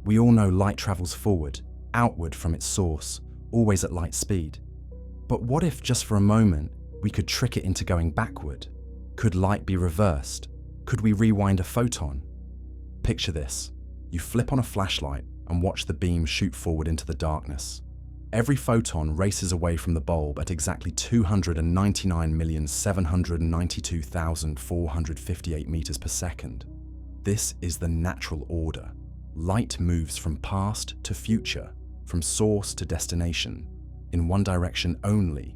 We all know light travels forward, outward from its source, always at light speed. But what if, just for a moment, we could trick it into going backward? Could light be reversed? Could we rewind a photon? Picture this. You flip on a flashlight and watch the beam shoot forward into the darkness. Every photon races away from the bulb at exactly 299,792,458 meters per second. This is the natural order. Light moves from past to future, from source to destination, in one direction only.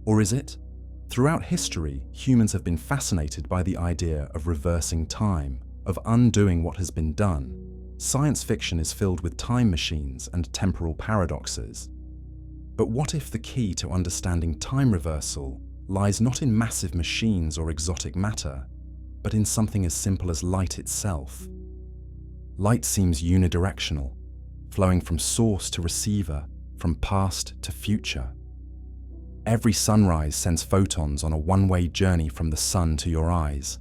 Or is it? Throughout history, humans have been fascinated by the idea of reversing time, of undoing what has been done. Science fiction is filled with time machines and temporal paradoxes. But what if the key to understanding time reversal lies not in massive machines or exotic matter, but in something as simple as light itself? Light seems unidirectional, flowing from source to receiver, from past to future. Every sunrise sends photons on a one-way journey from the sun to your eyes.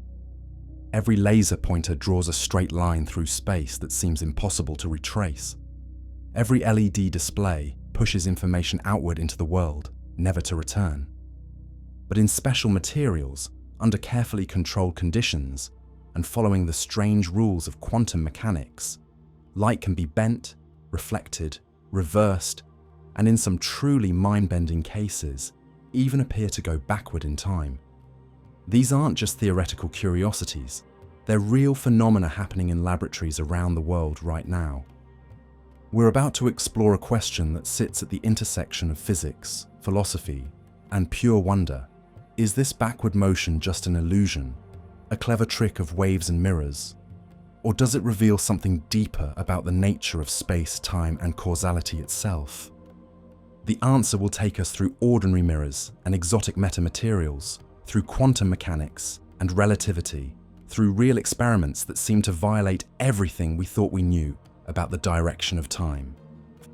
Every laser pointer draws a straight line through space that seems impossible to retrace. Every LED display pushes information outward into the world, never to return. But in special materials, under carefully controlled conditions, and following the strange rules of quantum mechanics, light can be bent, reflected, reversed, and in some truly mind-bending cases, even appear to go backward in time. These aren't just theoretical curiosities, they're real phenomena happening in laboratories around the world right now. We're about to explore a question that sits at the intersection of physics, philosophy, and pure wonder. Is this backward motion just an illusion, a clever trick of waves and mirrors? Or does it reveal something deeper about the nature of space, time, and causality itself? The answer will take us through ordinary mirrors and exotic metamaterials, through quantum mechanics and relativity, through real experiments that seem to violate everything we thought we knew about the direction of time.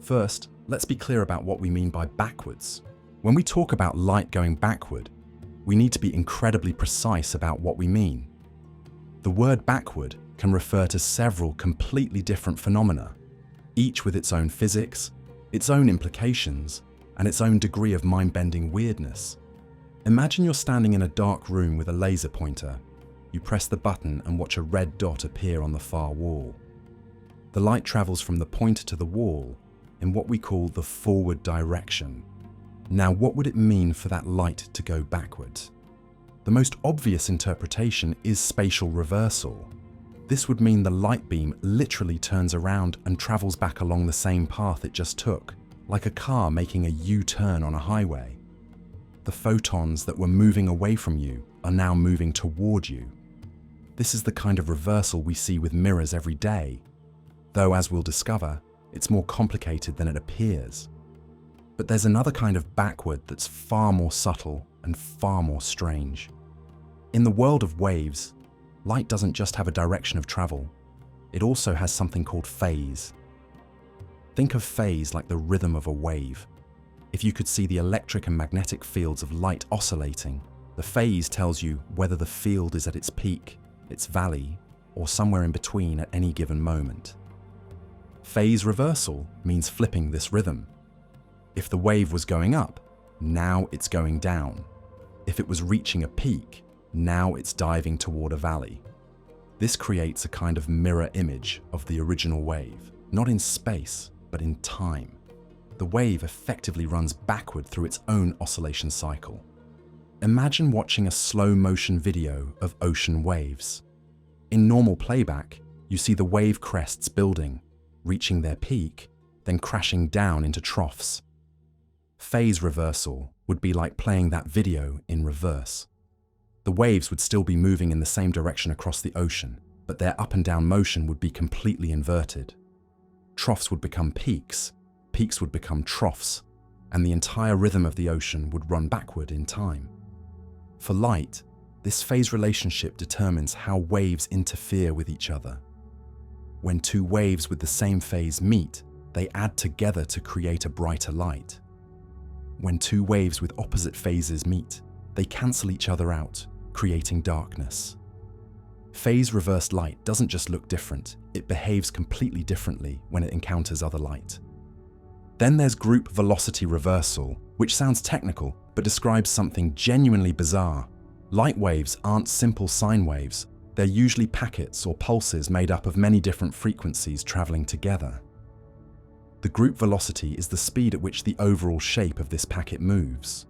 First, let's be clear about what we mean by backwards. When we talk about light going backward, we need to be incredibly precise about what we mean. The word backward can refer to several completely different phenomena, each with its own physics, its own implications, and its own degree of mind-bending weirdness. Imagine you're standing in a dark room with a laser pointer. You press the button and watch a red dot appear on the far wall. The light travels from the pointer to the wall in what we call the forward direction. Now, what would it mean for that light to go backward? The most obvious interpretation is spatial reversal. This would mean the light beam literally turns around and travels back along the same path it just took, like a car making a U-turn on a highway. The photons that were moving away from you are now moving toward you. This is the kind of reversal we see with mirrors every day, though, as we'll discover, it's more complicated than it appears. But there's another kind of backward that's far more subtle and far more strange. In the world of waves, light doesn't just have a direction of travel, it also has something called phase. Think of phase like the rhythm of a wave. If you could see the electric and magnetic fields of light oscillating, the phase tells you whether the field is at its peak, its valley, or somewhere in between at any given moment. Phase reversal means flipping this rhythm. If the wave was going up, now it's going down. If it was reaching a peak, now it's diving toward a valley. This creates a kind of mirror image of the original wave, not in space, but in time. The wave effectively runs backward through its own oscillation cycle. Imagine watching a slow-motion video of ocean waves. In normal playback, you see the wave crests building, reaching their peak, then crashing down into troughs. Phase reversal would be like playing that video in reverse. The waves would still be moving in the same direction across the ocean, but their up and down motion would be completely inverted. Troughs would become peaks, peaks would become troughs, and the entire rhythm of the ocean would run backward in time. For light, this phase relationship determines how waves interfere with each other. When two waves with the same phase meet, they add together to create a brighter light. When two waves with opposite phases meet, they cancel each other out, creating darkness. Phase-reversed light doesn't just look different, it behaves completely differently when it encounters other light. Then there's group velocity reversal, which sounds technical, but describes something genuinely bizarre. Light waves aren't simple sine waves. They're usually packets or pulses made up of many different frequencies traveling together. The group velocity is the speed at which the overall shape of this packet moves.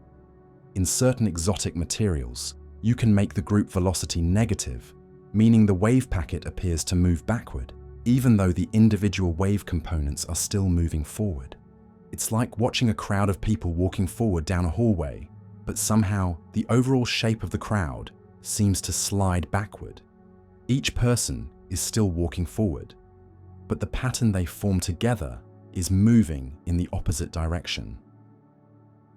In certain exotic materials, you can make the group velocity negative, meaning the wave packet appears to move backward, even though the individual wave components are still moving forward. It's like watching a crowd of people walking forward down a hallway, but somehow the overall shape of the crowd seems to slide backward. Each person is still walking forward, but the pattern they form together is moving in the opposite direction.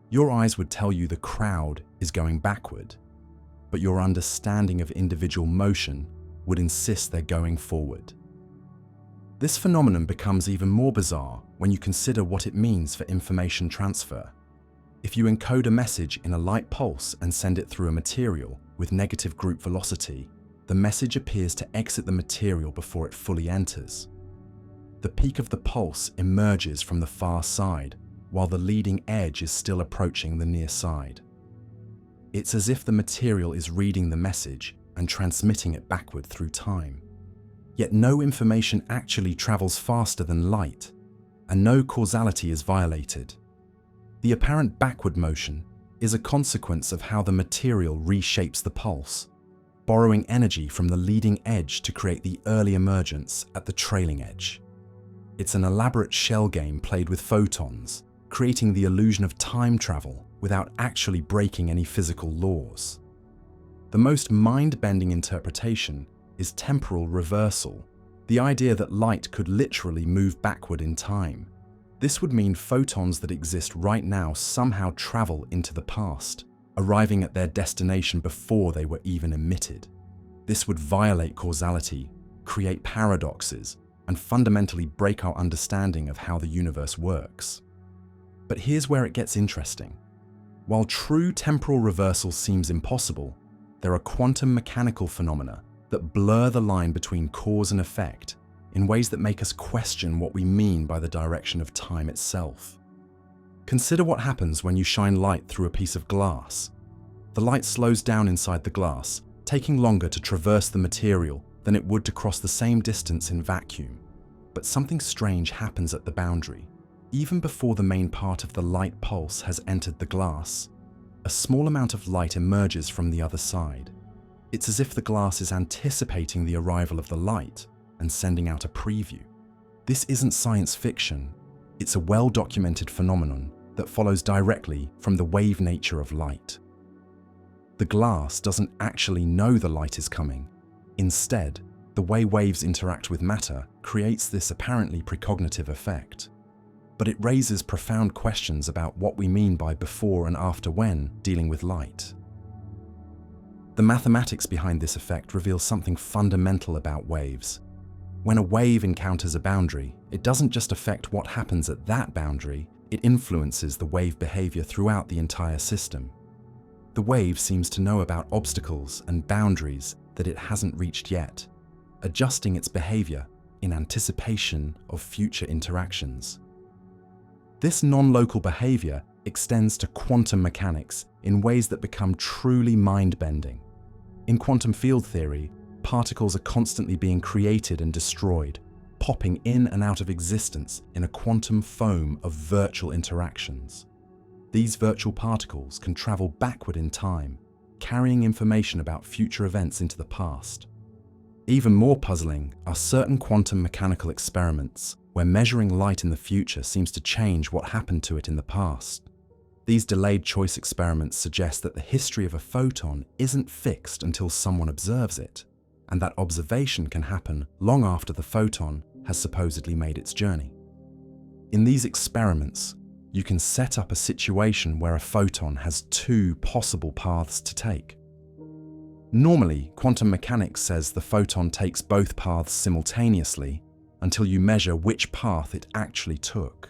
Your eyes would tell you the crowd is going backward, but your understanding of individual motion would insist they're going forward. This phenomenon becomes even more bizarre when you consider what it means for information transfer. If you encode a message in a light pulse and send it through a material with negative group velocity, the message appears to exit the material before it fully enters. The peak of the pulse emerges from the far side, while the leading edge is still approaching the near side. It's as if the material is reading the message and transmitting it backward through time. Yet no information actually travels faster than light, and no causality is violated. The apparent backward motion is a consequence of how the material reshapes the pulse, borrowing energy from the leading edge to create the early emergence at the trailing edge. It's an elaborate shell game played with photons, creating the illusion of time travel without actually breaking any physical laws. The most mind-bending interpretation is temporal reversal, the idea that light could literally move backward in time. This would mean photons that exist right now somehow travel into the past, arriving at their destination before they were even emitted. This would violate causality, create paradoxes, and fundamentally break our understanding of how the universe works. But here's where it gets interesting. While true temporal reversal seems impossible, there are quantum mechanical phenomena that blur the line between cause and effect in ways that make us question what we mean by the direction of time itself. Consider what happens when you shine light through a piece of glass. The light slows down inside the glass, taking longer to traverse the material than it would to cross the same distance in vacuum. But something strange happens at the boundary. Even before the main part of the light pulse has entered the glass, a small amount of light emerges from the other side. It's as if the glass is anticipating the arrival of the light and sending out a preview. This isn't science fiction. It's a well-documented phenomenon that follows directly from the wave nature of light. The glass doesn't actually know the light is coming. Instead, the way waves interact with matter creates this apparently precognitive effect. But it raises profound questions about what we mean by before and after when dealing with light. The mathematics behind this effect reveals something fundamental about waves. When a wave encounters a boundary, it doesn't just affect what happens at that boundary, it influences the wave behavior throughout the entire system. The wave seems to know about obstacles and boundaries that it hasn't reached yet, adjusting its behavior in anticipation of future interactions. This non-local behavior extends to quantum mechanics in ways that become truly mind-bending. In quantum field theory, particles are constantly being created and destroyed, popping in and out of existence in a quantum foam of virtual interactions. These virtual particles can travel backward in time, carrying information about future events into the past. Even more puzzling are certain quantum mechanical experiments where measuring light in the future seems to change what happened to it in the past. These delayed choice experiments suggest that the history of a photon isn't fixed until someone observes it, and that observation can happen long after the photon has supposedly made its journey. In these experiments, you can set up a situation where a photon has two possible paths to take. Normally, quantum mechanics says the photon takes both paths simultaneously until you measure which path it actually took.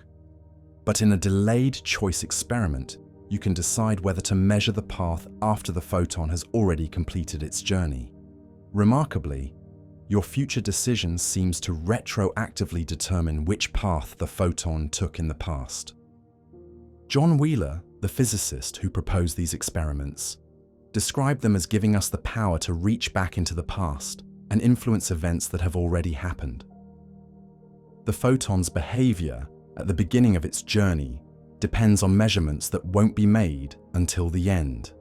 But in a delayed choice experiment, you can decide whether to measure the path after the photon has already completed its journey. Remarkably, your future decision seems to retroactively determine which path the photon took in the past. John Wheeler, the physicist who proposed these experiments, described them as giving us the power to reach back into the past and influence events that have already happened. The photon's behavior at the beginning of its journey depends on measurements that won't be made until the end.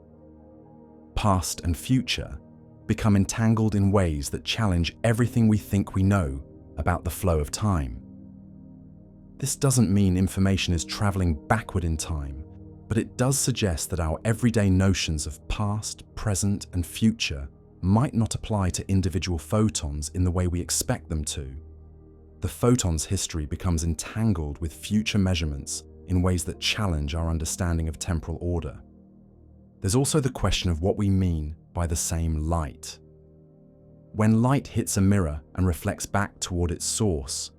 Past and future become entangled in ways that challenge everything we think we know about the flow of time. This doesn't mean information is traveling backward in time, but it does suggest that our everyday notions of past, present, and future might not apply to individual photons in the way we expect them to. The photon's history becomes entangled with future measurements in ways that challenge our understanding of temporal order. There's also the question of what we mean by the same light. When light hits a mirror and reflects back toward its source,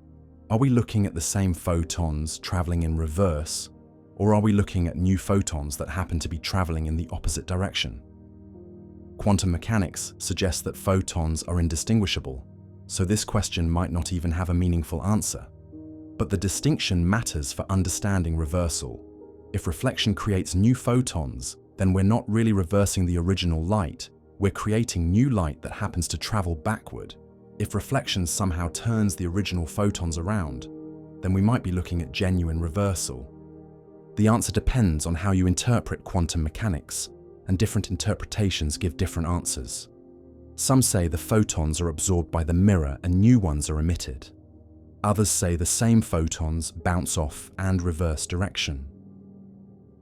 are we looking at the same photons traveling in reverse, or are we looking at new photons that happen to be traveling in the opposite direction? Quantum mechanics suggests that photons are indistinguishable, so this question might not even have a meaningful answer. But the distinction matters for understanding reversal. If reflection creates new photons, then we're not really reversing the original light, we're creating new light that happens to travel backward. If reflection somehow turns the original photons around, then we might be looking at genuine reversal. The answer depends on how you interpret quantum mechanics, and different interpretations give different answers. Some say the photons are absorbed by the mirror and new ones are emitted. Others say the same photons bounce off and reverse direction.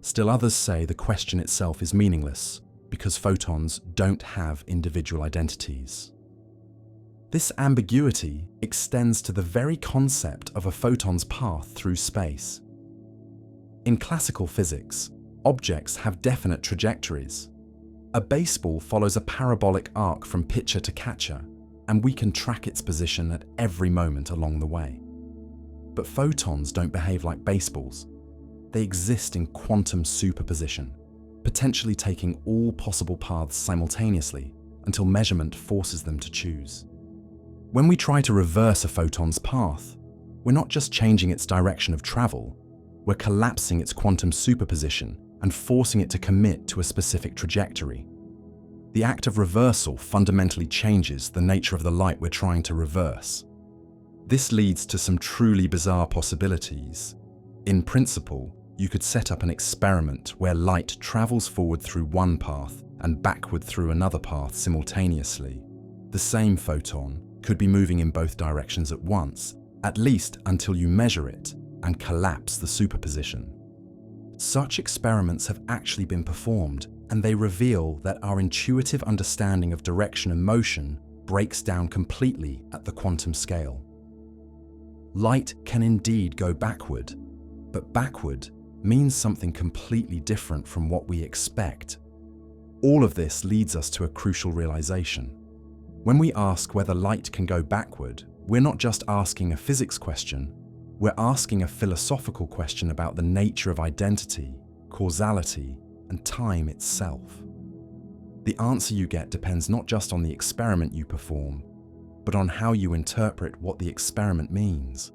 Still others say the question itself is meaningless because photons don't have individual identities. This ambiguity extends to the very concept of a photon's path through space. In classical physics, objects have definite trajectories. A baseball follows a parabolic arc from pitcher to catcher, and we can track its position at every moment along the way. But photons don't behave like baseballs. They exist in quantum superposition, potentially taking all possible paths simultaneously until measurement forces them to choose. When we try to reverse a photon's path, we're not just changing its direction of travel, we're collapsing its quantum superposition and forcing it to commit to a specific trajectory. The act of reversal fundamentally changes the nature of the light we're trying to reverse. This leads to some truly bizarre possibilities. In principle, you could set up an experiment where light travels forward through one path and backward through another path simultaneously. The same photon could be moving in both directions at once, at least until you measure it and collapse the superposition. Such experiments have actually been performed, and they reveal that our intuitive understanding of direction and motion breaks down completely at the quantum scale. Light can indeed go backward, but backward means something completely different from what we expect. All of this leads us to a crucial realization. When we ask whether light can go backward, we're not just asking a physics question, we're asking a philosophical question about the nature of identity, causality, and time itself. The answer you get depends not just on the experiment you perform, but on how you interpret what the experiment means.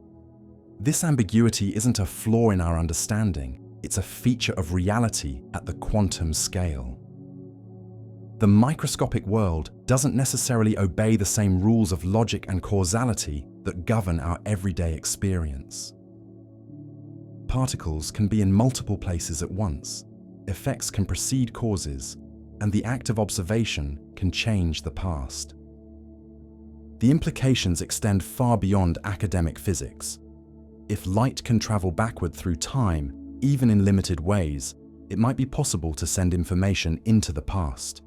This ambiguity isn't a flaw in our understanding, it's a feature of reality at the quantum scale. The microscopic world doesn't necessarily obey the same rules of logic and causality that govern our everyday experience. Particles can be in multiple places at once, effects can precede causes, and the act of observation can change the past. The implications extend far beyond academic physics. If light can travel backward through time, even in limited ways, it might be possible to send information into the past.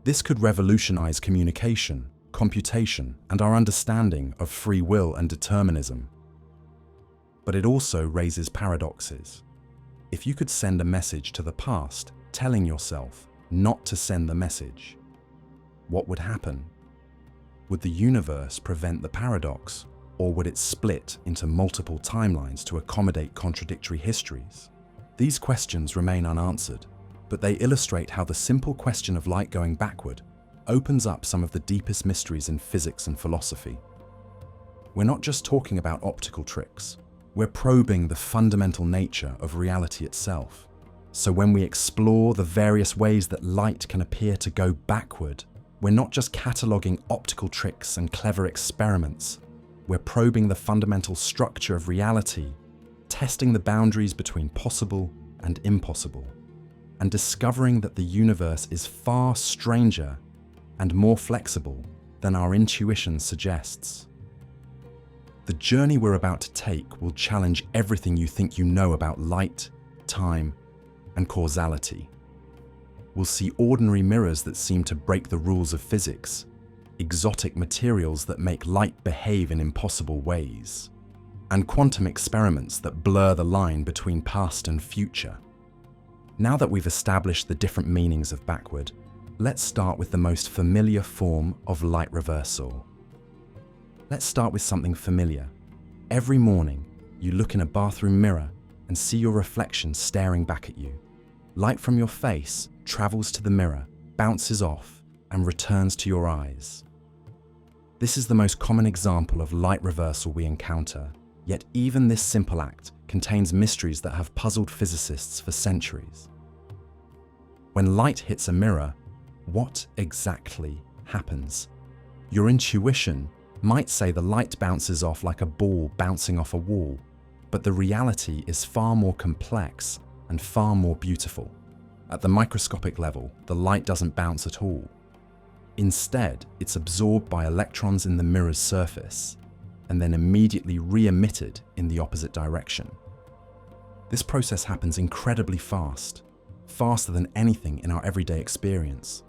This could revolutionize communication, computation, and our understanding of free will and determinism. But it also raises paradoxes. If you could send a message to the past, telling yourself not to send the message, what would happen? Would the universe prevent the paradox, or would it split into multiple timelines to accommodate contradictory histories? These questions remain unanswered, but they illustrate how the simple question of light going backward opens up some of the deepest mysteries in physics and philosophy. We're not just talking about optical tricks. We're probing the fundamental nature of reality itself. So when we explore the various ways that light can appear to go backward, we're not just cataloguing optical tricks and clever experiments. We're probing the fundamental structure of reality, testing the boundaries between possible and impossible, and discovering that the universe is far stranger and more flexible than our intuition suggests. The journey we're about to take will challenge everything you think you know about light, time, and causality. We'll see ordinary mirrors that seem to break the rules of physics, exotic materials that make light behave in impossible ways, and quantum experiments that blur the line between past and future. Now that we've established the different meanings of backward, let's start with the most familiar form of light reversal. Let's start with something familiar. Every morning, you look in a bathroom mirror and see your reflection staring back at you. Light from your face travels to the mirror, bounces off, and returns to your eyes. This is the most common example of light reversal we encounter, yet even this simple act contains mysteries that have puzzled physicists for centuries. When light hits a mirror, what exactly happens? Your intuition might say the light bounces off like a ball bouncing off a wall, but the reality is far more complex and far more beautiful. At the microscopic level, the light doesn't bounce at all. Instead, it's absorbed by electrons in the mirror's surface and then immediately re-emitted in the opposite direction. This process happens incredibly fast, faster than anything in our everyday experience.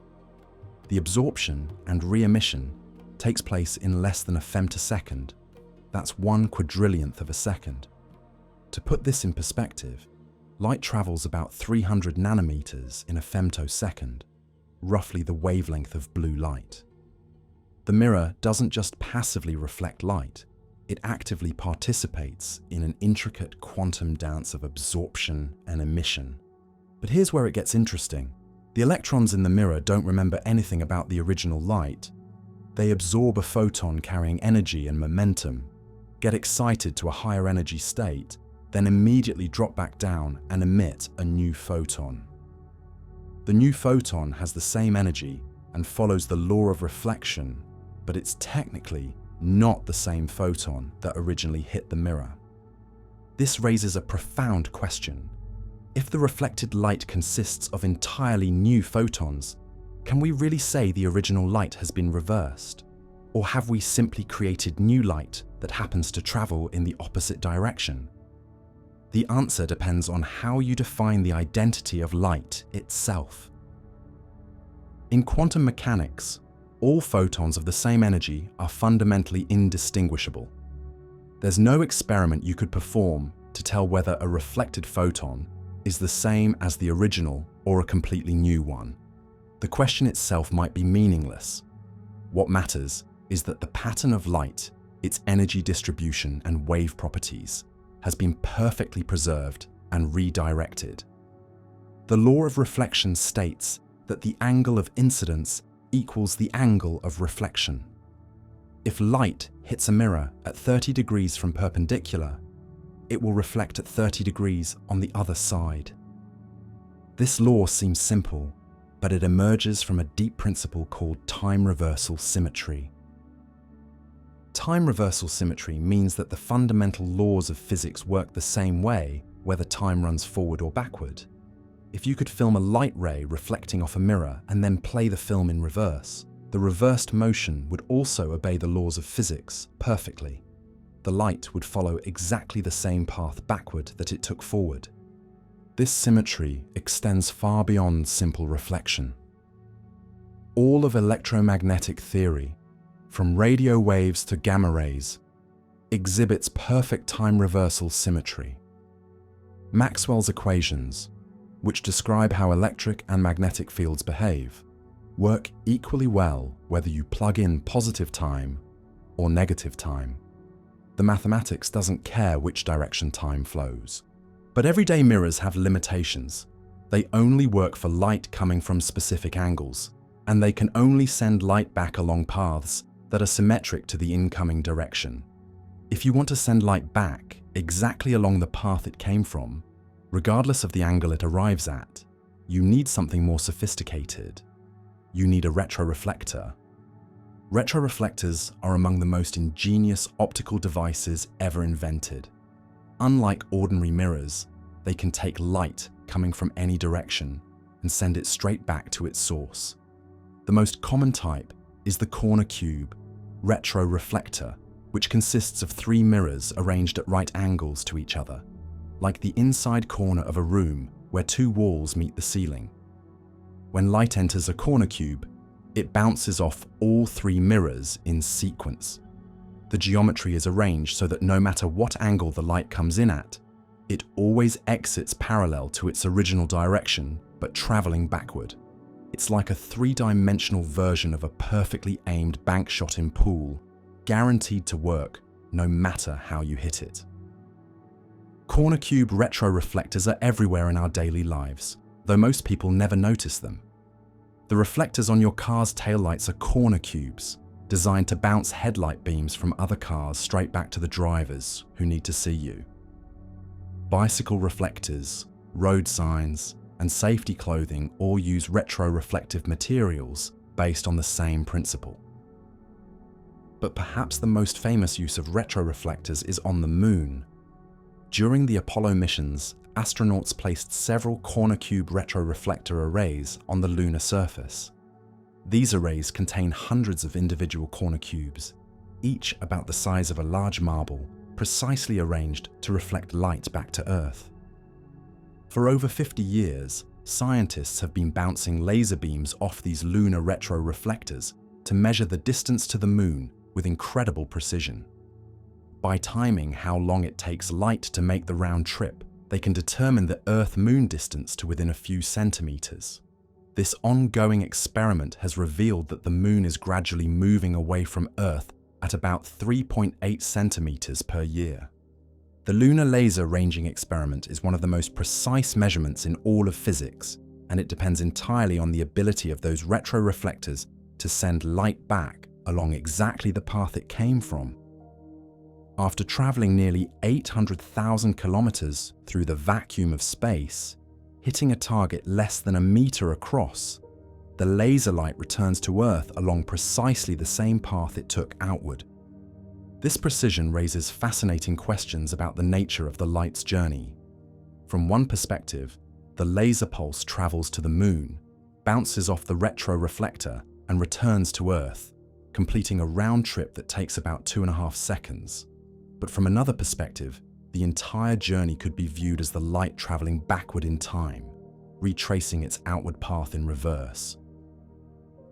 The absorption and re-emission takes place in less than a femtosecond. That's 1/quadrillionth of a second. To put this in perspective, light travels about 300 nanometers in a femtosecond, roughly the wavelength of blue light. The mirror doesn't just passively reflect light, it actively participates in an intricate quantum dance of absorption and emission. But here's where it gets interesting. The electrons in the mirror don't remember anything about the original light. They absorb a photon carrying energy and momentum, get excited to a higher energy state, then immediately drop back down and emit a new photon. The new photon has the same energy and follows the law of reflection, but it's technically not the same photon that originally hit the mirror. This raises a profound question. If the reflected light consists of entirely new photons, can we really say the original light has been reversed? Or have we simply created new light that happens to travel in the opposite direction? The answer depends on how you define the identity of light itself. In quantum mechanics, all photons of the same energy are fundamentally indistinguishable. There's no experiment you could perform to tell whether a reflected photon is the same as the original or a completely new one. The question itself might be meaningless. What matters is that the pattern of light, its energy distribution and wave properties, has been perfectly preserved and redirected. The law of reflection states that the angle of incidence equals the angle of reflection. If light hits a mirror at 30 degrees from perpendicular, it will reflect at 30 degrees on the other side. This law seems simple, but it emerges from a deep principle called time reversal symmetry. Time reversal symmetry means that the fundamental laws of physics work the same way whether time runs forward or backward. If you could film a light ray reflecting off a mirror and then play the film in reverse, the reversed motion would also obey the laws of physics perfectly. The light would follow exactly the same path backward that it took forward. This symmetry extends far beyond simple reflection. All of electromagnetic theory, from radio waves to gamma rays, exhibits perfect time reversal symmetry. Maxwell's equations, which describe how electric and magnetic fields behave, work equally well whether you plug in positive time or negative time. The mathematics doesn't care which direction time flows. But everyday mirrors have limitations. They only work for light coming from specific angles, and they can only send light back along paths that are symmetric to the incoming direction. If you want to send light back exactly along the path it came from, regardless of the angle it arrives at, you need something more sophisticated. You need a retroreflector. Retroreflectors are among the most ingenious optical devices ever invented. Unlike ordinary mirrors, they can take light coming from any direction and send it straight back to its source. The most common type is the corner cube retroreflector, which consists of 3 mirrors arranged at right angles to each other, like the inside corner of a room where 2 walls meet the ceiling. When light enters a corner cube, it bounces off all 3 mirrors in sequence. The geometry is arranged so that no matter what angle the light comes in at, it always exits parallel to its original direction, but traveling backward. It's like a 3-dimensional version of a perfectly aimed bank shot in pool, guaranteed to work no matter how you hit it. Corner cube retroreflectors are everywhere in our daily lives, though most people never notice them. The reflectors on your car's taillights are corner cubes, designed to bounce headlight beams from other cars straight back to the drivers who need to see you. Bicycle reflectors, road signs, and safety clothing all use retroreflective materials based on the same principle. But perhaps the most famous use of retroreflectors is on the moon. During the Apollo missions, astronauts placed several corner cube retroreflector arrays on the lunar surface. These arrays contain hundreds of individual corner cubes, each about the size of a large marble, precisely arranged to reflect light back to Earth. For over 50 years, scientists have been bouncing laser beams off these lunar retroreflectors to measure the distance to the moon with incredible precision. By timing how long it takes light to make the round trip, they can determine the Earth-Moon distance to within a few centimeters. This ongoing experiment has revealed that the moon is gradually moving away from Earth at about 3.8 centimeters per year. The Lunar Laser Ranging Experiment is one of the most precise measurements in all of physics, and it depends entirely on the ability of those retroreflectors to send light back along exactly the path it came from. After traveling nearly 800,000 kilometers through the vacuum of space, hitting a target less than a meter across, the laser light returns to Earth along precisely the same path it took outward. This precision raises fascinating questions about the nature of the light's journey. From one perspective, the laser pulse travels to the moon, bounces off the retroreflector, and returns to Earth, completing a round trip that takes about 2.5 seconds. But from another perspective, the entire journey could be viewed as the light traveling backward in time, retracing its outward path in reverse.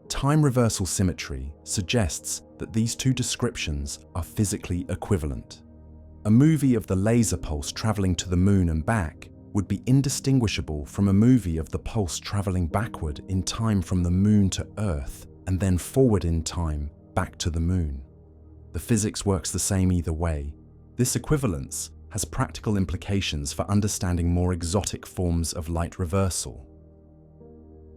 Time reversal symmetry suggests that these two descriptions are physically equivalent. A movie of the laser pulse traveling to the moon and back would be indistinguishable from a movie of the pulse traveling backward in time from the moon to Earth and then forward in time back to the moon. The physics works the same either way. This equivalence has practical implications for understanding more exotic forms of light reversal.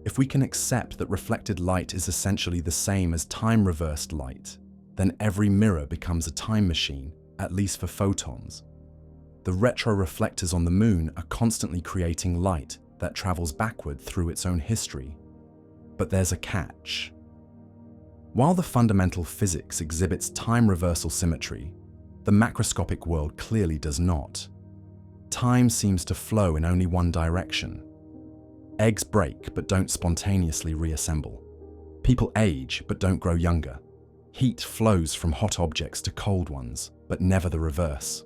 If we can accept that reflected light is essentially the same as time-reversed light, then every mirror becomes a time machine, at least for photons. The retroreflectors on the moon are constantly creating light that travels backward through its own history. But there's a catch. While the fundamental physics exhibits time reversal symmetry, the macroscopic world clearly does not. Time seems to flow in only one direction. Eggs break but don't spontaneously reassemble. People age but don't grow younger. Heat flows from hot objects to cold ones, but never the reverse.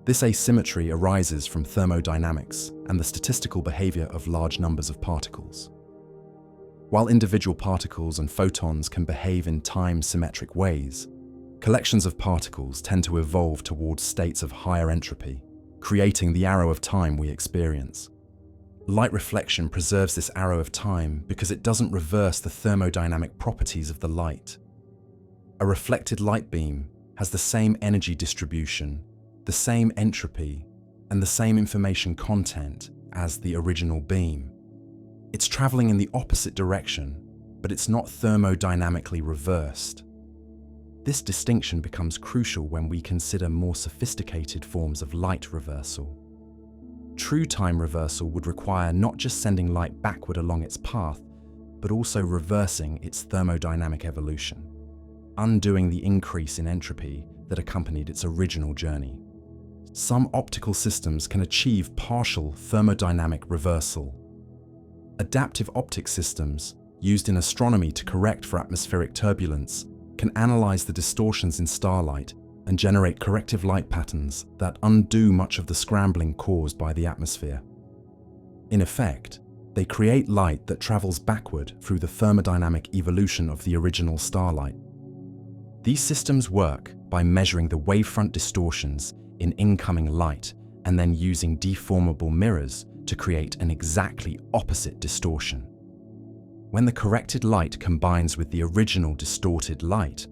This asymmetry arises from thermodynamics and the statistical behavior of large numbers of particles. While individual particles and photons can behave in time-symmetric ways, collections of particles tend to evolve towards states of higher entropy, creating the arrow of time we experience. Light reflection preserves this arrow of time because it doesn't reverse the thermodynamic properties of the light. A reflected light beam has the same energy distribution, the same entropy, and the same information content as the original beam. It's traveling in the opposite direction, but it's not thermodynamically reversed. This distinction becomes crucial when we consider more sophisticated forms of light reversal. True time reversal would require not just sending light backward along its path, but also reversing its thermodynamic evolution, undoing the increase in entropy that accompanied its original journey. Some optical systems can achieve partial thermodynamic reversal. Adaptive optic systems, used in astronomy to correct for atmospheric turbulence, can analyze the distortions in starlight and generate corrective light patterns that undo much of the scrambling caused by the atmosphere. In effect, they create light that travels backward through the thermodynamic evolution of the original starlight. These systems work by measuring the wavefront distortions in incoming light and then using deformable mirrors to create an exactly opposite distortion. When the corrected light combines with the original distorted light,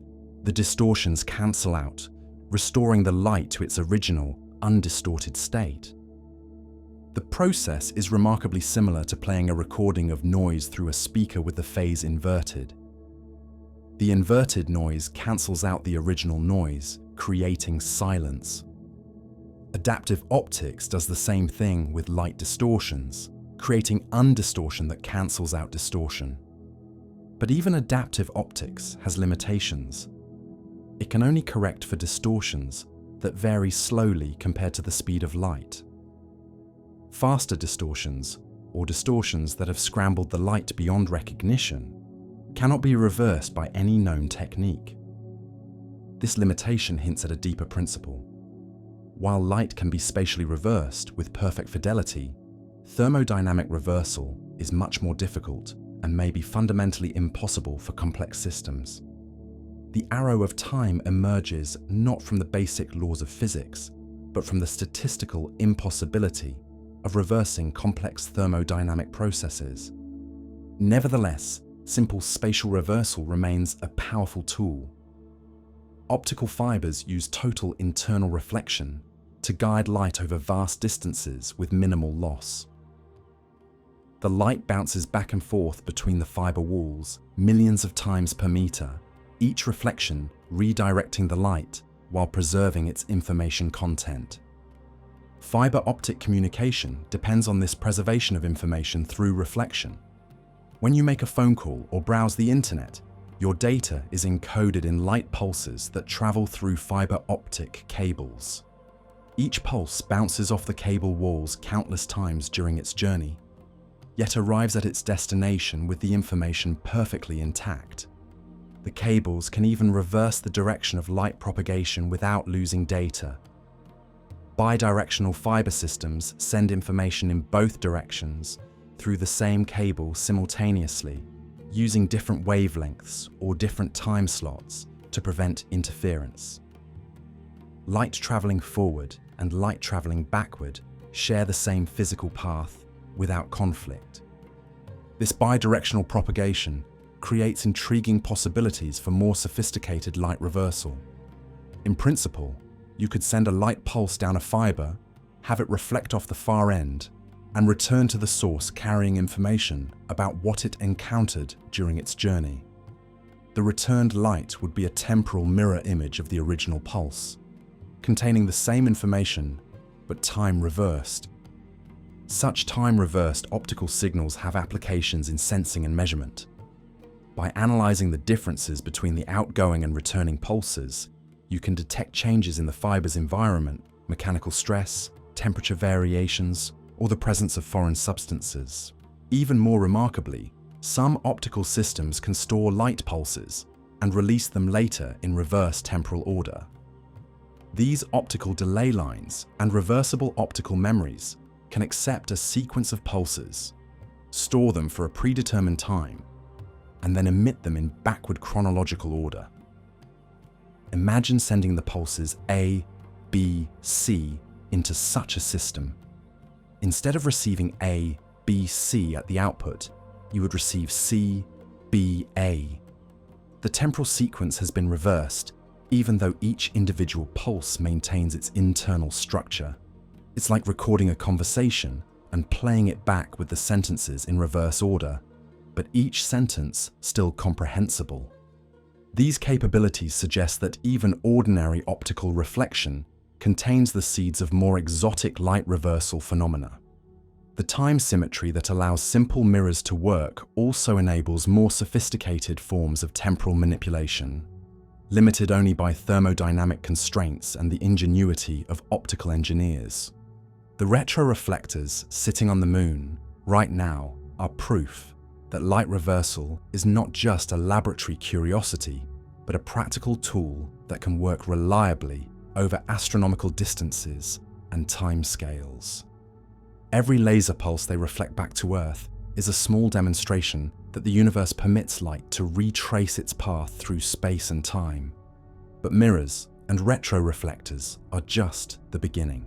the distortions cancel out, restoring the light to its original, undistorted state. The process is remarkably similar to playing a recording of noise through a speaker with the phase inverted. The inverted noise cancels out the original noise, creating silence. Adaptive optics does the same thing with light distortions, creating undistortion that cancels out distortion. But even adaptive optics has limitations. It can only correct for distortions that vary slowly compared to the speed of light. Faster distortions, or distortions that have scrambled the light beyond recognition, cannot be reversed by any known technique. This limitation hints at a deeper principle. While light can be spatially reversed with perfect fidelity, thermodynamic reversal is much more difficult and may be fundamentally impossible for complex systems. The arrow of time emerges not from the basic laws of physics, but from the statistical impossibility of reversing complex thermodynamic processes. Nevertheless, simple spatial reversal remains a powerful tool. Optical fibers use total internal reflection to guide light over vast distances with minimal loss. The light bounces back and forth between the fiber walls millions of times per meter, each reflection redirecting the light while preserving its information content. Fiber optic communication depends on this preservation of information through reflection. When you make a phone call or browse the internet, your data is encoded in light pulses that travel through fiber optic cables. Each pulse bounces off the cable walls countless times during its journey, yet arrives at its destination with the information perfectly intact. The cables can even reverse the direction of light propagation without losing data. Bidirectional fiber systems send information in both directions through the same cable simultaneously, using different wavelengths or different time slots to prevent interference. Light traveling forward and light traveling backward share the same physical path without conflict. This bidirectional propagation creates intriguing possibilities for more sophisticated light reversal. In principle, you could send a light pulse down a fiber, have it reflect off the far end, and return to the source carrying information about what it encountered during its journey. The returned light would be a temporal mirror image of the original pulse, containing the same information, but time reversed. Such time-reversed optical signals have applications in sensing and measurement. By analyzing the differences between the outgoing and returning pulses, you can detect changes in the fiber's environment, mechanical stress, temperature variations, or the presence of foreign substances. Even more remarkably, some optical systems can store light pulses and release them later in reverse temporal order. These optical delay lines and reversible optical memories can accept a sequence of pulses, store them for a predetermined time, and then emit them in backward chronological order. Imagine sending the pulses A, B, C into such a system. Instead of receiving A, B, C at the output, you would receive C, B, A. The temporal sequence has been reversed, even though each individual pulse maintains its internal structure. It's like recording a conversation and playing it back with the sentences in reverse order. but each sentence still comprehensible. These capabilities suggest that even ordinary optical reflection contains the seeds of more exotic light reversal phenomena. The time symmetry that allows simple mirrors to work also enables more sophisticated forms of temporal manipulation, limited only by thermodynamic constraints and the ingenuity of optical engineers. The retroreflectors sitting on the Moon right now are proof that light reversal is not just a laboratory curiosity, but a practical tool that can work reliably over astronomical distances and time scales. Every laser pulse they reflect back to Earth is a small demonstration that the universe permits light to retrace its path through space and time. But mirrors and retroreflectors are just the beginning.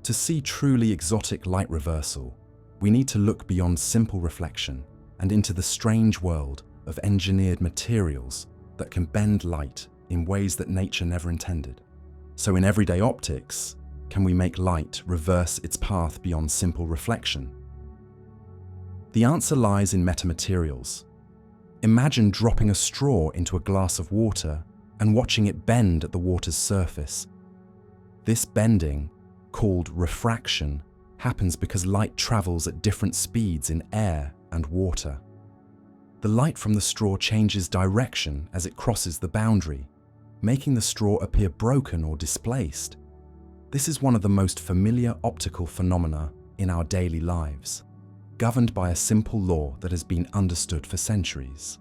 To see truly exotic light reversal, we need to look beyond simple reflection and into the strange world of engineered materials that can bend light in ways that nature never intended. So in everyday optics, can we make light reverse its path beyond simple reflection? The answer lies in metamaterials. Imagine dropping a straw into a glass of water and watching it bend at the water's surface. This bending, called refraction, happens because light travels at different speeds in air and water. The light from the straw changes direction as it crosses the boundary, making the straw appear broken or displaced. This is one of the most familiar optical phenomena in our daily lives, governed by a simple law that has been understood for centuries.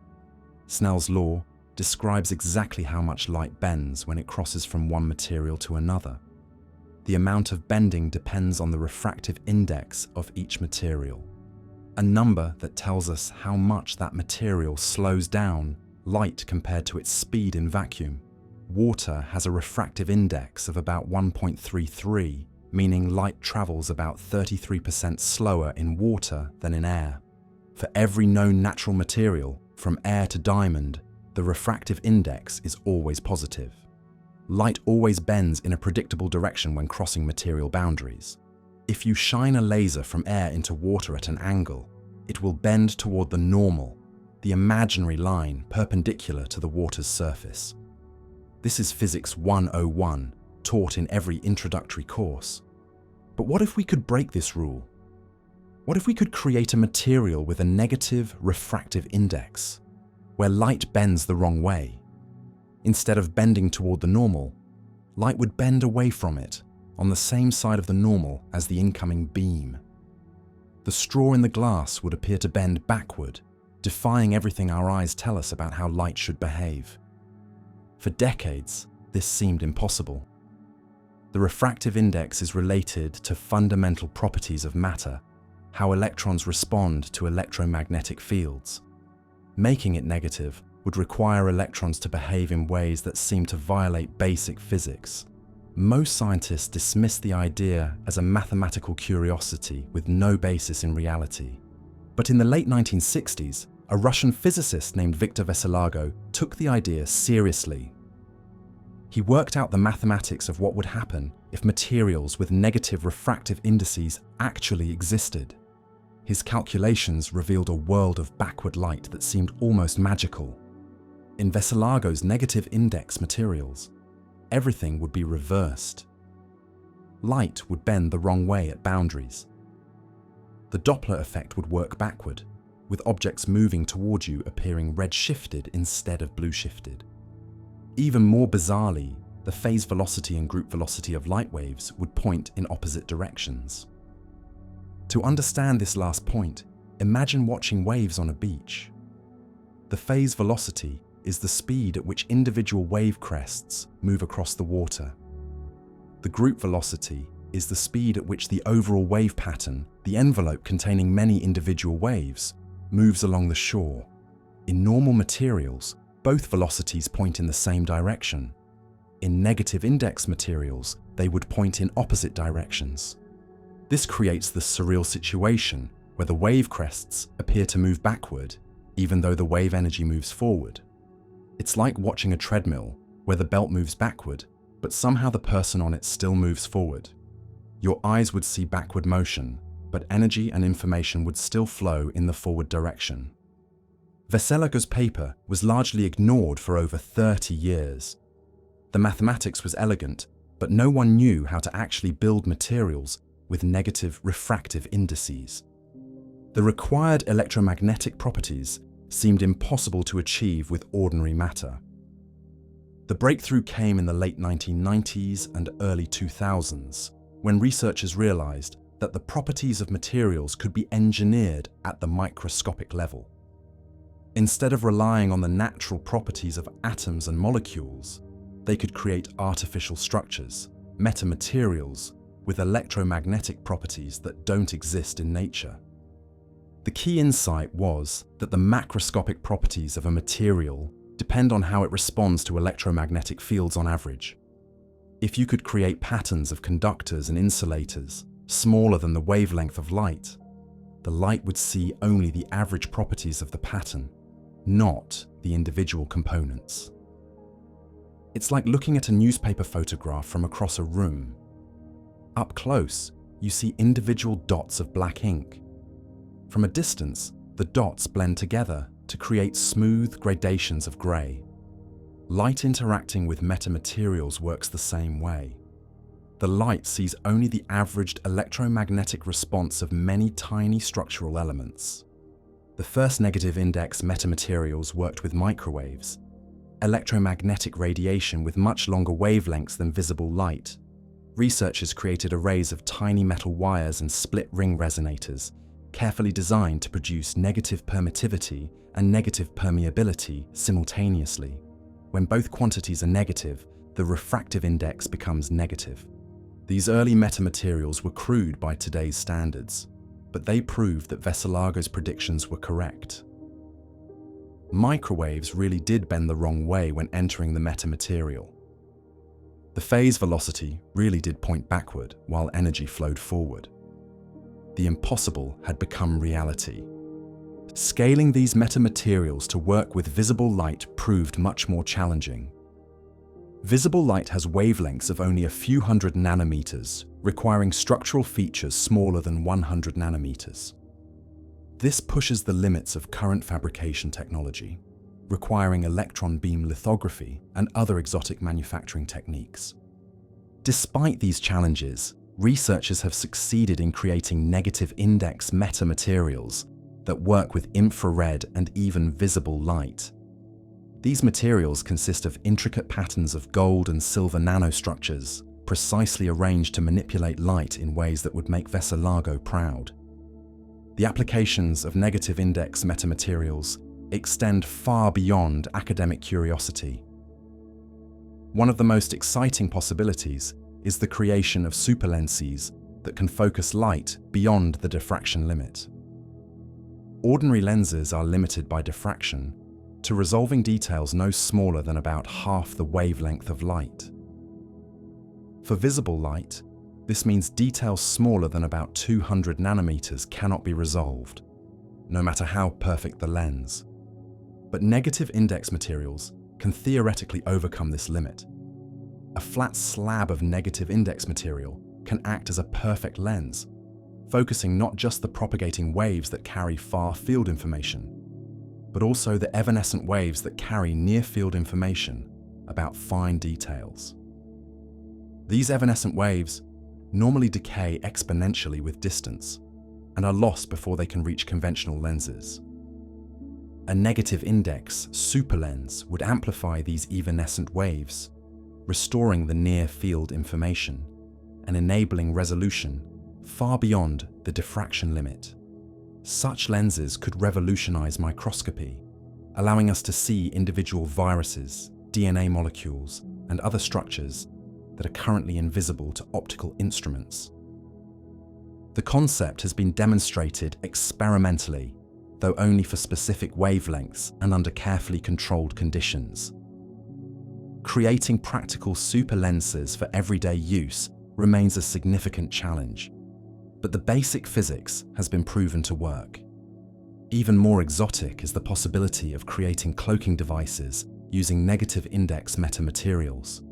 Snell's law describes exactly how much light bends when it crosses from one material to another. The amount of bending depends on the refractive index of each material, a number that tells us how much that material slows down light compared to its speed in vacuum. Water has a refractive index of about 1.33, meaning light travels about 33% slower in water than in air. For every known natural material, from air to diamond, the refractive index is always positive. Light always bends in a predictable direction when crossing material boundaries. If you shine a laser from air into water at an angle, it will bend toward the normal, the imaginary line perpendicular to the water's surface. This is Physics 101, taught in every introductory course. But what if we could break this rule? What if we could create a material with a negative refractive index, where light bends the wrong way? Instead of bending toward the normal, light would bend away from it, on the same side of the normal as the incoming beam. The straw in the glass would appear to bend backward, defying everything our eyes tell us about how light should behave. For decades, this seemed impossible. The refractive index is related to fundamental properties of matter, how electrons respond to electromagnetic fields. Making it negative would require electrons to behave in ways that seem to violate basic physics. Most scientists dismiss the idea as a mathematical curiosity with no basis in reality. But in the late 1960s, a Russian physicist named Viktor Veselago took the idea seriously. He worked out the mathematics of what would happen if materials with negative refractive indices actually existed. His calculations revealed a world of backward light that seemed almost magical. In Veselago's negative index materials, everything would be reversed. Light would bend the wrong way at boundaries. The Doppler effect would work backward, with objects moving toward you appearing red-shifted instead of blue-shifted. Even more bizarrely, the phase velocity and group velocity of light waves would point in opposite directions. To understand this last point, imagine watching waves on a beach. The phase velocity is the speed at which individual wave crests move across the water. The group velocity is the speed at which the overall wave pattern, the envelope containing many individual waves, moves along the shore. In normal materials, both velocities point in the same direction. In negative index materials, they would point in opposite directions. This creates the surreal situation where the wave crests appear to move backward, even though the wave energy moves forward. It's like watching a treadmill where the belt moves backward, but somehow the person on it still moves forward. Your eyes would see backward motion, but energy and information would still flow in the forward direction. Veselager's paper was largely ignored for over 30 years. The mathematics was elegant, but no one knew how to actually build materials with negative refractive indices. The required electromagnetic properties seemed impossible to achieve with ordinary matter. The breakthrough came in the late 1990s and early 2000s, when researchers realized that the properties of materials could be engineered at the microscopic level. Instead of relying on the natural properties of atoms and molecules, they could create artificial structures, metamaterials, with electromagnetic properties that don't exist in nature. The key insight was that the macroscopic properties of a material depend on how it responds to electromagnetic fields on average. If you could create patterns of conductors and insulators smaller than the wavelength of light, the light would see only the average properties of the pattern, not the individual components. It's like looking at a newspaper photograph from across a room. Up close, you see individual dots of black ink. From a distance, the dots blend together to create smooth gradations of grey. Light interacting with metamaterials works the same way. The light sees only the averaged electromagnetic response of many tiny structural elements. The first negative index metamaterials worked with microwaves, electromagnetic radiation with much longer wavelengths than visible light. Researchers created arrays of tiny metal wires and split ring resonators, carefully designed to produce negative permittivity and negative permeability simultaneously. When both quantities are negative, the refractive index becomes negative. These early metamaterials were crude by today's standards, but they proved that Veselager's predictions were correct. Microwaves really did bend the wrong way when entering the metamaterial. The phase velocity really did point backward while energy flowed forward. The impossible had become reality. Scaling these metamaterials to work with visible light proved much more challenging. Visible light has wavelengths of only a few hundred nanometers, requiring structural features smaller than 100 nanometers. This pushes the limits of current fabrication technology, requiring electron beam lithography and other exotic manufacturing techniques. Despite these challenges, researchers have succeeded in creating negative index metamaterials that work with infrared and even visible light. These materials consist of intricate patterns of gold and silver nanostructures, precisely arranged to manipulate light in ways that would make Veselager proud. The applications of negative index metamaterials extend far beyond academic curiosity. One of the most exciting possibilities is the creation of superlenses that can focus light beyond the diffraction limit. Ordinary lenses are limited by diffraction to resolving details no smaller than about half the wavelength of light. For visible light, this means details smaller than about 200 nanometers cannot be resolved, no matter how perfect the lens. But negative index materials can theoretically overcome this limit. A flat slab of negative index material can act as a perfect lens, focusing not just the propagating waves that carry far-field information, but also the evanescent waves that carry near-field information about fine details. These evanescent waves normally decay exponentially with distance and are lost before they can reach conventional lenses. A negative index superlens would amplify these evanescent waves, restoring the near-field information and enabling resolution far beyond the diffraction limit. Such lenses could revolutionize microscopy, allowing us to see individual viruses, DNA molecules, and other structures that are currently invisible to optical instruments. The concept has been demonstrated experimentally, though only for specific wavelengths and under carefully controlled conditions. Creating practical superlenses for everyday use remains a significant challenge, but the basic physics has been proven to work. Even more exotic is the possibility of creating cloaking devices using negative index metamaterials.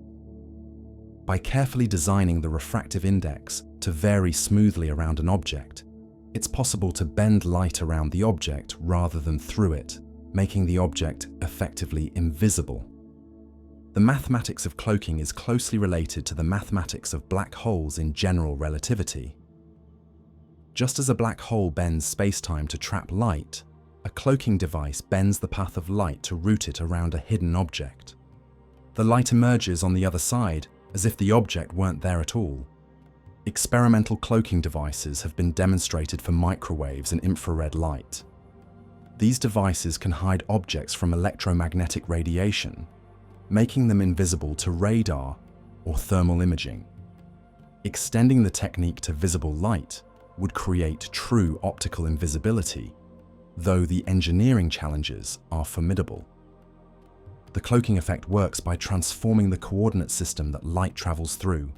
By carefully designing the refractive index to vary smoothly around an object, it's possible to bend light around the object rather than through it, making the object effectively invisible. The mathematics of cloaking is closely related to the mathematics of black holes in general relativity. Just as a black hole bends space-time to trap light, a cloaking device bends the path of light to route it around a hidden object. The light emerges on the other side as if the object weren't there at all. Experimental cloaking devices have been demonstrated for microwaves and infrared light. These devices can hide objects from electromagnetic radiation, making them invisible to radar or thermal imaging. Extending the technique to visible light would create true optical invisibility, though the engineering challenges are formidable. The cloaking effect works by transforming the coordinate system that light travels through.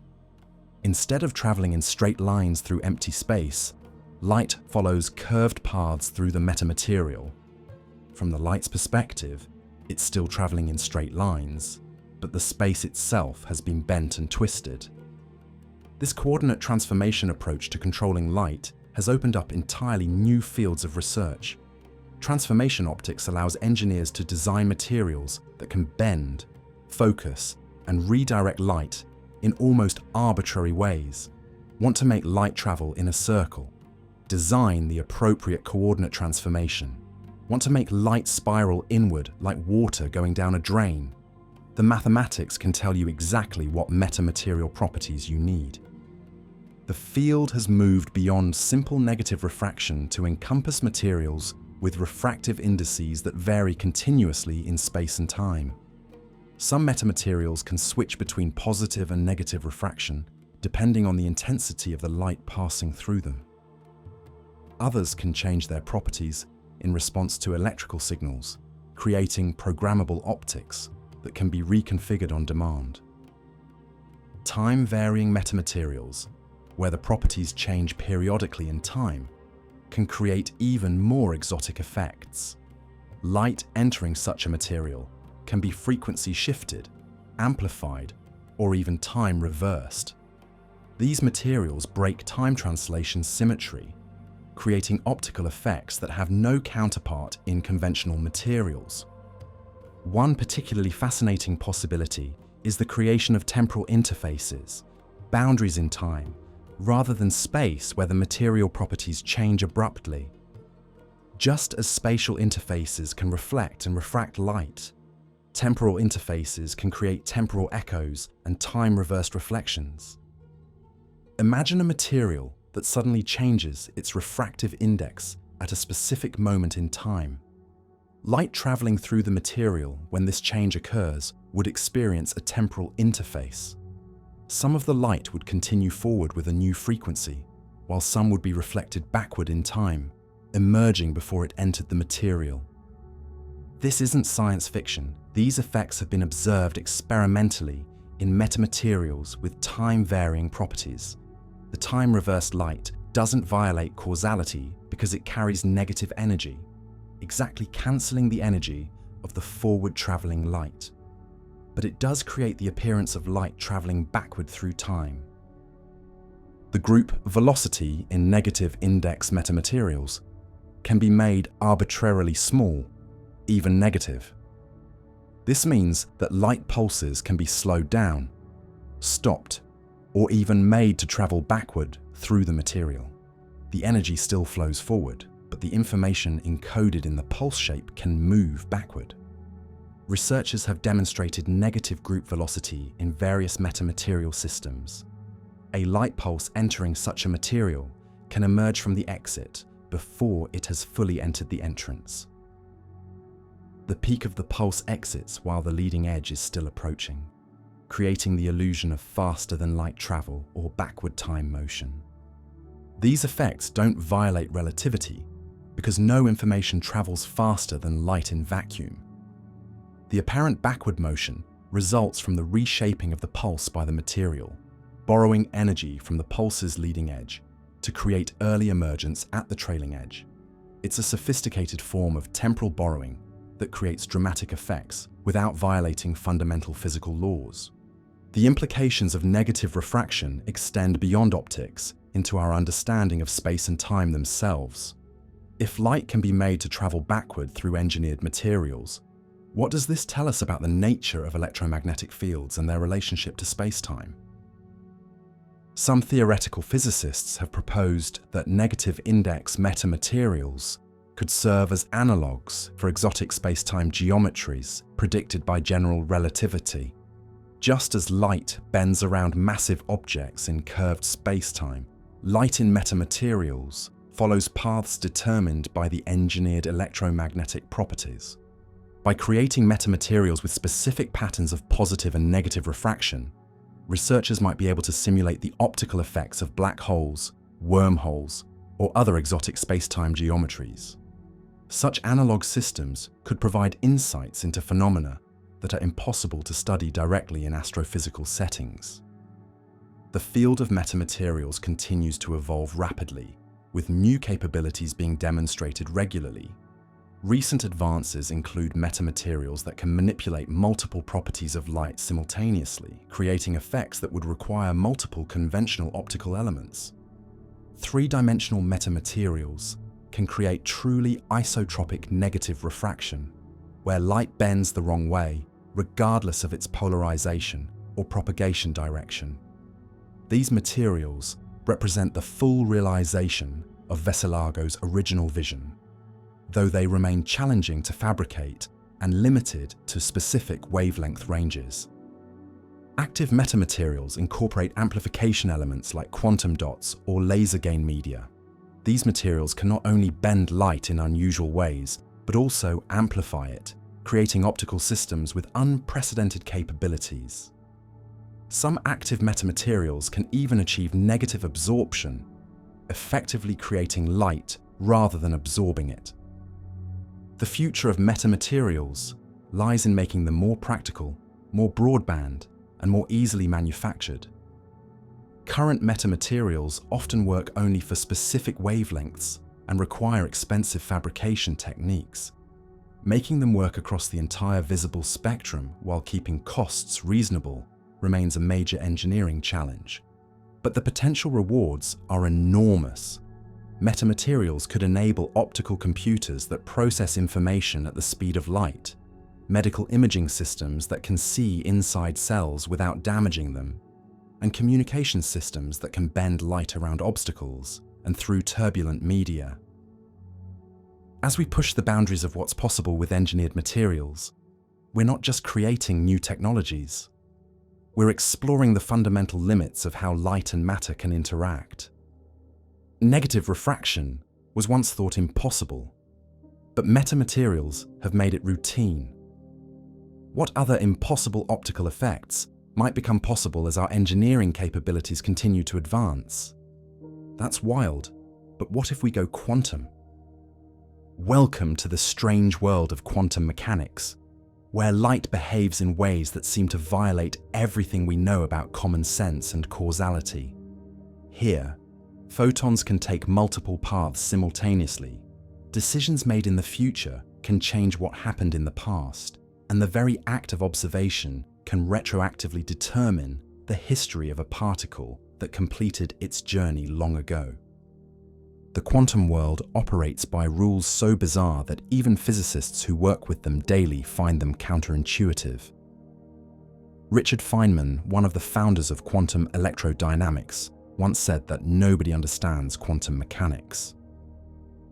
Instead of traveling in straight lines through empty space, light follows curved paths through the metamaterial. From the light's perspective, it's still traveling in straight lines, but the space itself has been bent and twisted. This coordinate transformation approach to controlling light has opened up entirely new fields of research. Transformation optics allows engineers to design materials that can bend, focus, and redirect light in almost arbitrary ways. Want to make light travel in a circle? Design the appropriate coordinate transformation. Want to make light spiral inward like water going down a drain? The mathematics can tell you exactly what metamaterial properties you need. The field has moved beyond simple negative refraction to encompass materials with refractive indices that vary continuously in space and time. Some metamaterials can switch between positive and negative refraction depending on the intensity of the light passing through them. Others can change their properties in response to electrical signals, creating programmable optics that can be reconfigured on demand. Time-varying metamaterials, where the properties change periodically in time, can create even more exotic effects. Light entering such a material can be frequency shifted, amplified, or even time reversed. These materials break time translation symmetry, creating optical effects that have no counterpart in conventional materials. One particularly fascinating possibility is the creation of temporal interfaces, boundaries in time, rather than space where the material properties change abruptly. Just as spatial interfaces can reflect and refract light, temporal interfaces can create temporal echoes and time-reversed reflections. Imagine a material that suddenly changes its refractive index at a specific moment in time. Light traveling through the material when this change occurs would experience a temporal interface. Some of the light would continue forward with a new frequency, while some would be reflected backward in time, emerging before it entered the material. This isn't science fiction. These effects have been observed experimentally in metamaterials with time-varying properties. The time-reversed light doesn't violate causality because it carries negative energy, exactly cancelling the energy of the forward-travelling light. But it does create the appearance of light travelling backward through time. The group velocity in negative index metamaterials can be made arbitrarily small, even negative. This means that light pulses can be slowed down, stopped, or even made to travel backward through the material. The energy still flows forward, but the information encoded in the pulse shape can move backward. Researchers have demonstrated negative group velocity in various metamaterial systems. A light pulse entering such a material can emerge from the exit before it has fully entered the entrance. The peak of the pulse exits while the leading edge is still approaching, creating the illusion of faster-than-light travel or backward time motion. These effects don't violate relativity because no information travels faster than light in vacuum. The apparent backward motion results from the reshaping of the pulse by the material, borrowing energy from the pulse's leading edge to create early emergence at the trailing edge. It's a sophisticated form of temporal borrowing that creates dramatic effects without violating fundamental physical laws. The implications of negative refraction extend beyond optics into our understanding of space and time themselves. If light can be made to travel backward through engineered materials, what does this tell us about the nature of electromagnetic fields and their relationship to space-time? Some theoretical physicists have proposed that negative index metamaterials could serve as analogues for exotic space-time geometries predicted by general relativity. Just as light bends around massive objects in curved space-time, light in metamaterials follows paths determined by the engineered electromagnetic properties. By creating metamaterials with specific patterns of positive and negative refraction, researchers might be able to simulate the optical effects of black holes, wormholes, or other exotic space-time geometries. Such analog systems could provide insights into phenomena that are impossible to study directly in astrophysical settings. The field of metamaterials continues to evolve rapidly, with new capabilities being demonstrated regularly. Recent advances include metamaterials that can manipulate multiple properties of light simultaneously, creating effects that would require multiple conventional optical elements. Three-dimensional metamaterials can create truly isotropic negative refraction, where light bends the wrong way, regardless of its polarization or propagation direction. These materials represent the full realization of Vesilago's original vision, though they remain challenging to fabricate and limited to specific wavelength ranges. Active metamaterials incorporate amplification elements like quantum dots or laser gain media. These materials can not only bend light in unusual ways, but also amplify it, creating optical systems with unprecedented capabilities. Some active metamaterials can even achieve negative absorption, effectively creating light rather than absorbing it. The future of metamaterials lies in making them more practical, more broadband, and more easily manufactured. Current metamaterials often work only for specific wavelengths and require expensive fabrication techniques. Making them work across the entire visible spectrum while keeping costs reasonable remains a major engineering challenge. But the potential rewards are enormous. Metamaterials could enable optical computers that process information at the speed of light, medical imaging systems that can see inside cells without damaging them, and communication systems that can bend light around obstacles and through turbulent media. As we push the boundaries of what's possible with engineered materials, we're not just creating new technologies. We're exploring the fundamental limits of how light and matter can interact. Negative refraction was once thought impossible, but metamaterials have made it routine. What other impossible optical effects might become possible as our engineering capabilities continue to advance? That's wild, but what if we go quantum? Welcome to the strange world of quantum mechanics, where light behaves in ways that seem to violate everything we know about common sense and causality. Here, photons can take multiple paths simultaneously. Decisions made in the future can change what happened in the past, and the very act of observation can retroactively determine the history of a particle that completed its journey long ago. The quantum world operates by rules so bizarre that even physicists who work with them daily find them counterintuitive. Richard Feynman, one of the founders of quantum electrodynamics, once said that nobody understands quantum mechanics.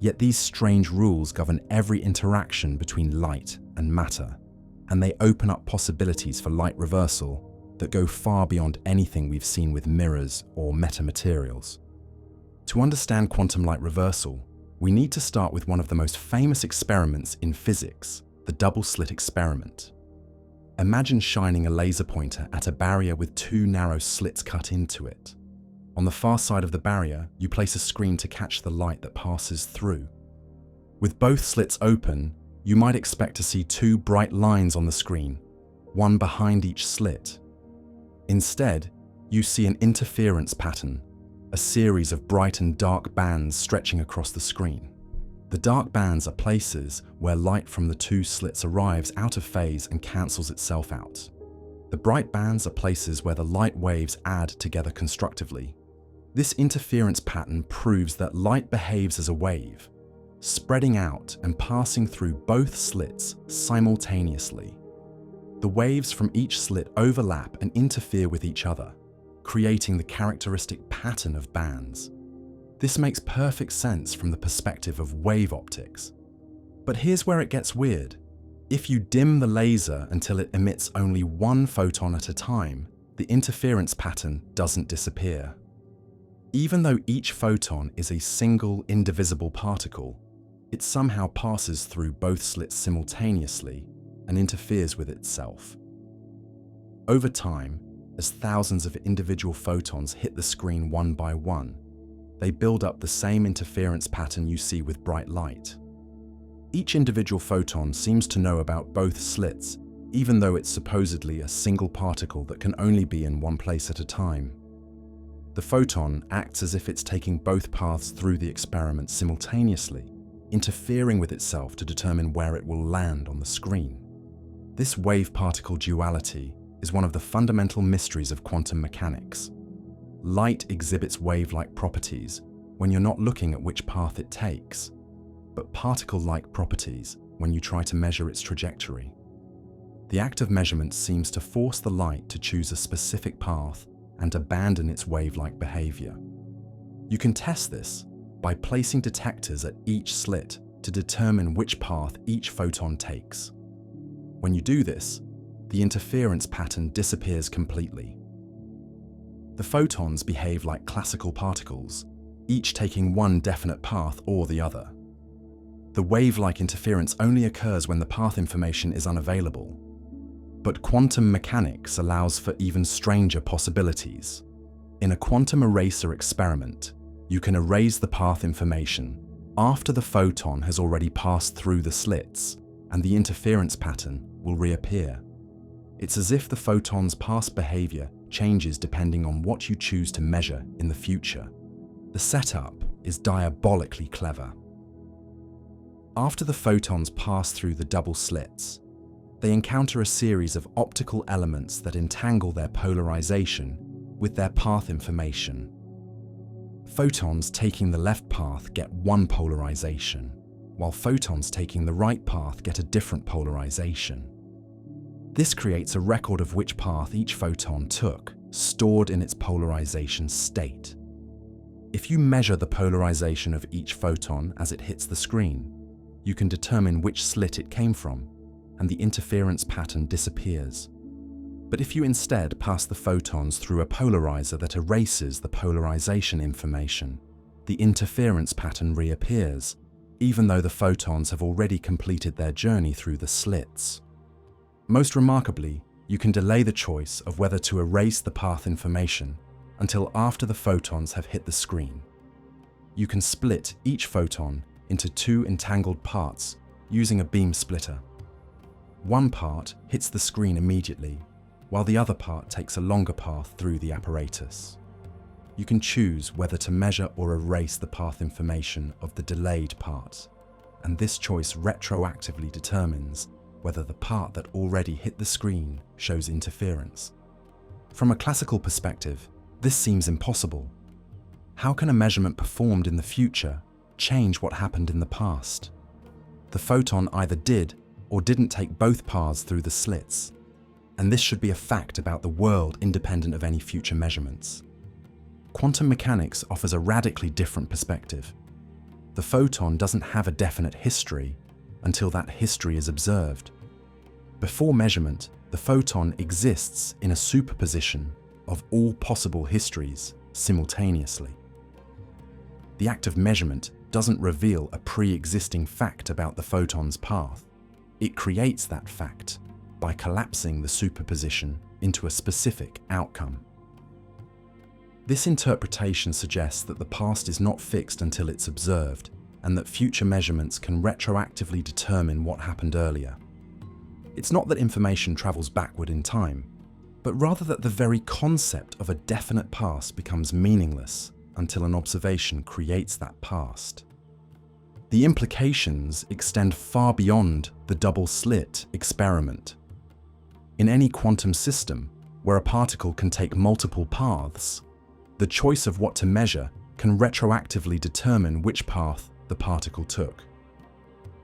Yet these strange rules govern every interaction between light and matter, and they open up possibilities for light reversal that go far beyond anything we've seen with mirrors or metamaterials. To understand quantum light reversal, we need to start with one of the most famous experiments in physics, the double-slit experiment. Imagine shining a laser pointer at a barrier with two narrow slits cut into it. On the far side of the barrier, you place a screen to catch the light that passes through. With both slits open, you might expect to see two bright lines on the screen, one behind each slit. Instead, you see an interference pattern, a series of bright and dark bands stretching across the screen. The dark bands are places where light from the two slits arrives out of phase and cancels itself out. The bright bands are places where the light waves add together constructively. This interference pattern proves that light behaves as a wave, spreading out and passing through both slits simultaneously. The waves from each slit overlap and interfere with each other, creating the characteristic pattern of bands. This makes perfect sense from the perspective of wave optics. But here's where it gets weird. If you dim the laser until it emits only one photon at a time, the interference pattern doesn't disappear. Even though each photon is a single, indivisible particle, it somehow passes through both slits simultaneously and interferes with itself. Over time, as thousands of individual photons hit the screen one by one, they build up the same interference pattern you see with bright light. Each individual photon seems to know about both slits, even though it's supposedly a single particle that can only be in one place at a time. The photon acts as if it's taking both paths through the experiment simultaneously, interfering with itself to determine where it will land on the screen. This wave-particle duality is one of the fundamental mysteries of quantum mechanics. Light exhibits wave-like properties when you're not looking at which path it takes, but particle-like properties when you try to measure its trajectory. The act of measurement seems to force the light to choose a specific path and abandon its wave-like behavior. You can test this by placing detectors at each slit to determine which path each photon takes. When you do this, the interference pattern disappears completely. The photons behave like classical particles, each taking one definite path or the other. The wave-like interference only occurs when the path information is unavailable. But quantum mechanics allows for even stranger possibilities. In a quantum eraser experiment, you can erase the path information after the photon has already passed through the slits, and the interference pattern will reappear. It's as if the photon's past behavior changes depending on what you choose to measure in the future. The setup is diabolically clever. After the photons pass through the double slits, they encounter a series of optical elements that entangle their polarization with their path information. Photons taking the left path get one polarization, while photons taking the right path get a different polarization. This creates a record of which path each photon took, stored in its polarization state. If you measure the polarization of each photon as it hits the screen, you can determine which slit it came from, and the interference pattern disappears. But if you instead pass the photons through a polarizer that erases the polarization information, the interference pattern reappears, even though the photons have already completed their journey through the slits. Most remarkably, you can delay the choice of whether to erase the path information until after the photons have hit the screen. You can split each photon into two entangled parts using a beam splitter. One part hits the screen immediately, while the other part takes a longer path through the apparatus. You can choose whether to measure or erase the path information of the delayed part, and this choice retroactively determines whether the part that already hit the screen shows interference. From a classical perspective, this seems impossible. How can a measurement performed in the future change what happened in the past? The photon either did or didn't take both paths through the slits, and this should be a fact about the world independent of any future measurements. Quantum mechanics offers a radically different perspective. The photon doesn't have a definite history until that history is observed. Before measurement, the photon exists in a superposition of all possible histories simultaneously. The act of measurement doesn't reveal a pre-existing fact about the photon's path. It creates that fact by collapsing the superposition into a specific outcome. This interpretation suggests that the past is not fixed until it's observed, and that future measurements can retroactively determine what happened earlier. It's not that information travels backward in time, but rather that the very concept of a definite past becomes meaningless until an observation creates that past. The implications extend far beyond the double-slit experiment. In any quantum system, where a particle can take multiple paths, the choice of what to measure can retroactively determine which path the particle took.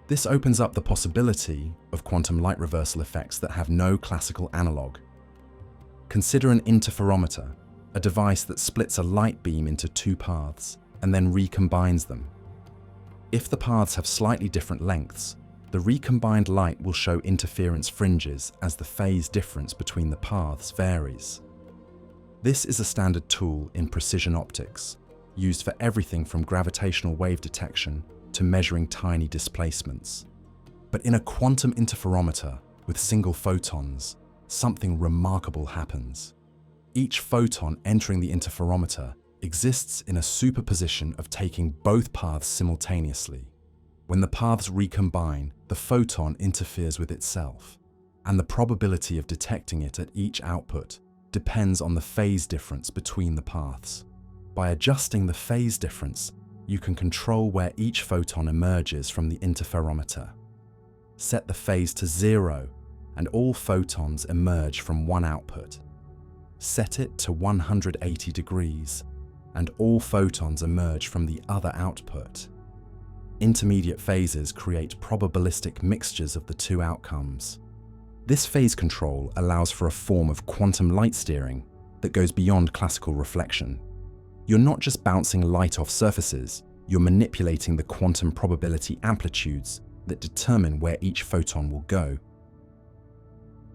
This opens up the possibility of quantum light reversal effects that have no classical analog. Consider an interferometer, a device that splits a light beam into two paths and then recombines them. If the paths have slightly different lengths, the recombined light will show interference fringes as the phase difference between the paths varies. This is a standard tool in precision optics, used for everything from gravitational wave detection to measuring tiny displacements. But in a quantum interferometer with single photons, something remarkable happens. Each photon entering the interferometer exists in a superposition of taking both paths simultaneously. When the paths recombine, the photon interferes with itself, and the probability of detecting it at each output depends on the phase difference between the paths. By adjusting the phase difference, you can control where each photon emerges from the interferometer. Set the phase to 0, and all photons emerge from one output. Set it to 180 degrees, and all photons emerge from the other output. Intermediate phases create probabilistic mixtures of the two outcomes. This phase control allows for a form of quantum light steering that goes beyond classical reflection. You're not just bouncing light off surfaces, you're manipulating the quantum probability amplitudes that determine where each photon will go.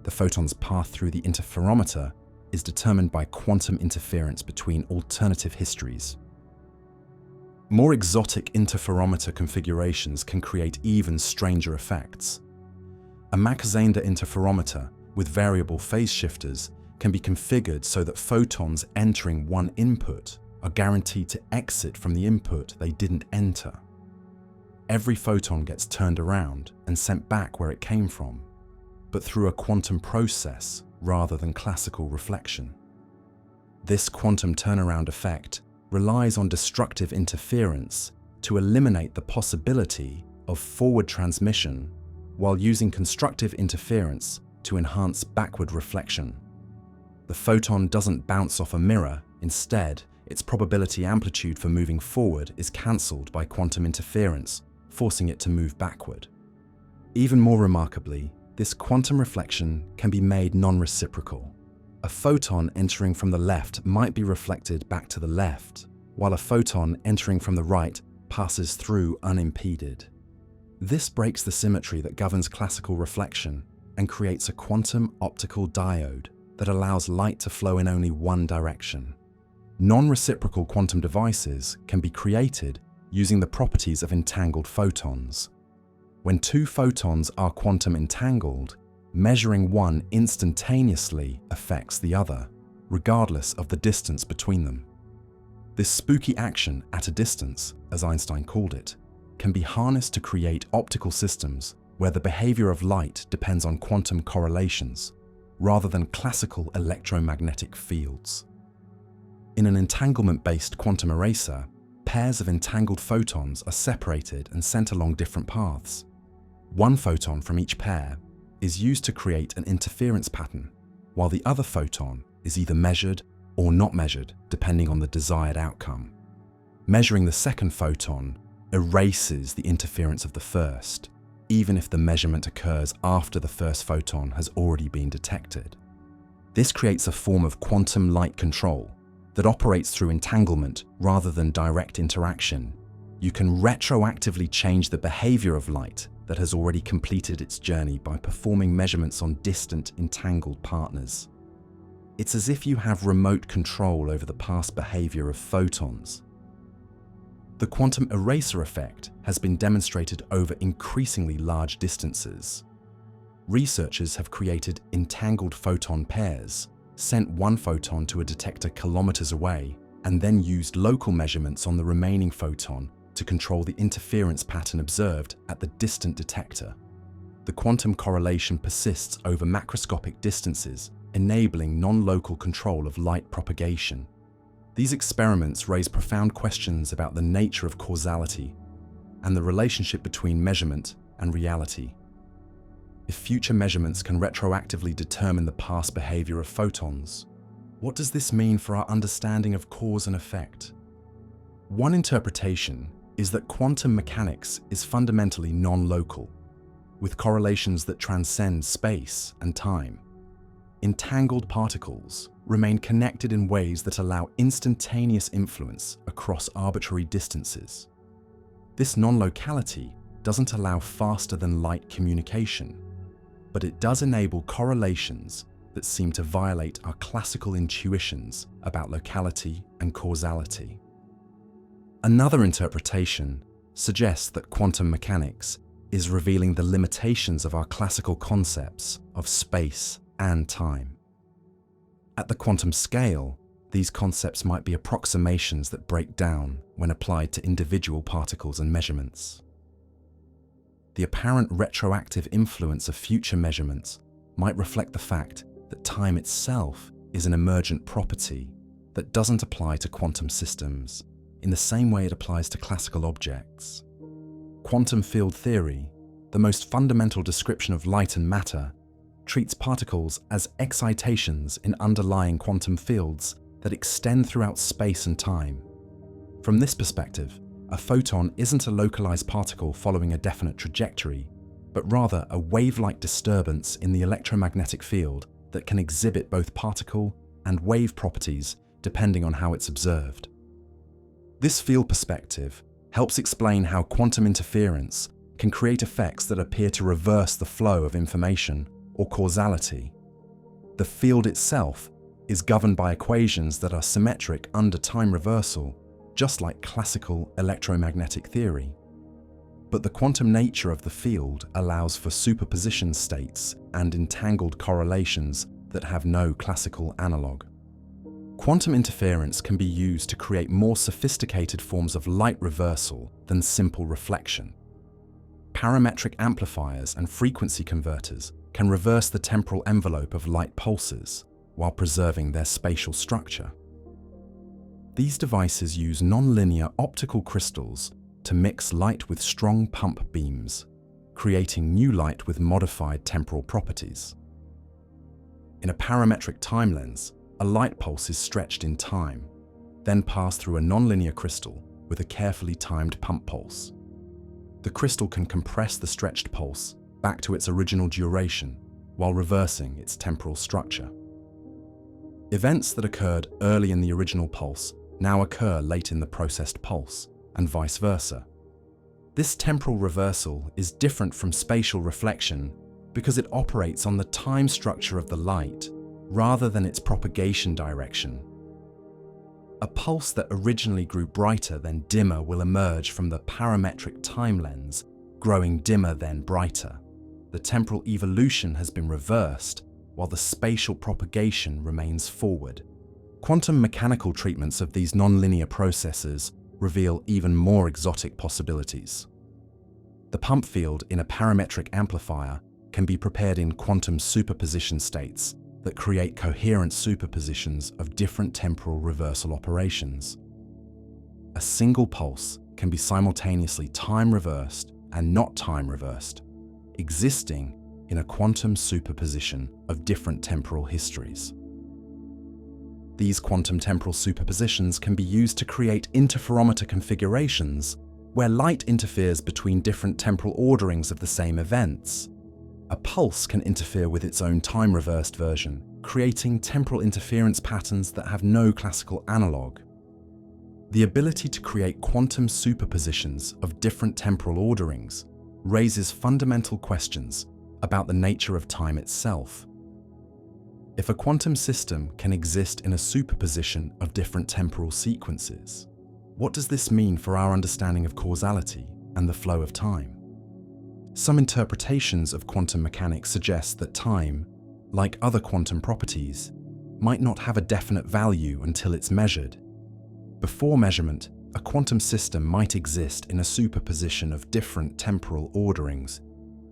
The photon's path through the interferometer is determined by quantum interference between alternative histories. More exotic interferometer configurations can create even stranger effects. A Mach-Zehnder interferometer with variable phase shifters can be configured so that photons entering one input are guaranteed to exit from the input they didn't enter. Every photon gets turned around and sent back where it came from, but through a quantum process rather than classical reflection. This quantum turnaround effect relies on destructive interference to eliminate the possibility of forward transmission while using constructive interference to enhance backward reflection. The photon doesn't bounce off a mirror, instead, its probability amplitude for moving forward is cancelled by quantum interference, forcing it to move backward. Even more remarkably, this quantum reflection can be made non-reciprocal. A photon entering from the left might be reflected back to the left, while a photon entering from the right passes through unimpeded. This breaks the symmetry that governs classical reflection and creates a quantum optical diode that allows light to flow in only one direction. Non-reciprocal quantum devices can be created using the properties of entangled photons. When two photons are quantum entangled, measuring one instantaneously affects the other, regardless of the distance between them. This spooky action at a distance, as Einstein called it, can be harnessed to create optical systems where the behavior of light depends on quantum correlations, rather than classical electromagnetic fields. In an entanglement-based quantum eraser, pairs of entangled photons are separated and sent along different paths. One photon from each pair is used to create an interference pattern, while the other photon is either measured or not measured, depending on the desired outcome. Measuring the second photon erases the interference of the first, even if the measurement occurs after the first photon has already been detected. This creates a form of quantum light control that operates through entanglement rather than direct interaction. You can retroactively change the behavior of light that has already completed its journey by performing measurements on distant entangled partners. It's as if you have remote control over the past behavior of photons. The quantum eraser effect has been demonstrated over increasingly large distances. Researchers have created entangled photon pairs, sent one photon to a detector kilometers away, and then used local measurements on the remaining photon to control the interference pattern observed at the distant detector. The quantum correlation persists over macroscopic distances, enabling non-local control of light propagation. These experiments raise profound questions about the nature of causality and the relationship between measurement and reality. If future measurements can retroactively determine the past behavior of photons, what does this mean for our understanding of cause and effect? One interpretation is that quantum mechanics is fundamentally non-local, with correlations that transcend space and time. Entangled particles remain connected in ways that allow instantaneous influence across arbitrary distances. This non-locality doesn't allow faster-than-light communication, but it does enable correlations that seem to violate our classical intuitions about locality and causality. Another interpretation suggests that quantum mechanics is revealing the limitations of our classical concepts of space and time. At the quantum scale, these concepts might be approximations that break down when applied to individual particles and measurements. The apparent retroactive influence of future measurements might reflect the fact that time itself is an emergent property that doesn't apply to quantum systems in the same way it applies to classical objects. Quantum field theory, the most fundamental description of light and matter, treats particles as excitations in underlying quantum fields that extend throughout space and time. From this perspective, a photon isn't a localized particle following a definite trajectory, but rather a wave-like disturbance in the electromagnetic field that can exhibit both particle and wave properties depending on how it's observed. This field perspective helps explain how quantum interference can create effects that appear to reverse the flow of information or causality. The field itself is governed by equations that are symmetric under time reversal, just like classical electromagnetic theory. But the quantum nature of the field allows for superposition states and entangled correlations that have no classical analog. Quantum interference can be used to create more sophisticated forms of light reversal than simple reflection. Parametric amplifiers and frequency converters can reverse the temporal envelope of light pulses while preserving their spatial structure. These devices use nonlinear optical crystals to mix light with strong pump beams, creating new light with modified temporal properties. In a parametric time lens, a light pulse is stretched in time, then passed through a nonlinear crystal with a carefully timed pump pulse. The crystal can compress the stretched pulse back to its original duration while reversing its temporal structure. Events that occurred early in the original pulse now occur late in the processed pulse, and vice versa. This temporal reversal is different from spatial reflection because it operates on the time structure of the light rather than its propagation direction. A pulse that originally grew brighter then dimmer will emerge from the parametric time lens, growing dimmer then brighter. The temporal evolution has been reversed, while the spatial propagation remains forward. Quantum mechanical treatments of these nonlinear processes reveal even more exotic possibilities. The pump field in a parametric amplifier can be prepared in quantum superposition states that create coherent superpositions of different temporal reversal operations. A single pulse can be simultaneously time reversed and not time reversed, existing in a quantum superposition of different temporal histories. These quantum temporal superpositions can be used to create interferometer configurations where light interferes between different temporal orderings of the same events. A pulse can interfere with its own time-reversed version, creating temporal interference patterns that have no classical analog. The ability to create quantum superpositions of different temporal orderings raises fundamental questions about the nature of time itself. If a quantum system can exist in a superposition of different temporal sequences, what does this mean for our understanding of causality and the flow of time? Some interpretations of quantum mechanics suggest that time, like other quantum properties, might not have a definite value until it's measured. Before measurement, a quantum system might exist in a superposition of different temporal orderings,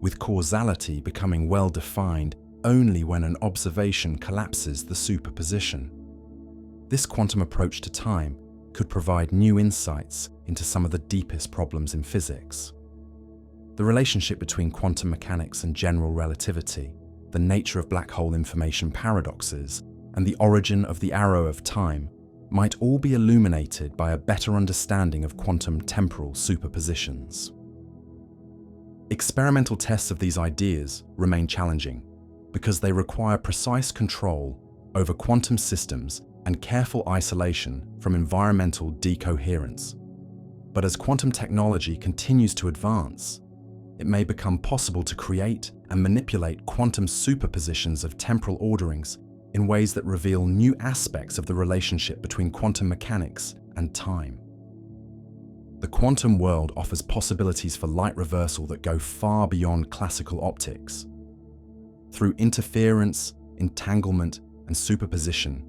with causality becoming well defined only when an observation collapses the superposition. This quantum approach to time could provide new insights into some of the deepest problems in physics. The relationship between quantum mechanics and general relativity, the nature of black hole information paradoxes, and the origin of the arrow of time might all be illuminated by a better understanding of quantum temporal superpositions. Experimental tests of these ideas remain challenging because they require precise control over quantum systems and careful isolation from environmental decoherence. But as quantum technology continues to advance, it may become possible to create and manipulate quantum superpositions of temporal orderings in ways that reveal new aspects of the relationship between quantum mechanics and time. The quantum world offers possibilities for light reversal that go far beyond classical optics. Through interference, entanglement, and superposition,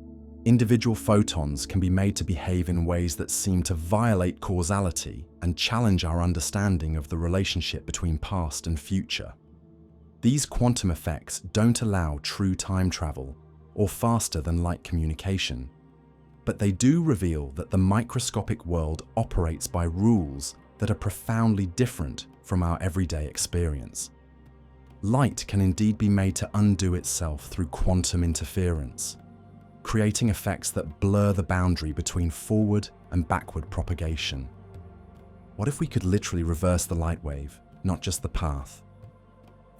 individual photons can be made to behave in ways that seem to violate causality and challenge our understanding of the relationship between past and future. These quantum effects don't allow true time travel or faster than light communication, but they do reveal that the microscopic world operates by rules that are profoundly different from our everyday experience. Light can indeed be made to undo itself through quantum interference, creating effects that blur the boundary between forward and backward propagation. What if we could literally reverse the light wave, not just the path?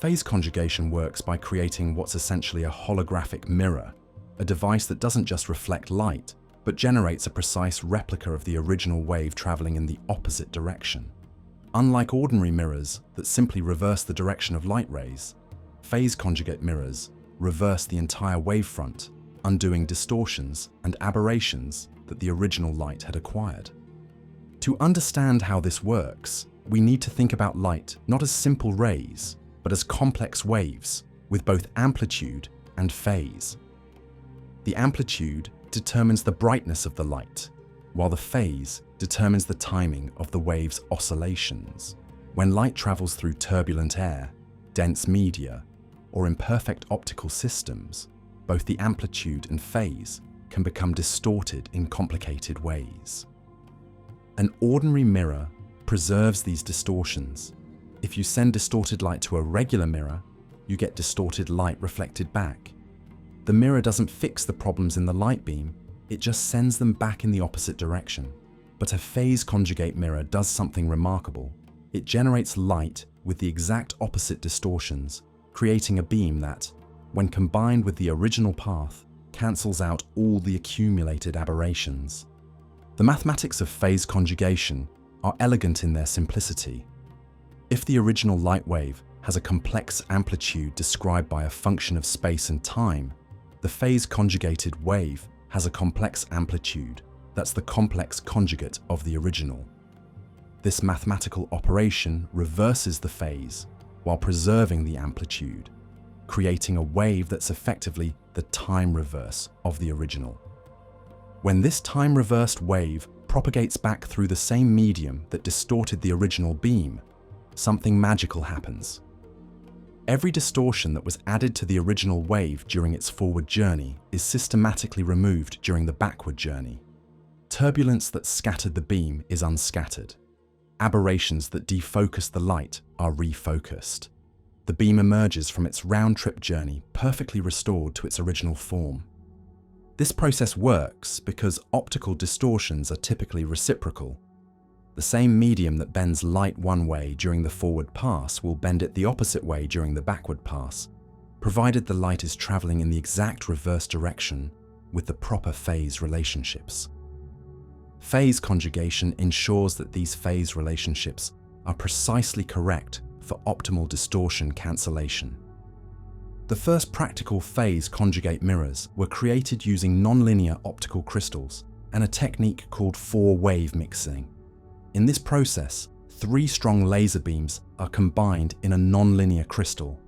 Phase conjugation works by creating what's essentially a holographic mirror, a device that doesn't just reflect light, but generates a precise replica of the original wave traveling in the opposite direction. Unlike ordinary mirrors that simply reverse the direction of light rays, phase conjugate mirrors reverse the entire wavefront, undoing distortions and aberrations that the original light had acquired. To understand how this works, we need to think about light not as simple rays, but as complex waves with both amplitude and phase. The amplitude determines the brightness of the light, while the phase determines the timing of the wave's oscillations. When light travels through turbulent air, dense media, or imperfect optical systems, both the amplitude and phase can become distorted in complicated ways. An ordinary mirror preserves these distortions. If you send distorted light to a regular mirror, you get distorted light reflected back. The mirror doesn't fix the problems in the light beam, it just sends them back in the opposite direction. But a phase conjugate mirror does something remarkable. It generates light with the exact opposite distortions, creating a beam that, when combined with the original path, cancels out all the accumulated aberrations. The mathematics of phase conjugation are elegant in their simplicity. If the original light wave has a complex amplitude described by a function of space and time, the phase conjugated wave has a complex amplitude that's the complex conjugate of the original. This mathematical operation reverses the phase while preserving the amplitude, creating a wave that's effectively the time reverse of the original. When this time-reversed wave propagates back through the same medium that distorted the original beam, something magical happens. Every distortion that was added to the original wave during its forward journey is systematically removed during the backward journey. Turbulence that scattered the beam is unscattered. Aberrations that defocused the light are refocused. The beam emerges from its round-trip journey perfectly restored to its original form. This process works because optical distortions are typically reciprocal. The same medium that bends light one way during the forward pass will bend it the opposite way during the backward pass, provided the light is traveling in the exact reverse direction with the proper phase relationships. Phase conjugation ensures that these phase relationships are precisely correct for optimal distortion cancellation. The first practical phase conjugate mirrors were created using nonlinear optical crystals and a technique called four-wave mixing. In this process, 3 strong laser beams are combined in a nonlinear crystal,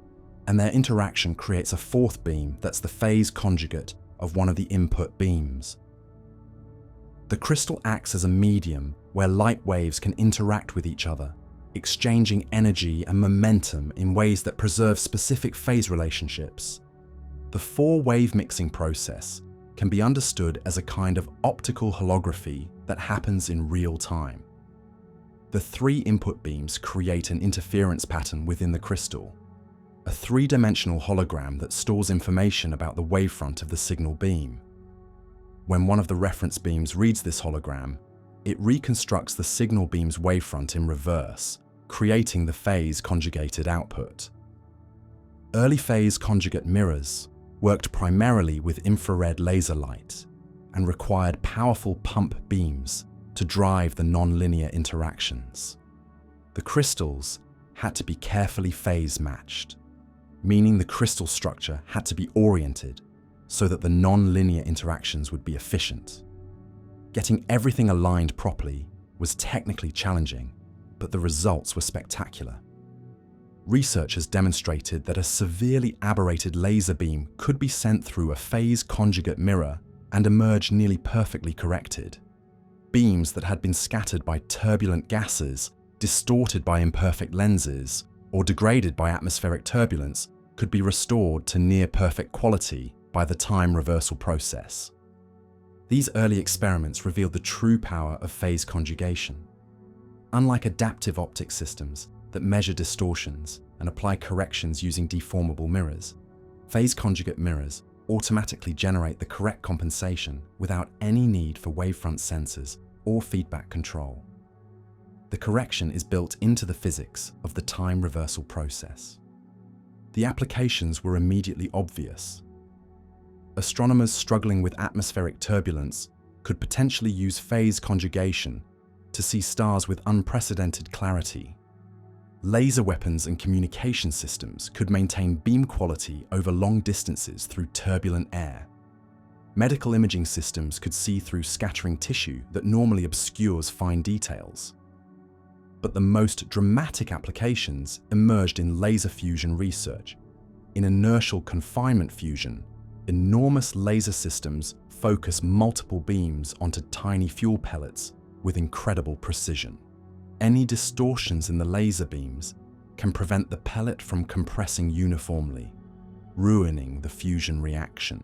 and their interaction creates a 4th beam that's the phase conjugate of one of the input beams. The crystal acts as a medium where light waves can interact with each other, exchanging energy and momentum in ways that preserve specific phase relationships. The 4-wave mixing process can be understood as a kind of optical holography that happens in real time. The 3 input beams create an interference pattern within the crystal, a 3-dimensional hologram that stores information about the wavefront of the signal beam. When one of the reference beams reads this hologram, it reconstructs the signal beam's wavefront in reverse, creating the phase-conjugated output. Early phase-conjugate mirrors worked primarily with infrared laser light and required powerful pump beams to drive the nonlinear interactions. The crystals had to be carefully phase-matched, meaning the crystal structure had to be oriented so that the nonlinear interactions would be efficient. Getting everything aligned properly was technically challenging, but the results were spectacular. Research has demonstrated that a severely aberrated laser beam could be sent through a phase-conjugate mirror and emerge nearly perfectly corrected. Beams that had been scattered by turbulent gases, distorted by imperfect lenses, or degraded by atmospheric turbulence could be restored to near-perfect quality by the time reversal process. These early experiments revealed the true power of phase conjugation. Unlike adaptive optic systems that measure distortions and apply corrections using deformable mirrors, phase conjugate mirrors automatically generate the correct compensation without any need for wavefront sensors or feedback control. The correction is built into the physics of the time reversal process. The applications were immediately obvious. Astronomers struggling with atmospheric turbulence could potentially use phase conjugation to see stars with unprecedented clarity. Laser weapons and communication systems could maintain beam quality over long distances through turbulent air. Medical imaging systems could see through scattering tissue that normally obscures fine details. But the most dramatic applications emerged in laser fusion research. In inertial confinement fusion, enormous laser systems focus multiple beams onto tiny fuel pellets with incredible precision. Any distortions in the laser beams can prevent the pellet from compressing uniformly, ruining the fusion reaction.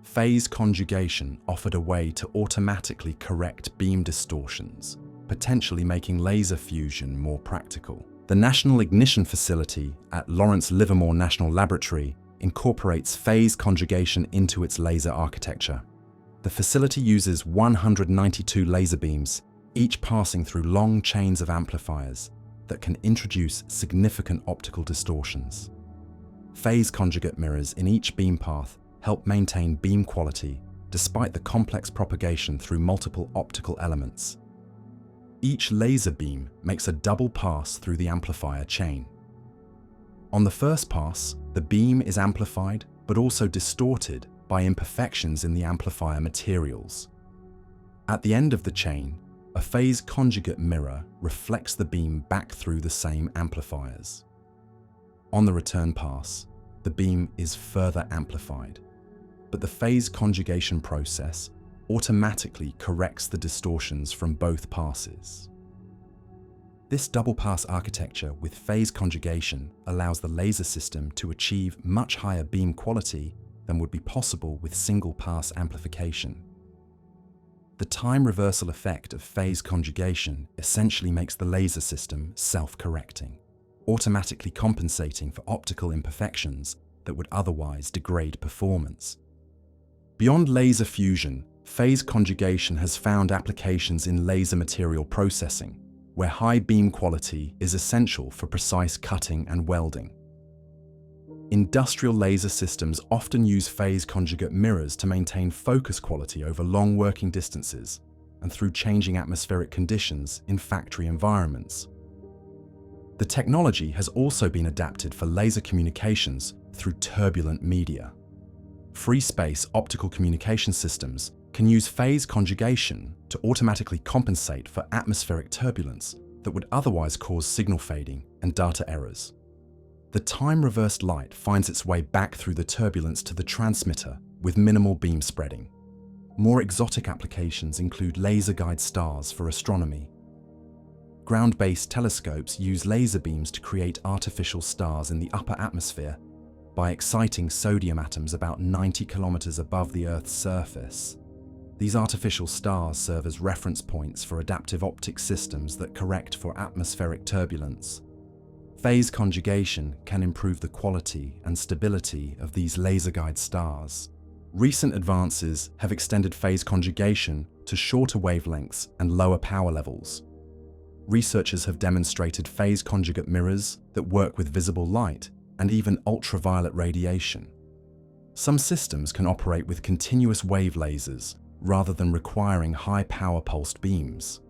Phase conjugation offered a way to automatically correct beam distortions, potentially making laser fusion more practical. The National Ignition Facility at Lawrence Livermore National Laboratory incorporates phase conjugation into its laser architecture. The facility uses 192 laser beams, each passing through long chains of amplifiers that can introduce significant optical distortions. Phase conjugate mirrors in each beam path help maintain beam quality despite the complex propagation through multiple optical elements. Each laser beam makes a double pass through the amplifier chain. On the first pass, the beam is amplified but also distorted by imperfections in the amplifier materials. At the end of the chain, a phase conjugate mirror reflects the beam back through the same amplifiers. On the return pass, the beam is further amplified, but the phase conjugation process automatically corrects the distortions from both passes. This double-pass architecture with phase conjugation allows the laser system to achieve much higher beam quality than would be possible with single-pass amplification. The time reversal effect of phase conjugation essentially makes the laser system self-correcting, automatically compensating for optical imperfections that would otherwise degrade performance. Beyond laser fusion, phase conjugation has found applications in laser material processing, where high beam quality is essential for precise cutting and welding. Industrial laser systems often use phase conjugate mirrors to maintain focus quality over long working distances and through changing atmospheric conditions in factory environments. The technology has also been adapted for laser communications through turbulent media. Free space optical communication systems can use phase conjugation to automatically compensate for atmospheric turbulence that would otherwise cause signal fading and data errors. The time-reversed light finds its way back through the turbulence to the transmitter with minimal beam spreading. More exotic applications include laser-guide stars for astronomy. Ground-based telescopes use laser beams to create artificial stars in the upper atmosphere by exciting sodium atoms about 90 kilometers above the Earth's surface. These artificial stars serve as reference points for adaptive optic systems that correct for atmospheric turbulence. Phase conjugation can improve the quality and stability of these laser-guide stars. Recent advances have extended phase conjugation to shorter wavelengths and lower power levels. Researchers have demonstrated phase conjugate mirrors that work with visible light and even ultraviolet radiation. Some systems can operate with continuous wave lasers rather than requiring high-power pulsed beams.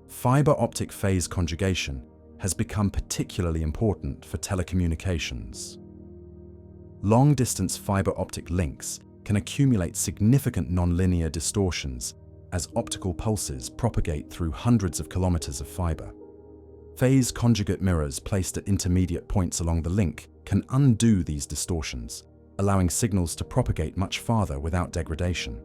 Fiber optic phase conjugation has become particularly important for telecommunications. Long-distance fiber optic links can accumulate significant nonlinear distortions as optical pulses propagate through hundreds of kilometers of fiber. Phase conjugate mirrors placed at intermediate points along the link can undo these distortions, allowing signals to propagate much farther without degradation.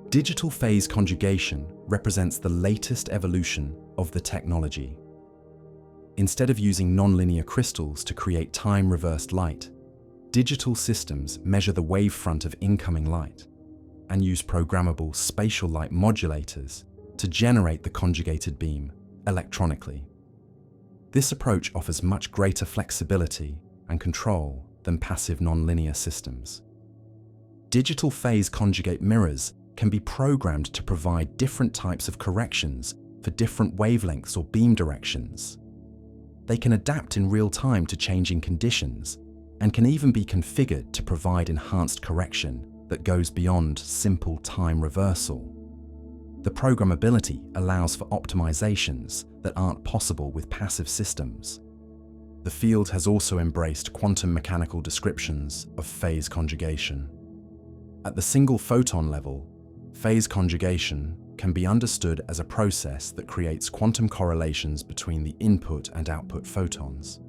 Digital phase conjugation represents the latest evolution of the technology. Instead of using nonlinear crystals to create time-reversed light, digital systems measure the wavefront of incoming light and use programmable spatial light modulators to generate the conjugated beam electronically. This approach offers much greater flexibility and control than passive nonlinear systems. Digital phase conjugate mirrors can be programmed to provide different types of corrections for different wavelengths or beam directions. They can adapt in real time to changing conditions and can even be configured to provide enhanced correction that goes beyond simple time reversal. The programmability allows for optimizations that aren't possible with passive systems. The field has also embraced quantum mechanical descriptions of phase conjugation. At the single photon level, phase conjugation can be understood as a process that creates quantum correlations between the input and output photons.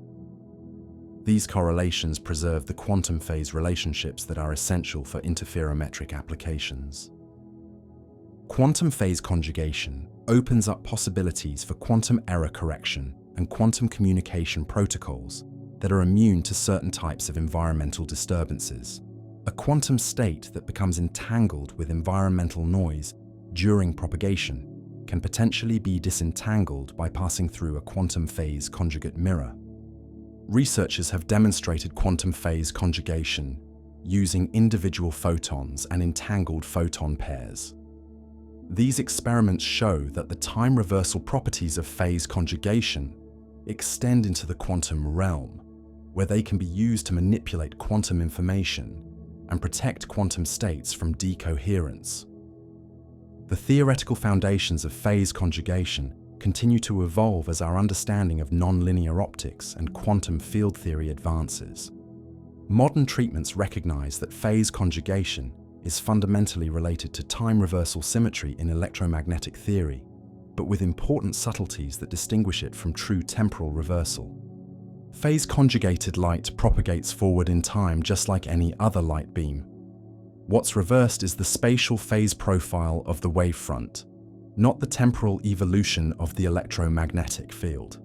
These correlations preserve the quantum phase relationships that are essential for interferometric applications. Quantum phase conjugation opens up possibilities for quantum error correction and quantum communication protocols that are immune to certain types of environmental disturbances. A quantum state that becomes entangled with environmental noise during propagation can potentially be disentangled by passing through a quantum phase conjugate mirror. Researchers have demonstrated quantum phase conjugation using individual photons and entangled photon pairs. These experiments show that the time reversal properties of phase conjugation extend into the quantum realm, where they can be used to manipulate quantum information and protect quantum states from decoherence. The theoretical foundations of phase conjugation continue to evolve as our understanding of nonlinear optics and quantum field theory advances. Modern treatments recognize that phase conjugation is fundamentally related to time reversal symmetry in electromagnetic theory, but with important subtleties that distinguish it from true temporal reversal. Phase conjugated light propagates forward in time just like any other light beam. What's reversed is the spatial phase profile of the wavefront, not the temporal evolution of the electromagnetic field.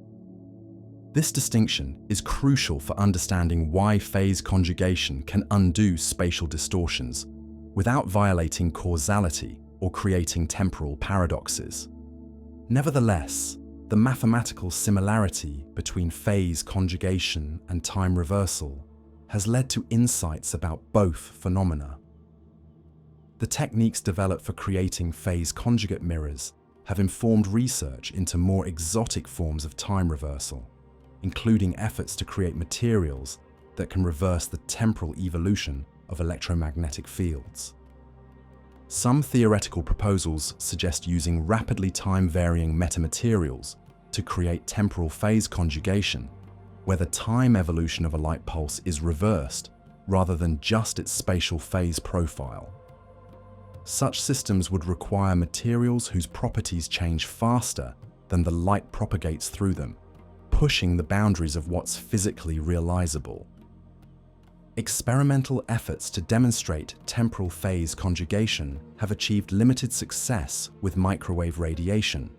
This distinction is crucial for understanding why phase conjugation can undo spatial distortions without violating causality or creating temporal paradoxes. Nevertheless, the mathematical similarity between phase conjugation and time reversal has led to insights about both phenomena. The techniques developed for creating phase conjugate mirrors have informed research into more exotic forms of time reversal, including efforts to create materials that can reverse the temporal evolution of electromagnetic fields. Some theoretical proposals suggest using rapidly time-varying metamaterials to create temporal phase conjugation, where the time evolution of a light pulse is reversed rather than just its spatial phase profile. Such systems would require materials whose properties change faster than the light propagates through them, pushing the boundaries of what's physically realizable. Experimental efforts to demonstrate temporal phase conjugation have achieved limited success with microwave radiation,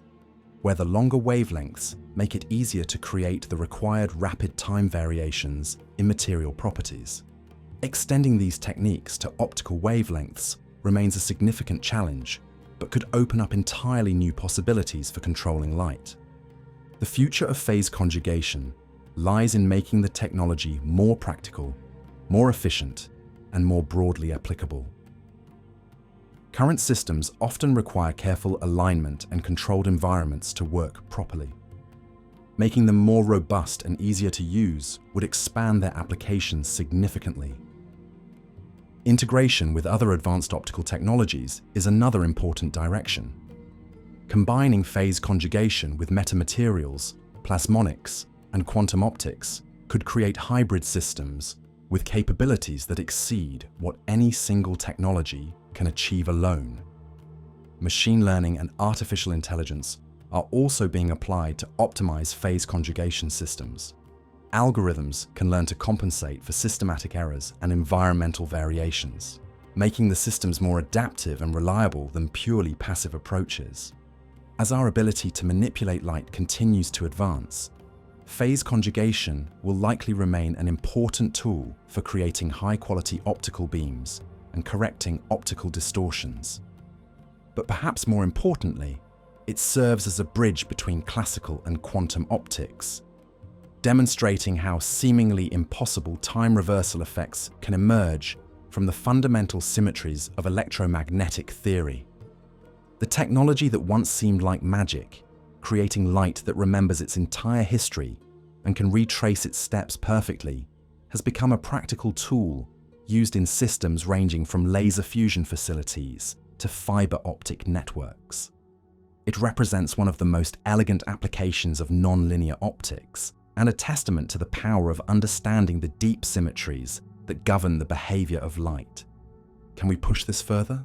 where the longer wavelengths make it easier to create the required rapid time variations in material properties. Extending these techniques to optical wavelengths remains a significant challenge, but could open up entirely new possibilities for controlling light. The future of phase conjugation lies in making the technology more practical, more efficient, and more broadly applicable. Current systems often require careful alignment and controlled environments to work properly. Making them more robust and easier to use would expand their applications significantly. Integration with other advanced optical technologies is another important direction. Combining phase conjugation with metamaterials, plasmonics, and quantum optics could create hybrid systems with capabilities that exceed what any single technology can achieve alone. Machine learning and artificial intelligence are also being applied to optimize phase conjugation systems. Algorithms can learn to compensate for systematic errors and environmental variations, making the systems more adaptive and reliable than purely passive approaches. As our ability to manipulate light continues to advance, phase conjugation will likely remain an important tool for creating high-quality optical beams and correcting optical distortions. But perhaps more importantly, it serves as a bridge between classical and quantum optics, demonstrating how seemingly impossible time reversal effects can emerge from the fundamental symmetries of electromagnetic theory. The technology that once seemed like magic, creating light that remembers its entire history and can retrace its steps perfectly, has become a practical tool used in systems ranging from laser fusion facilities to fiber optic networks. It represents one of the most elegant applications of nonlinear optics and a testament to the power of understanding the deep symmetries that govern the behavior of light. Can we push this further?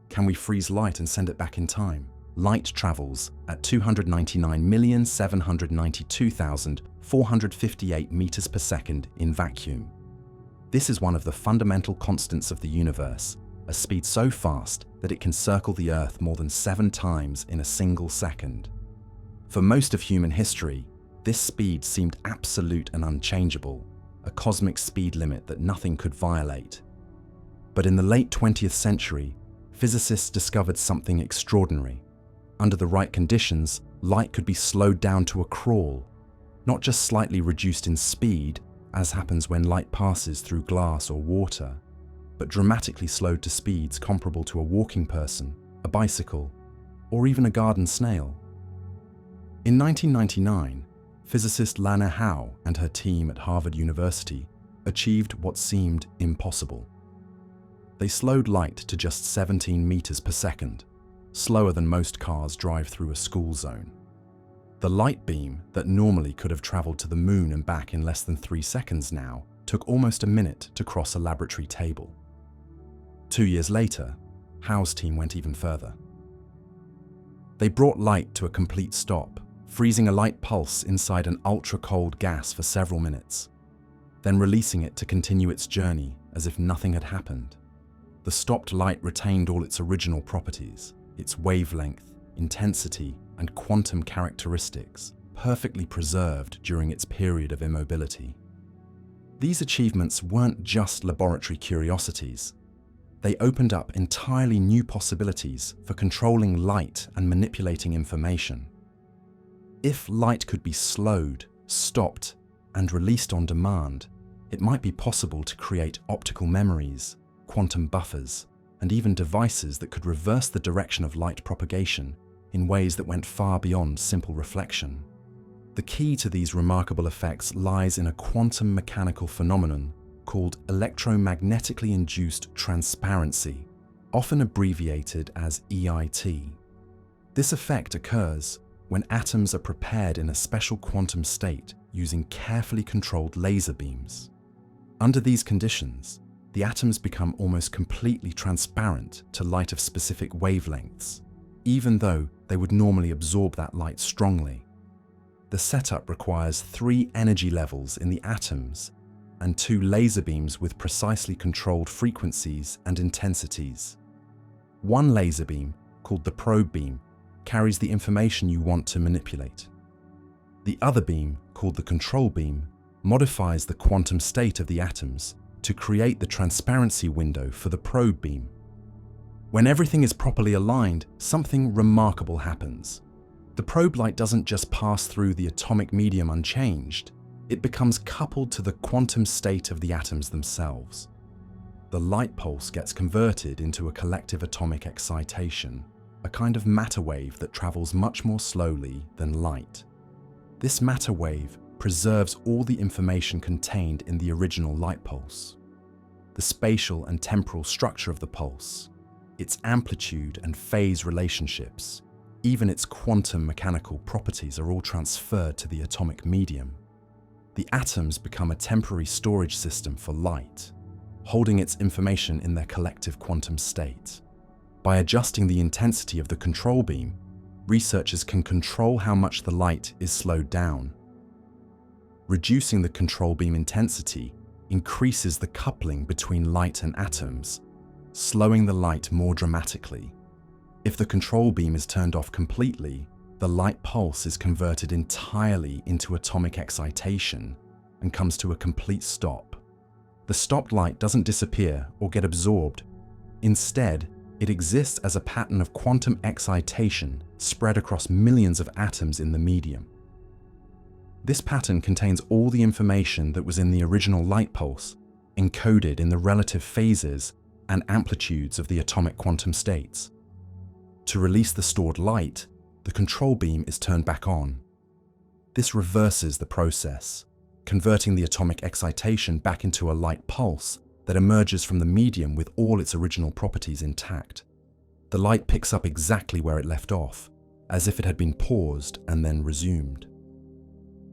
Can we freeze light and send it back in time? Light travels at 299,792,458 meters per second in vacuum. This is one of the fundamental constants of the universe, a speed so fast that it can circle the Earth more than 7 times in a single second. For most of human history, this speed seemed absolute and unchangeable, a cosmic speed limit that nothing could violate. But in the late 20th century, physicists discovered something extraordinary. Under the right conditions, light could be slowed down to a crawl, not just slightly reduced in speed, as happens when light passes through glass or water, but dramatically slowed to speeds comparable to a walking person, a bicycle, or even a garden snail. In 1999, physicist Lana Howe and her team at Harvard University achieved what seemed impossible. They slowed light to just 17 meters per second, slower than most cars drive through a school zone. The light beam that normally could have traveled to the moon and back in less than 3 seconds now took almost a minute to cross a laboratory table. 2 years later, Howe's team went even further. They brought light to a complete stop, freezing a light pulse inside an ultra-cold gas for several minutes, then releasing it to continue its journey as if nothing had happened. The stopped light retained all its original properties, its wavelength, intensity, and quantum characteristics, perfectly preserved during its period of immobility. These achievements weren't just laboratory curiosities. They opened up entirely new possibilities for controlling light and manipulating information. If light could be slowed, stopped, and released on demand, it might be possible to create optical memories, quantum buffers, and even devices that could reverse the direction of light propagation in ways that went far beyond simple reflection. The key to these remarkable effects lies in a quantum mechanical phenomenon called electromagnetically induced transparency, often abbreviated as EIT. This effect occurs when atoms are prepared in a special quantum state using carefully controlled laser beams. Under these conditions, the atoms become almost completely transparent to light of specific wavelengths, even though they would normally absorb that light strongly. The setup requires 3 energy levels in the atoms and 2 laser beams with precisely controlled frequencies and intensities. One laser beam, called the probe beam, carries the information you want to manipulate. The other beam, called the control beam, modifies the quantum state of the atoms to create the transparency window for the probe beam. When everything is properly aligned, something remarkable happens. The probe light doesn't just pass through the atomic medium unchanged, it becomes coupled to the quantum state of the atoms themselves. the light pulse gets converted into a collective atomic excitation, a kind of matter wave that travels much more slowly than light. This matter wave preserves all the information contained in the original light pulse. The spatial and temporal structure of the pulse, its amplitude and phase relationships, even its quantum mechanical properties are all transferred to the atomic medium. The atoms become a temporary storage system for light, holding its information in their collective quantum state. By adjusting the intensity of the control beam, researchers can control how much the light is slowed down. Reducing the control beam intensity increases the coupling between light and atoms, slowing the light more dramatically. If the control beam is turned off completely, the light pulse is converted entirely into atomic excitation and comes to a complete stop. The stopped light doesn't disappear or get absorbed. Instead, it exists as a pattern of quantum excitation spread across millions of atoms in the medium. This pattern contains all the information that was in the original light pulse, encoded in the relative phases and amplitudes of the atomic quantum states. To release the stored light, the control beam is turned back on. This reverses the process, converting the atomic excitation back into a light pulse that emerges from the medium with all its original properties intact. The light picks up exactly where it left off, as if it had been paused and then resumed.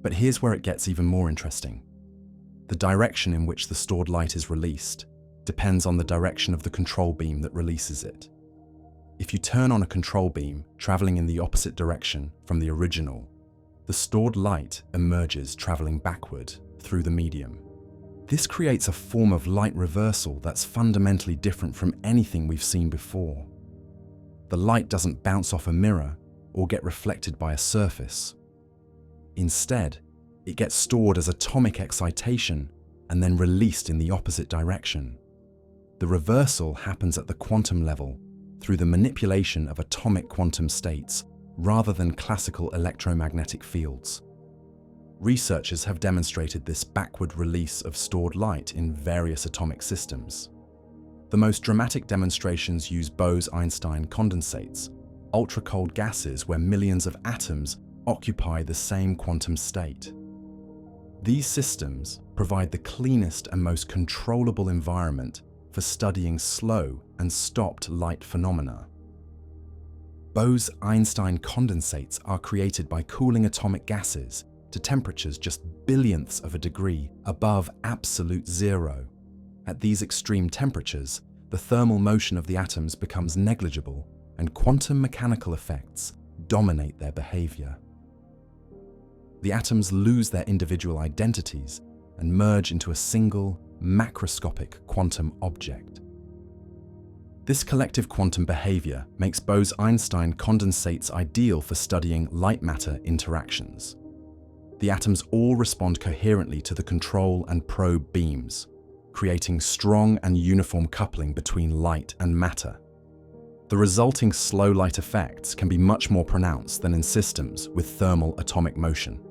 But here's where it gets even more interesting. The direction in which the stored light is released depends on the direction of the control beam that releases it. If you turn on a control beam traveling in the opposite direction from the original, the stored light emerges traveling backward through the medium. This creates a form of light reversal that's fundamentally different from anything we've seen before. The light doesn't bounce off a mirror or get reflected by a surface. Instead, it gets stored as atomic excitation and then released in the opposite direction. The reversal happens at the quantum level through the manipulation of atomic quantum states rather than classical electromagnetic fields. Researchers have demonstrated this backward release of stored light in various atomic systems. The most dramatic demonstrations use Bose-Einstein condensates, ultra-cold gases where millions of atoms occupy the same quantum state. These systems provide the cleanest and most controllable environment for studying slow and stopped light phenomena. Bose-Einstein condensates are created by cooling atomic gases to temperatures just billionths of a degree above absolute zero. At these extreme temperatures, the thermal motion of the atoms becomes negligible and quantum mechanical effects dominate their behavior. The atoms lose their individual identities and merge into a single, macroscopic quantum object. This collective quantum behavior makes Bose-Einstein condensates ideal for studying light-matter interactions. The atoms all respond coherently to the control and probe beams, creating strong and uniform coupling between light and matter. The resulting slow light effects can be much more pronounced than in systems with thermal atomic motion.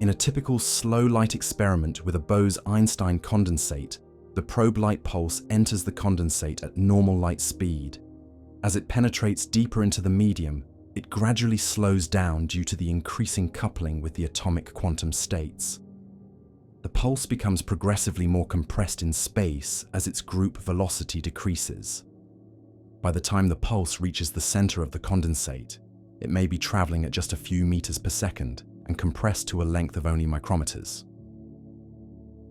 In a typical slow light experiment with a Bose-Einstein condensate, the probe light pulse enters the condensate at normal light speed. As it penetrates deeper into the medium, it gradually slows down due to the increasing coupling with the atomic quantum states. The pulse becomes progressively more compressed in space as its group velocity decreases. By the time the pulse reaches the center of the condensate, it may be traveling at just a few meters per second and compressed to a length of only micrometers.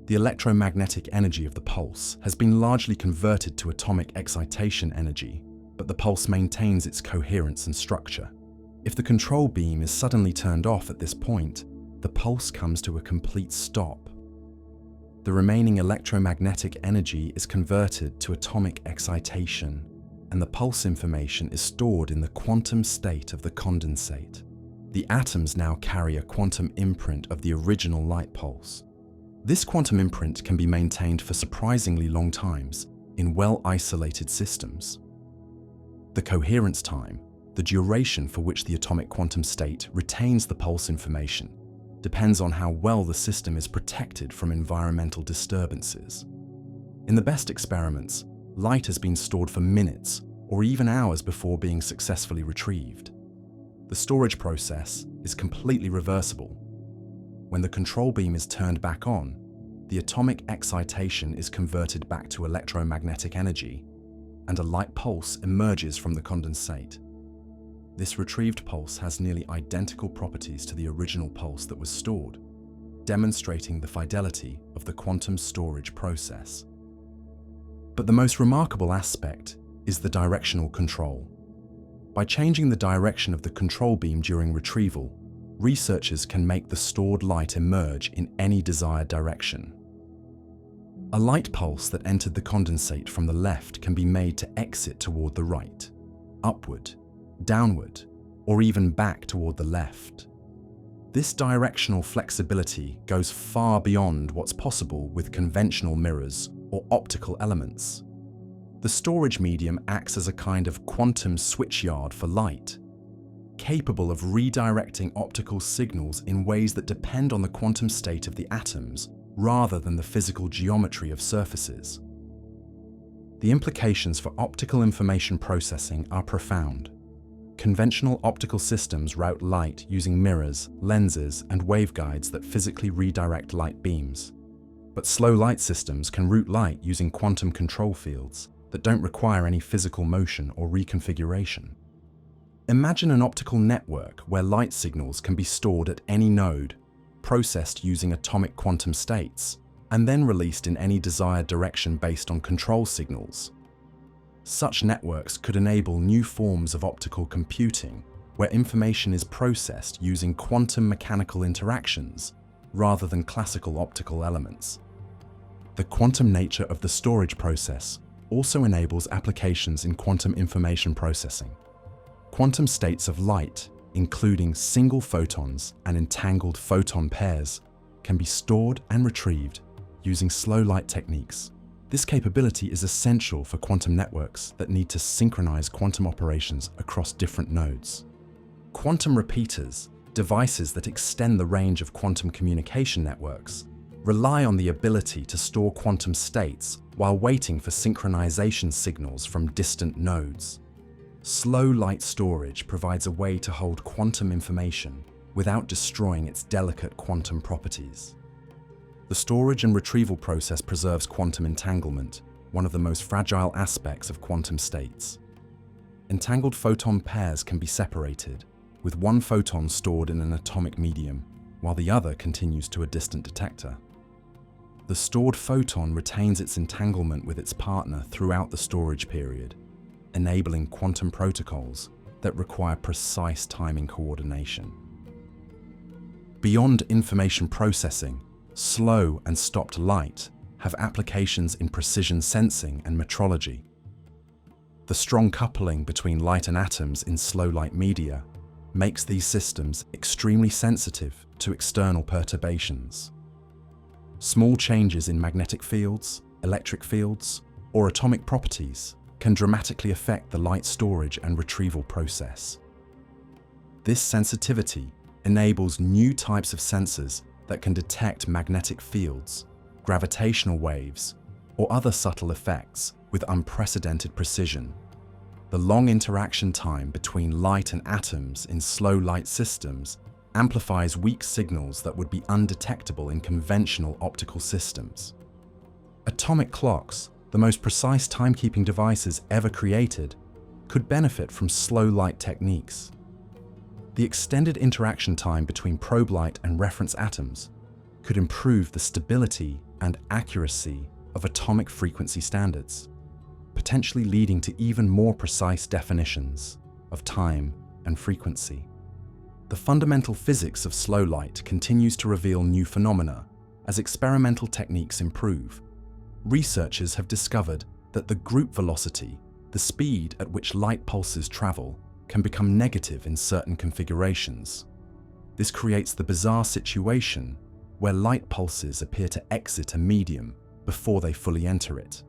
The electromagnetic energy of the pulse has been largely converted to atomic excitation energy, but the pulse maintains its coherence and structure. If the control beam is suddenly turned off at this point, the pulse comes to a complete stop. The remaining electromagnetic energy is converted to atomic excitation, and the pulse information is stored in the quantum state of the condensate. The atoms now carry a quantum imprint of the original light pulse. This quantum imprint can be maintained for surprisingly long times in well-isolated systems. The coherence time, the duration for which the atomic quantum state retains the pulse information, depends on how well the system is protected from environmental disturbances. In the best experiments, light has been stored for minutes or even hours before being successfully retrieved. The storage process is completely reversible. When the control beam is turned back on, the atomic excitation is converted back to electromagnetic energy, and a light pulse emerges from the condensate. This retrieved pulse has nearly identical properties to the original pulse that was stored, demonstrating the fidelity of the quantum storage process. But the most remarkable aspect is the directional control. By changing the direction of the control beam during retrieval, researchers can make the stored light emerge in any desired direction. A light pulse that entered the condensate from the left can be made to exit toward the right, upward, downward, or even back toward the left. This directional flexibility goes far beyond what's possible with conventional mirrors or optical elements. The storage medium acts as a kind of quantum switchyard for light, capable of redirecting optical signals in ways that depend on the quantum state of the atoms rather than the physical geometry of surfaces. The implications for optical information processing are profound. Conventional optical systems route light using mirrors, lenses, and waveguides that physically redirect light beams. But slow light systems can route light using quantum control fields that don't require any physical motion or reconfiguration. Imagine an optical network where light signals can be stored at any node, processed using atomic quantum states, and then released in any desired direction based on control signals. Such networks could enable new forms of optical computing, where information is processed using quantum mechanical interactions rather than classical optical elements. The quantum nature of the storage process also enables applications in quantum information processing. Quantum states of light, including single photons and entangled photon pairs, can be stored and retrieved using slow light techniques. This capability is essential for quantum networks that need to synchronize quantum operations across different nodes. Quantum repeaters, devices that extend the range of quantum communication networks, rely on the ability to store quantum states while waiting for synchronization signals from distant nodes. Slow light storage provides a way to hold quantum information without destroying its delicate quantum properties. The storage and retrieval process preserves quantum entanglement, one of the most fragile aspects of quantum states. Entangled photon pairs can be separated, with one photon stored in an atomic medium, while the other continues to a distant detector. The stored photon retains its entanglement with its partner throughout the storage period, enabling quantum protocols that require precise timing coordination. Beyond information processing, slow and stopped light have applications in precision sensing and metrology. The strong coupling between light and atoms in slow light media makes these systems extremely sensitive to external perturbations. Small changes in magnetic fields, electric fields, or atomic properties can dramatically affect the light storage and retrieval process. This sensitivity enables new types of sensors that can detect magnetic fields, gravitational waves, or other subtle effects with unprecedented precision. The long interaction time between light and atoms in slow light systems amplifies weak signals that would be undetectable in conventional optical systems. Atomic clocks, the most precise timekeeping devices ever created, could benefit from slow light techniques. The extended interaction time between probe light and reference atoms could improve the stability and accuracy of atomic frequency standards, potentially leading to even more precise definitions of time and frequency. The fundamental physics of slow light continues to reveal new phenomena as experimental techniques improve. Researchers have discovered that the group velocity, the speed at which light pulses travel, can become negative in certain configurations. This creates the bizarre situation where light pulses appear to exit a medium before they fully enter it.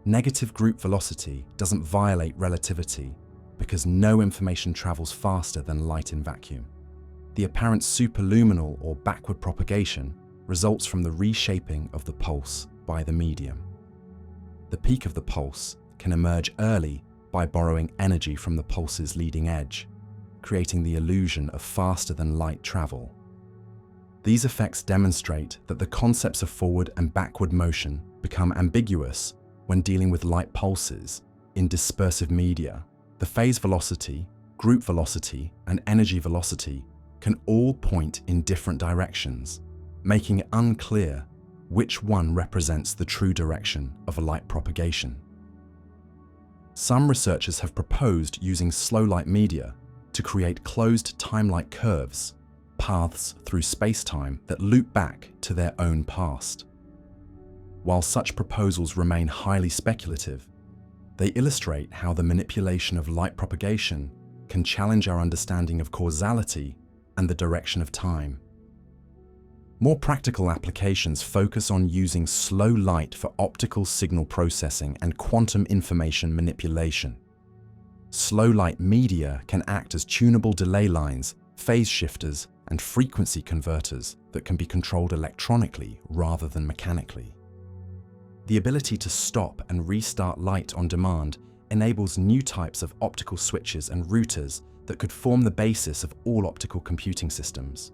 Negative group velocity doesn't violate relativity because no information travels faster than light in vacuum. The apparent superluminal or backward propagation results from the reshaping of the pulse by the medium. The peak of the pulse can emerge early by borrowing energy from the pulse's leading edge, creating the illusion of faster-than-light travel. These effects demonstrate that the concepts of forward and backward motion become ambiguous when dealing with light pulses in dispersive media. The phase velocity, group velocity, and energy velocity can all point in different directions, making it unclear which one represents the true direction of a light propagation. Some researchers have proposed using slow light media to create closed time-like curves, paths through space-time that loop back to their own past. While such proposals remain highly speculative, they illustrate how the manipulation of light propagation can challenge our understanding of causality and the direction of time. More practical applications focus on using slow light for optical signal processing and quantum information manipulation. Slow light media can act as tunable delay lines, phase shifters, and frequency converters that can be controlled electronically rather than mechanically. The ability to stop and restart light on demand enables new types of optical switches and routers that could form the basis of all optical computing systems.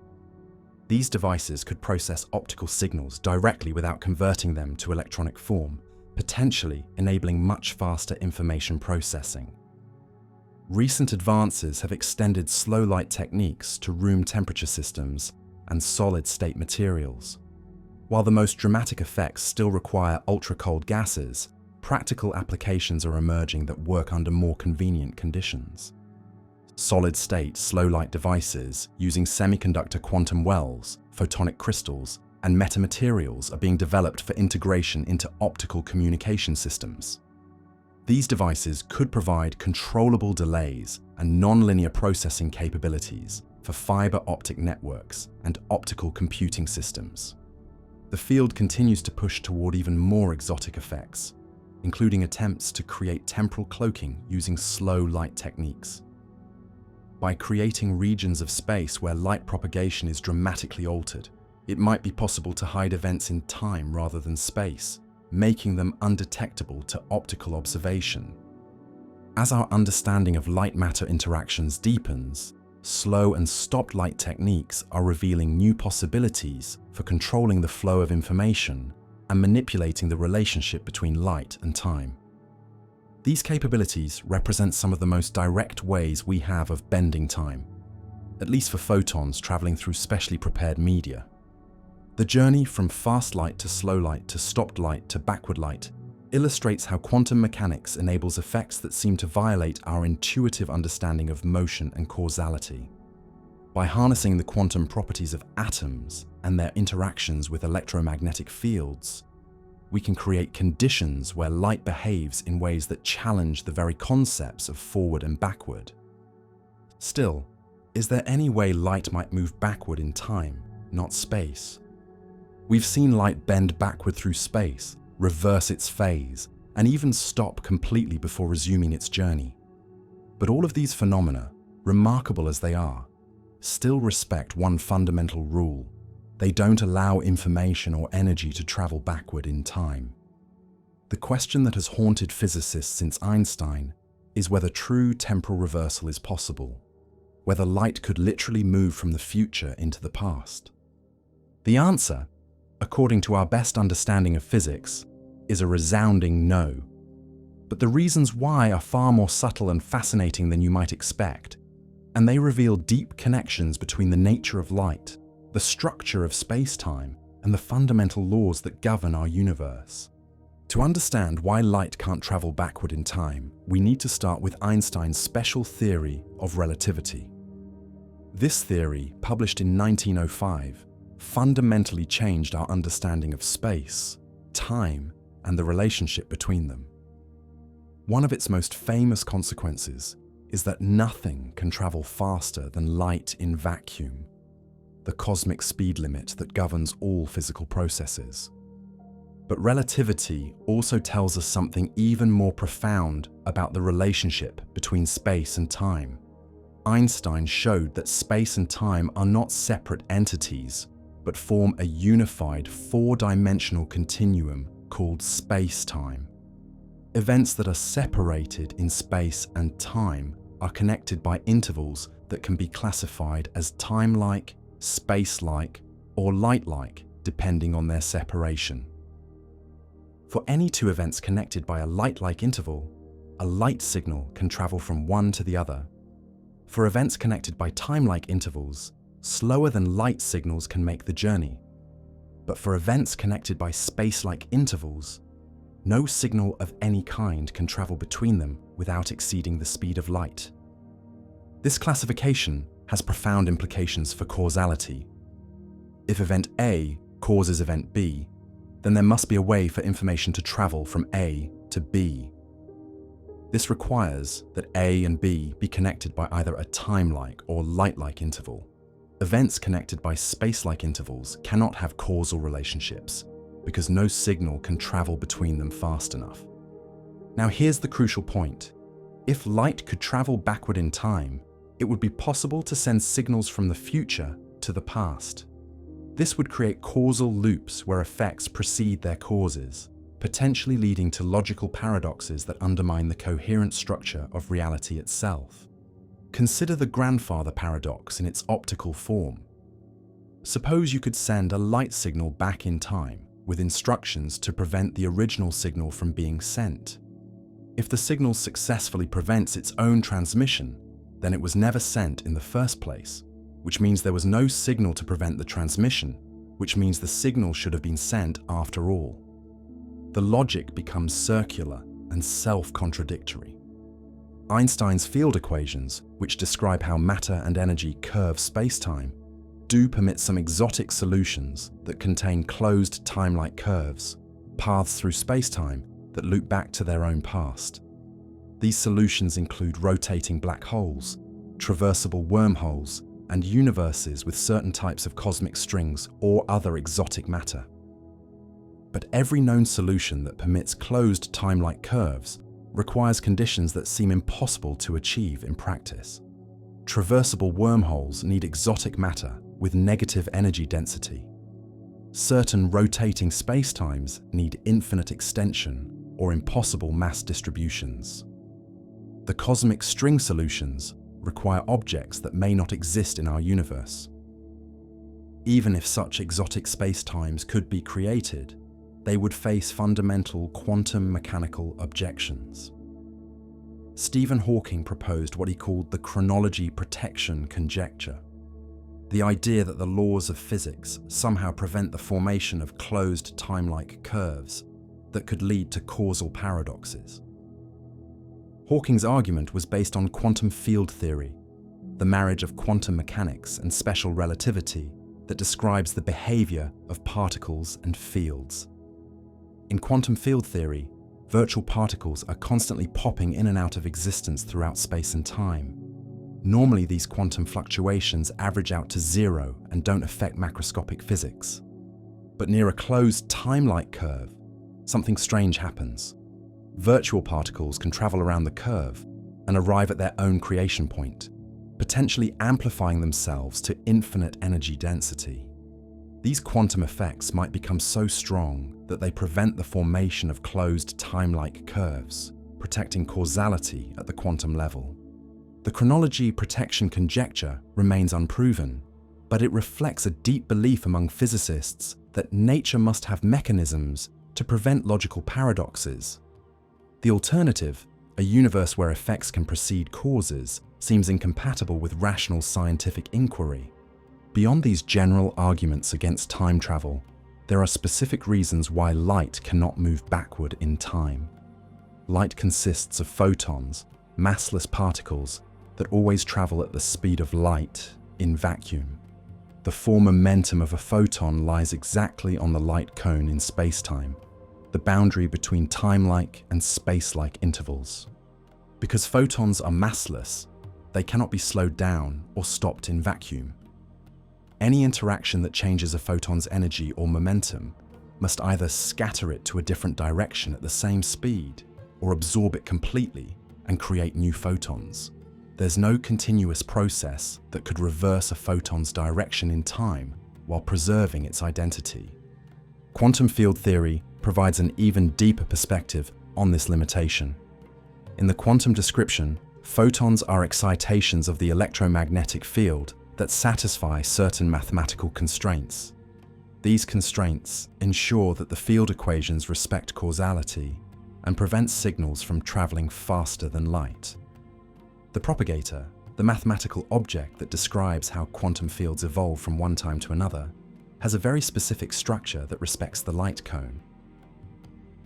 These devices could process optical signals directly without converting them to electronic form, potentially enabling much faster information processing. Recent advances have extended slow light techniques to room temperature systems and solid-state materials. While the most dramatic effects still require ultra-cold gases, practical applications are emerging that work under more convenient conditions. Solid-state slow light devices using semiconductor quantum wells, photonic crystals, and metamaterials are being developed for integration into optical communication systems. These devices could provide controllable delays and nonlinear processing capabilities for fiber optic networks and optical computing systems. The field continues to push toward even more exotic effects, including attempts to create temporal cloaking using slow light techniques. By creating regions of space where light propagation is dramatically altered, it might be possible to hide events in time rather than space, making them undetectable to optical observation. As our understanding of light-matter interactions deepens, slow and stopped light techniques are revealing new possibilities for controlling the flow of information and manipulating the relationship between light and time. These capabilities represent some of the most direct ways we have of bending time, at least for photons traveling through specially prepared media. The journey from fast light to slow light to stopped light to backward light illustrates how quantum mechanics enables effects that seem to violate our intuitive understanding of motion and causality. By harnessing the quantum properties of atoms and their interactions with electromagnetic fields, we can create conditions where light behaves in ways that challenge the very concepts of forward and backward. Still, is there any way light might move backward in time, not space? We've seen light bend backward through space, reverse its phase, and even stop completely before resuming its journey. But all of these phenomena, remarkable as they are, still respect one fundamental rule: they don't allow information or energy to travel backward in time. The question that has haunted physicists since Einstein is whether true temporal reversal is possible, whether light could literally move from the future into the past. The answer, according to our best understanding of physics, is a resounding no. But the reasons why are far more subtle and fascinating than you might expect, and they reveal deep connections between the nature of light, the structure of space-time, and the fundamental laws that govern our universe. To understand why light can't travel backward in time, we need to start with Einstein's special theory of relativity. This theory, published in 1905, fundamentally changed our understanding of space, time, and the relationship between them. One of its most famous consequences is that nothing can travel faster than light in vacuum, the cosmic speed limit that governs all physical processes. But relativity also tells us something even more profound about the relationship between space and time. Einstein showed that space and time are not separate entities, but form a unified four-dimensional continuum called space-time. Events that are separated in space and time are connected by intervals that can be classified as time-like, space-like, or light-like, depending on their separation. For any two events connected by a light-like interval, a light signal can travel from one to the other. For events connected by time-like intervals, slower than light signals can make the journey. But for events connected by space-like intervals, no signal of any kind can travel between them without exceeding the speed of light. This classification has profound implications for causality. If event A causes event B, then there must be a way for information to travel from A to B. This requires that A and B be connected by either a time-like or light-like interval. Events connected by space-like intervals cannot have causal relationships because no signal can travel between them fast enough. Now here's the crucial point. If light could travel backward in time, it would be possible to send signals from the future to the past. This would create causal loops where effects precede their causes, potentially leading to logical paradoxes that undermine the coherent structure of reality itself. Consider the grandfather paradox in its optical form. Suppose you could send a light signal back in time with instructions to prevent the original signal from being sent. If the signal successfully prevents its own transmission, then it was never sent in the first place, which means there was no signal to prevent the transmission, which means the signal should have been sent after all. The logic becomes circular and self-contradictory. Einstein's field equations, which describe how matter and energy curve space-time, do permit some exotic solutions that contain closed time-like curves, paths through space-time that loop back to their own past. These solutions include rotating black holes, traversable wormholes, and universes with certain types of cosmic strings or other exotic matter. But every known solution that permits closed time-like curves requires conditions that seem impossible to achieve in practice. Traversable wormholes need exotic matter with negative energy density. Certain rotating spacetimes need infinite extension or impossible mass distributions. The cosmic string solutions require objects that may not exist in our universe. Even if such exotic spacetimes could be created, they would face fundamental quantum mechanical objections. Stephen Hawking proposed what he called the chronology protection conjecture, the idea that the laws of physics somehow prevent the formation of closed time-like curves that could lead to causal paradoxes. Hawking's argument was based on quantum field theory, the marriage of quantum mechanics and special relativity that describes the behavior of particles and fields. In quantum field theory, virtual particles are constantly popping in and out of existence throughout space and time. Normally, these quantum fluctuations average out to zero and don't affect macroscopic physics. But near a closed time-like curve, something strange happens. Virtual particles can travel around the curve and arrive at their own creation point, potentially amplifying themselves to infinite energy density. These quantum effects might become so strong that they prevent the formation of closed time-like curves, protecting causality at the quantum level. The chronology protection conjecture remains unproven, but it reflects a deep belief among physicists that nature must have mechanisms to prevent logical paradoxes. The alternative, a universe where effects can precede causes, seems incompatible with rational scientific inquiry. Beyond these general arguments against time travel, there are specific reasons why light cannot move backward in time. Light consists of photons, massless particles that always travel at the speed of light in vacuum. The form momentum of a photon lies exactly on the light cone in spacetime, the boundary between time-like and space-like intervals. Because photons are massless, they cannot be slowed down or stopped in vacuum. Any interaction that changes a photon's energy or momentum must either scatter it to a different direction at the same speed or absorb it completely and create new photons. There's no continuous process that could reverse a photon's direction in time while preserving its identity. Quantum field theory provides an even deeper perspective on this limitation. In the quantum description, photons are excitations of the electromagnetic field that satisfy certain mathematical constraints. These constraints ensure that the field equations respect causality and prevent signals from traveling faster than light. The propagator, the mathematical object that describes how quantum fields evolve from one time to another, has a very specific structure that respects the light cone.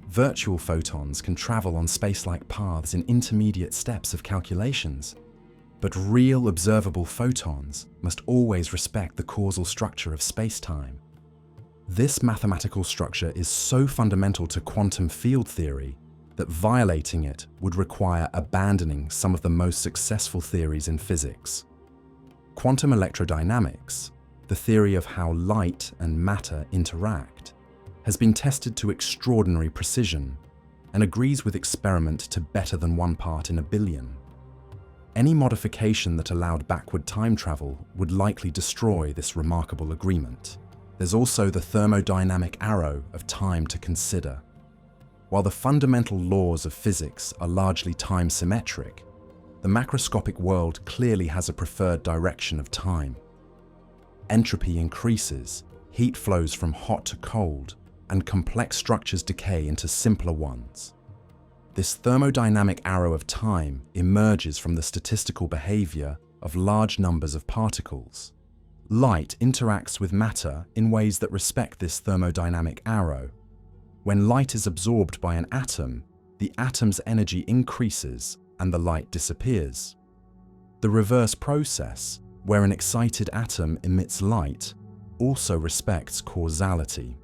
Virtual photons can travel on space-like paths in intermediate steps of calculations, but real observable photons must always respect the causal structure of space-time. This mathematical structure is so fundamental to quantum field theory that violating it would require abandoning some of the most successful theories in physics. Quantum electrodynamics, the theory of how light and matter interact, has been tested to extraordinary precision and agrees with experiment to better than 1 part in a billion. Any modification that allowed backward time travel would likely destroy this remarkable agreement. There's also the thermodynamic arrow of time to consider. While the fundamental laws of physics are largely time-symmetric, the macroscopic world clearly has a preferred direction of time. Entropy increases, heat flows from hot to cold, and complex structures decay into simpler ones. This thermodynamic arrow of time emerges from the statistical behavior of large numbers of particles. Light interacts with matter in ways that respect this thermodynamic arrow. When light is absorbed by an atom, the atom's energy increases and the light disappears. The reverse process, where an excited atom emits light, also respects causality.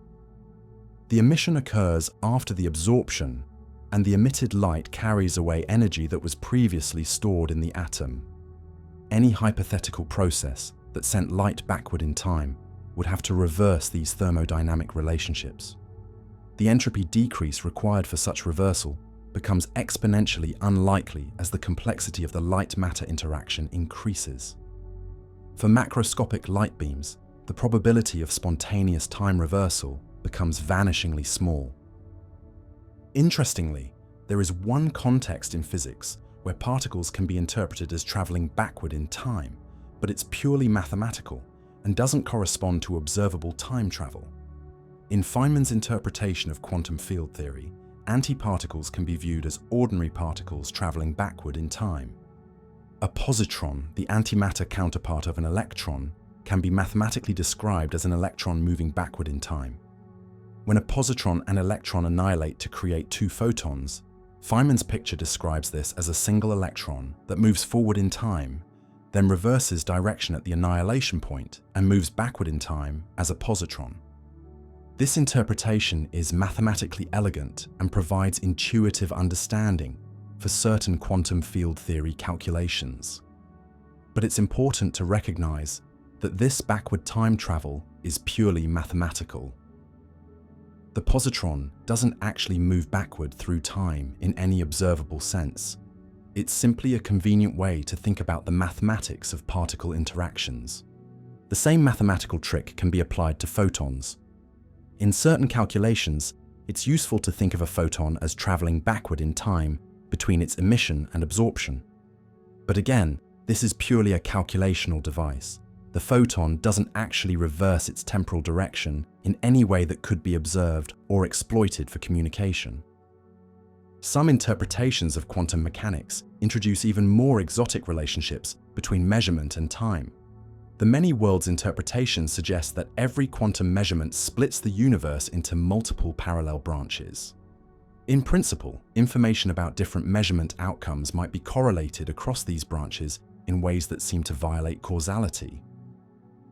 The emission occurs after the absorption, and the emitted light carries away energy that was previously stored in the atom. Any hypothetical process that sent light backward in time would have to reverse these thermodynamic relationships. The entropy decrease required for such reversal becomes exponentially unlikely as the complexity of the light-matter interaction increases. For macroscopic light beams, the probability of spontaneous time reversal becomes vanishingly small. Interestingly, there is one context in physics where particles can be interpreted as traveling backward in time, but it's purely mathematical and doesn't correspond to observable time travel. In Feynman's interpretation of quantum field theory, antiparticles can be viewed as ordinary particles traveling backward in time. A positron, the antimatter counterpart of an electron, can be mathematically described as an electron moving backward in time. When a positron and electron annihilate to create 2 photons, Feynman's picture describes this as a single electron that moves forward in time, then reverses direction at the annihilation point and moves backward in time as a positron. This interpretation is mathematically elegant and provides intuitive understanding for certain quantum field theory calculations. But it's important to recognize that this backward time travel is purely mathematical. The positron doesn't actually move backward through time in any observable sense. It's simply a convenient way to think about the mathematics of particle interactions. The same mathematical trick can be applied to photons. In certain calculations, it's useful to think of a photon as traveling backward in time between its emission and absorption. But again, this is purely a calculational device. The photon doesn't actually reverse its temporal direction in any way that could be observed or exploited for communication. Some interpretations of quantum mechanics introduce even more exotic relationships between measurement and time. The many worlds interpretation suggests that every quantum measurement splits the universe into multiple parallel branches. In principle, information about different measurement outcomes might be correlated across these branches in ways that seem to violate causality.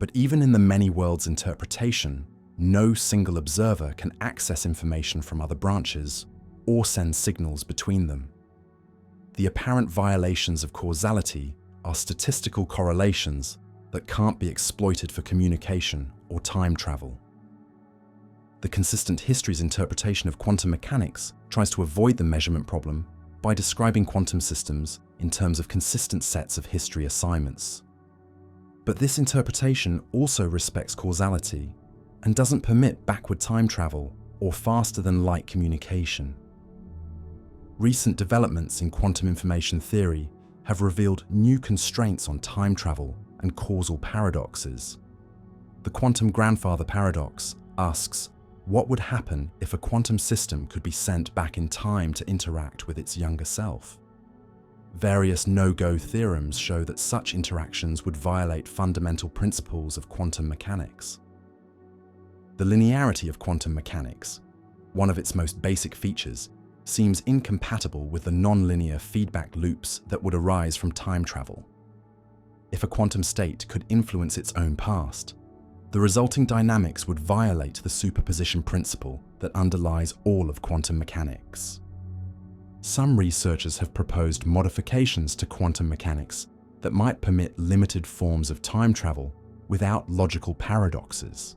But even in the many worlds interpretation, no single observer can access information from other branches or send signals between them. The apparent violations of causality are statistical correlations that can't be exploited for communication or time travel. The consistent history's interpretation of quantum mechanics tries to avoid the measurement problem by describing quantum systems in terms of consistent sets of history assignments. But this interpretation also respects causality and doesn't permit backward time travel or faster-than-light communication. Recent developments in quantum information theory have revealed new constraints on time travel and causal paradoxes. The quantum grandfather paradox asks, what would happen if a quantum system could be sent back in time to interact with its younger self? Various no-go theorems show that such interactions would violate fundamental principles of quantum mechanics. The linearity of quantum mechanics, one of its most basic features, seems incompatible with the non-linear feedback loops that would arise from time travel. If a quantum state could influence its own past, the resulting dynamics would violate the superposition principle that underlies all of quantum mechanics. Some researchers have proposed modifications to quantum mechanics that might permit limited forms of time travel without logical paradoxes.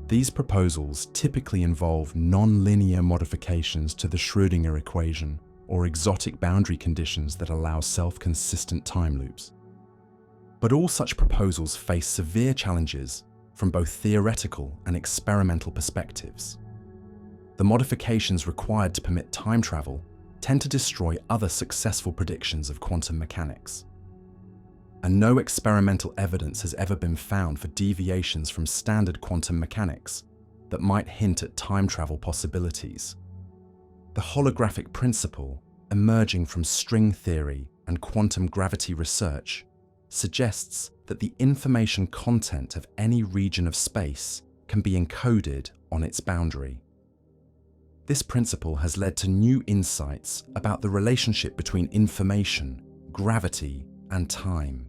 These proposals typically involve non-linear modifications to the Schrödinger equation or exotic boundary conditions that allow self-consistent time loops. But all such proposals face severe challenges from both theoretical and experimental perspectives. The modifications required to permit time travel tend to destroy other successful predictions of quantum mechanics. And no experimental evidence has ever been found for deviations from standard quantum mechanics that might hint at time travel possibilities. The holographic principle, emerging from string theory and quantum gravity research, suggests that the information content of any region of space can be encoded on its boundary. This principle has led to new insights about the relationship between information, gravity, and time.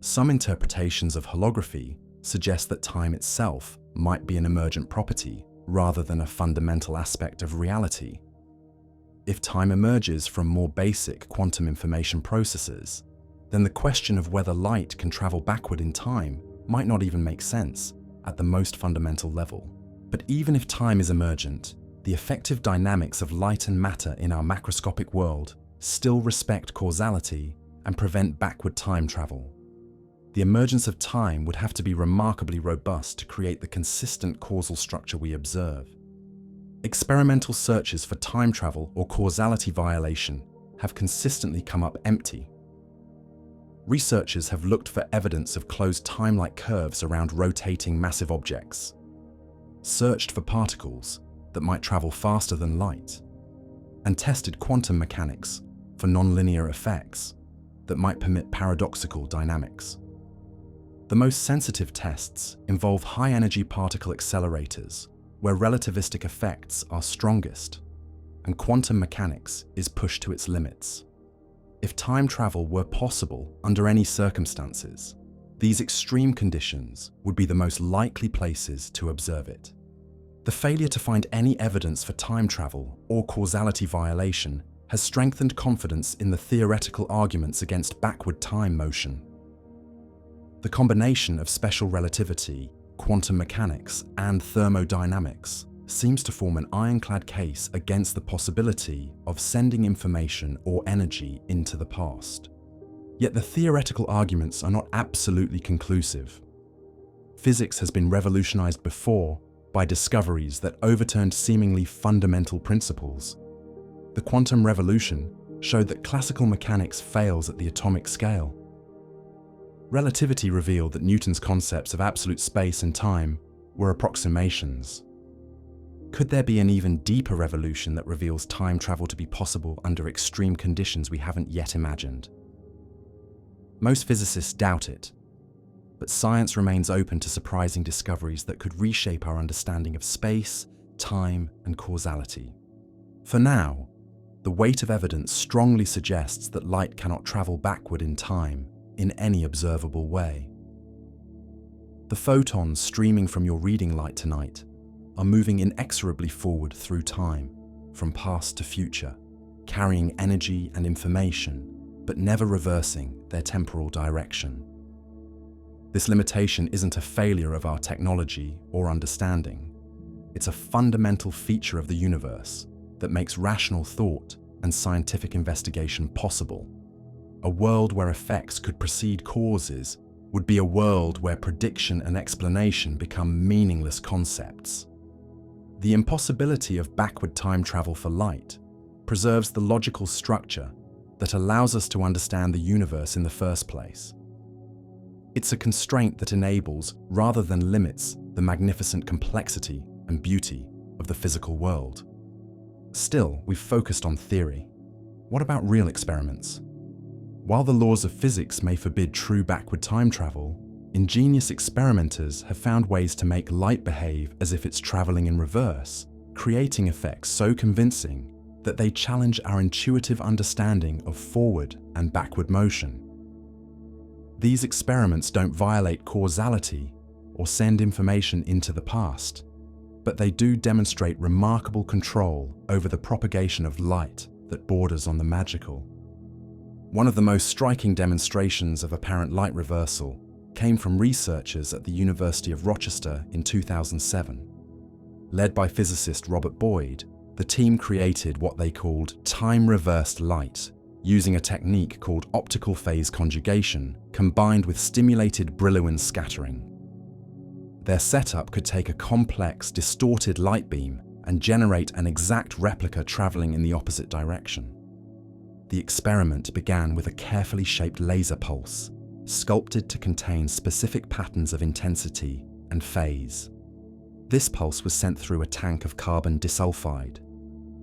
Some interpretations of holography suggest that time itself might be an emergent property rather than a fundamental aspect of reality. If time emerges from more basic quantum information processes, then the question of whether light can travel backward in time might not even make sense at the most fundamental level. But even if time is emergent, the effective dynamics of light and matter in our macroscopic world still respect causality and prevent backward time travel. The emergence of time would have to be remarkably robust to create the consistent causal structure we observe. Experimental searches for time travel or causality violation have consistently come up empty. Researchers have looked for evidence of closed time-like curves around rotating massive objects, searched for particles that might travel faster than light, and tested quantum mechanics for nonlinear effects that might permit paradoxical dynamics. The most sensitive tests involve high-energy particle accelerators, where relativistic effects are strongest, and quantum mechanics is pushed to its limits. If time travel were possible under any circumstances, these extreme conditions would be the most likely places to observe it. The failure to find any evidence for time travel or causality violation has strengthened confidence in the theoretical arguments against backward time motion. The combination of special relativity, quantum mechanics, and thermodynamics seems to form an ironclad case against the possibility of sending information or energy into the past. Yet the theoretical arguments are not absolutely conclusive. Physics has been revolutionized before by discoveries that overturned seemingly fundamental principles. The quantum revolution showed that classical mechanics fails at the atomic scale. Relativity revealed that Newton's concepts of absolute space and time were approximations. Could there be an even deeper revolution that reveals time travel to be possible under extreme conditions we haven't yet imagined? Most physicists doubt it, but science remains open to surprising discoveries that could reshape our understanding of space, time, and causality. For now, the weight of evidence strongly suggests that light cannot travel backward in time in any observable way. The photons streaming from your reading light tonight are moving inexorably forward through time, from past to future, carrying energy and information, but never reversing their temporal direction. This limitation isn't a failure of our technology or understanding. It's a fundamental feature of the universe that makes rational thought and scientific investigation possible. A world where effects could precede causes would be a world where prediction and explanation become meaningless concepts. The impossibility of backward time travel for light preserves the logical structure that allows us to understand the universe in the first place. It's a constraint that enables, rather than limits, the magnificent complexity and beauty of the physical world. Still, we've focused on theory. What about real experiments? While the laws of physics may forbid true backward time travel, ingenious experimenters have found ways to make light behave as if it's traveling in reverse, creating effects so convincing that they challenge our intuitive understanding of forward and backward motion. These experiments don't violate causality or send information into the past, but they do demonstrate remarkable control over the propagation of light that borders on the magical. One of the most striking demonstrations of apparent light reversal came from researchers at the University of Rochester in 2007. Led by physicist Robert Boyd, the team created what they called time-reversed light, using a technique called optical phase conjugation combined with stimulated Brillouin scattering. Their setup could take a complex, distorted light beam and generate an exact replica traveling in the opposite direction. The experiment began with a carefully shaped laser pulse, sculpted to contain specific patterns of intensity and phase. This pulse was sent through a tank of carbon disulfide,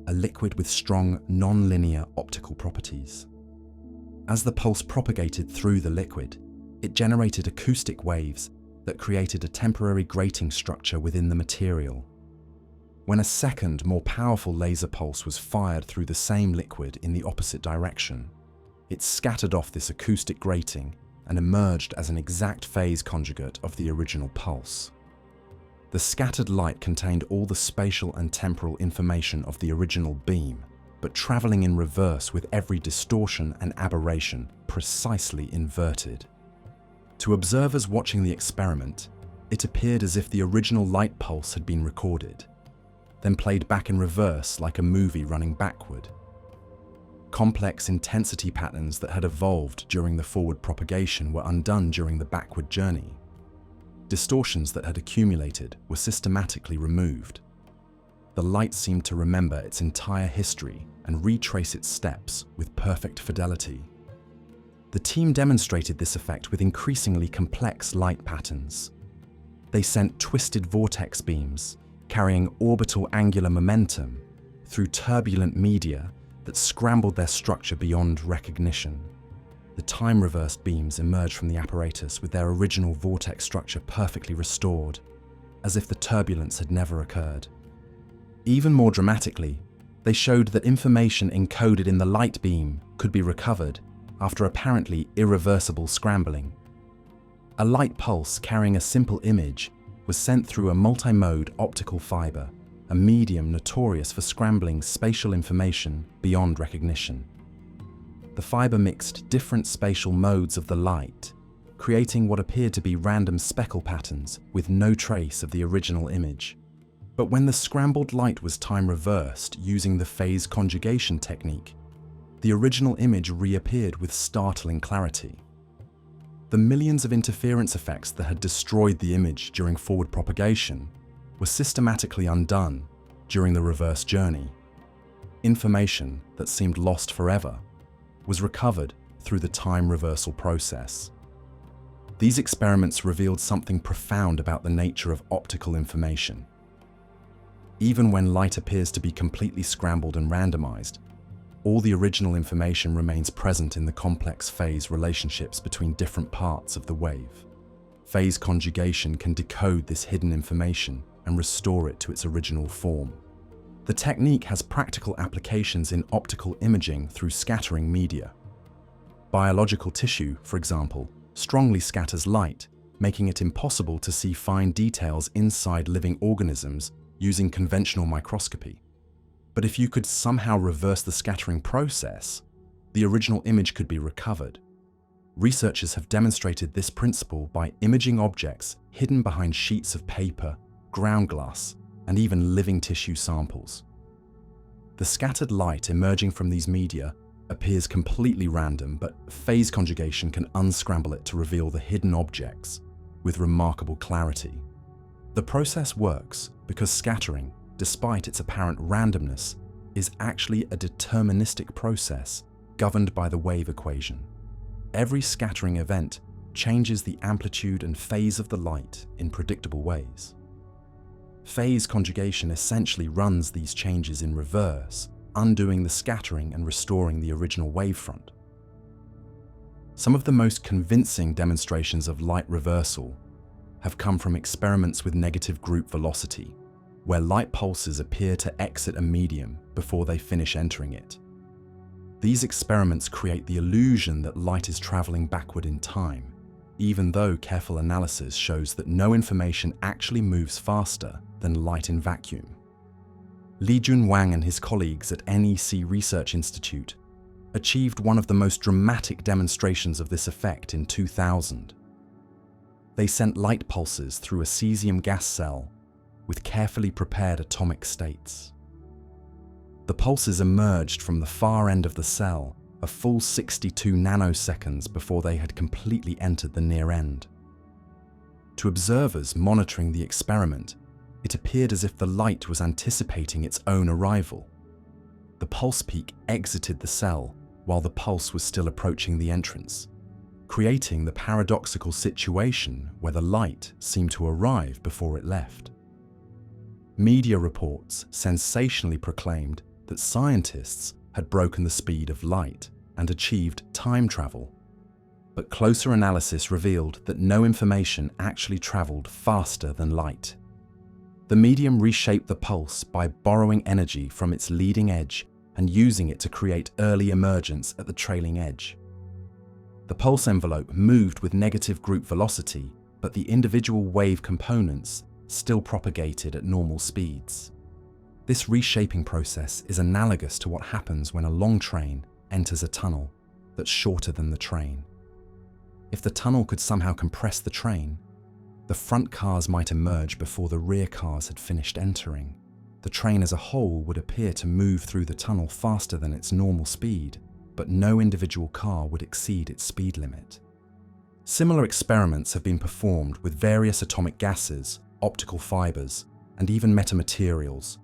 a liquid with strong, non-linear optical properties. As the pulse propagated through the liquid, it generated acoustic waves that created a temporary grating structure within the material. When a second, more powerful laser pulse was fired through the same liquid in the opposite direction, it scattered off this acoustic grating and emerged as an exact phase conjugate of the original pulse. The scattered light contained all the spatial and temporal information of the original beam, but traveling in reverse with every distortion and aberration precisely inverted. To observers watching the experiment, it appeared as if the original light pulse had been recorded, then played back in reverse like a movie running backward. Complex intensity patterns that had evolved during the forward propagation were undone during the backward journey. Distortions that had accumulated were systematically removed. The light seemed to remember its entire history and retrace its steps with perfect fidelity. The team demonstrated this effect with increasingly complex light patterns. They sent twisted vortex beams, carrying orbital angular momentum, through turbulent media that scrambled their structure beyond recognition. The time-reversed beams emerged from the apparatus with their original vortex structure perfectly restored, as if the turbulence had never occurred. Even more dramatically, they showed that information encoded in the light beam could be recovered after apparently irreversible scrambling. A light pulse carrying a simple image was sent through a multi-mode optical fiber, a medium notorious for scrambling spatial information beyond recognition. The fiber mixed different spatial modes of the light, creating what appeared to be random speckle patterns with no trace of the original image. But when the scrambled light was time-reversed using the phase conjugation technique, the original image reappeared with startling clarity. The millions of interference effects that had destroyed the image during forward propagation were systematically undone during the reverse journey. Information that seemed lost forever was recovered through the time reversal process. These experiments revealed something profound about the nature of optical information. Even when light appears to be completely scrambled and randomized, all the original information remains present in the complex phase relationships between different parts of the wave. Phase conjugation can decode this hidden information and restore it to its original form. The technique has practical applications in optical imaging through scattering media. Biological tissue, for example, strongly scatters light, making it impossible to see fine details inside living organisms using conventional microscopy. But if you could somehow reverse the scattering process, the original image could be recovered. Researchers have demonstrated this principle by imaging objects hidden behind sheets of paper, ground glass, and even living tissue samples. The scattered light emerging from these media appears completely random, but phase conjugation can unscramble it to reveal the hidden objects with remarkable clarity. The process works because scattering, despite its apparent randomness, is actually a deterministic process governed by the wave equation. Every scattering event changes the amplitude and phase of the light in predictable ways. Phase conjugation essentially runs these changes in reverse, undoing the scattering and restoring the original wavefront. Some of the most convincing demonstrations of light reversal have come from experiments with negative group velocity, where light pulses appear to exit a medium before they finish entering it. These experiments create the illusion that light is traveling backward in time, even though careful analysis shows that no information actually moves faster than light in vacuum. Lijun Wang and his colleagues at NEC Research Institute achieved one of the most dramatic demonstrations of this effect in 2000. They sent light pulses through a cesium gas cell with carefully prepared atomic states. The pulses emerged from the far end of the cell a full 62 nanoseconds before they had completely entered the near end. To observers monitoring the experiment, it appeared as if the light was anticipating its own arrival. The pulse peak exited the cell while the pulse was still approaching the entrance, creating the paradoxical situation where the light seemed to arrive before it left. Media reports sensationally proclaimed that scientists had broken the speed of light and achieved time travel. But closer analysis revealed that no information actually traveled faster than light. The medium reshaped the pulse by borrowing energy from its leading edge and using it to create early emergence at the trailing edge. The pulse envelope moved with negative group velocity, but the individual wave components still propagated at normal speeds. This reshaping process is analogous to what happens when a long train enters a tunnel that's shorter than the train. If the tunnel could somehow compress the train, the front cars might emerge before the rear cars had finished entering. The train as a whole would appear to move through the tunnel faster than its normal speed, but no individual car would exceed its speed limit. Similar experiments have been performed with various atomic gases, optical fibers, and even metamaterials.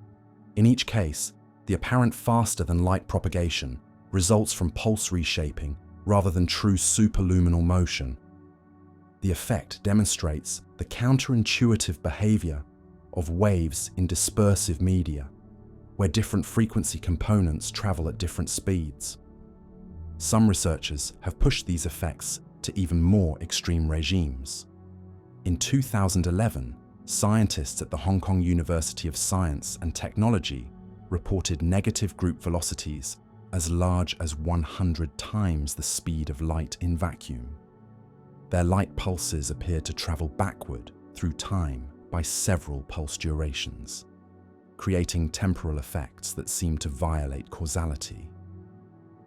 In each case, the apparent faster-than-light propagation results from pulse reshaping rather than true superluminal motion. The effect demonstrates the counterintuitive behavior of waves in dispersive media, where different frequency components travel at different speeds. Some researchers have pushed these effects to even more extreme regimes. In 2011, scientists at the Hong Kong University of Science and Technology reported negative group velocities as large as 100 times the speed of light in vacuum. Their light pulses appeared to travel backward through time by several pulse durations, creating temporal effects that seem to violate causality.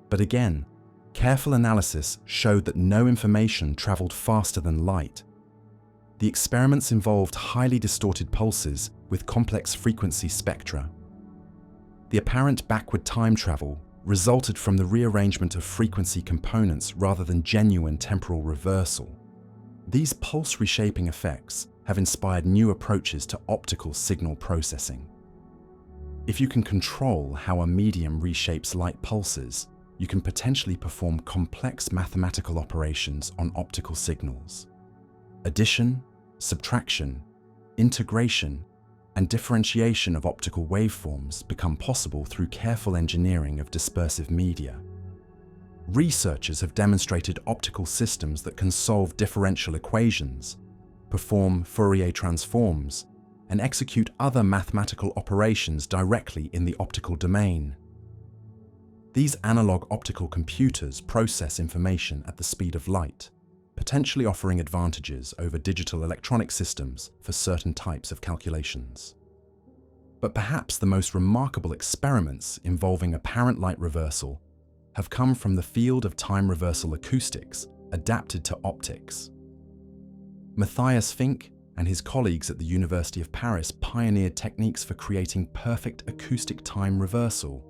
But again, careful analysis showed that no information traveled faster than light. The experiments involved highly distorted pulses with complex frequency spectra. The apparent backward time travel resulted from the rearrangement of frequency components rather than genuine temporal reversal. These pulse reshaping effects have inspired new approaches to optical signal processing. If you can control how a medium reshapes light pulses, you can potentially perform complex mathematical operations on optical signals. Addition, subtraction, integration, and differentiation of optical waveforms become possible through careful engineering of dispersive media. Researchers have demonstrated optical systems that can solve differential equations, perform Fourier transforms, and execute other mathematical operations directly in the optical domain. These analog optical computers process information at the speed of light, potentially offering advantages over digital electronic systems for certain types of calculations. But perhaps the most remarkable experiments involving apparent light reversal have come from the field of time reversal acoustics adapted to optics. Matthias Fink and his colleagues at the University of Paris pioneered techniques for creating perfect acoustic time reversal,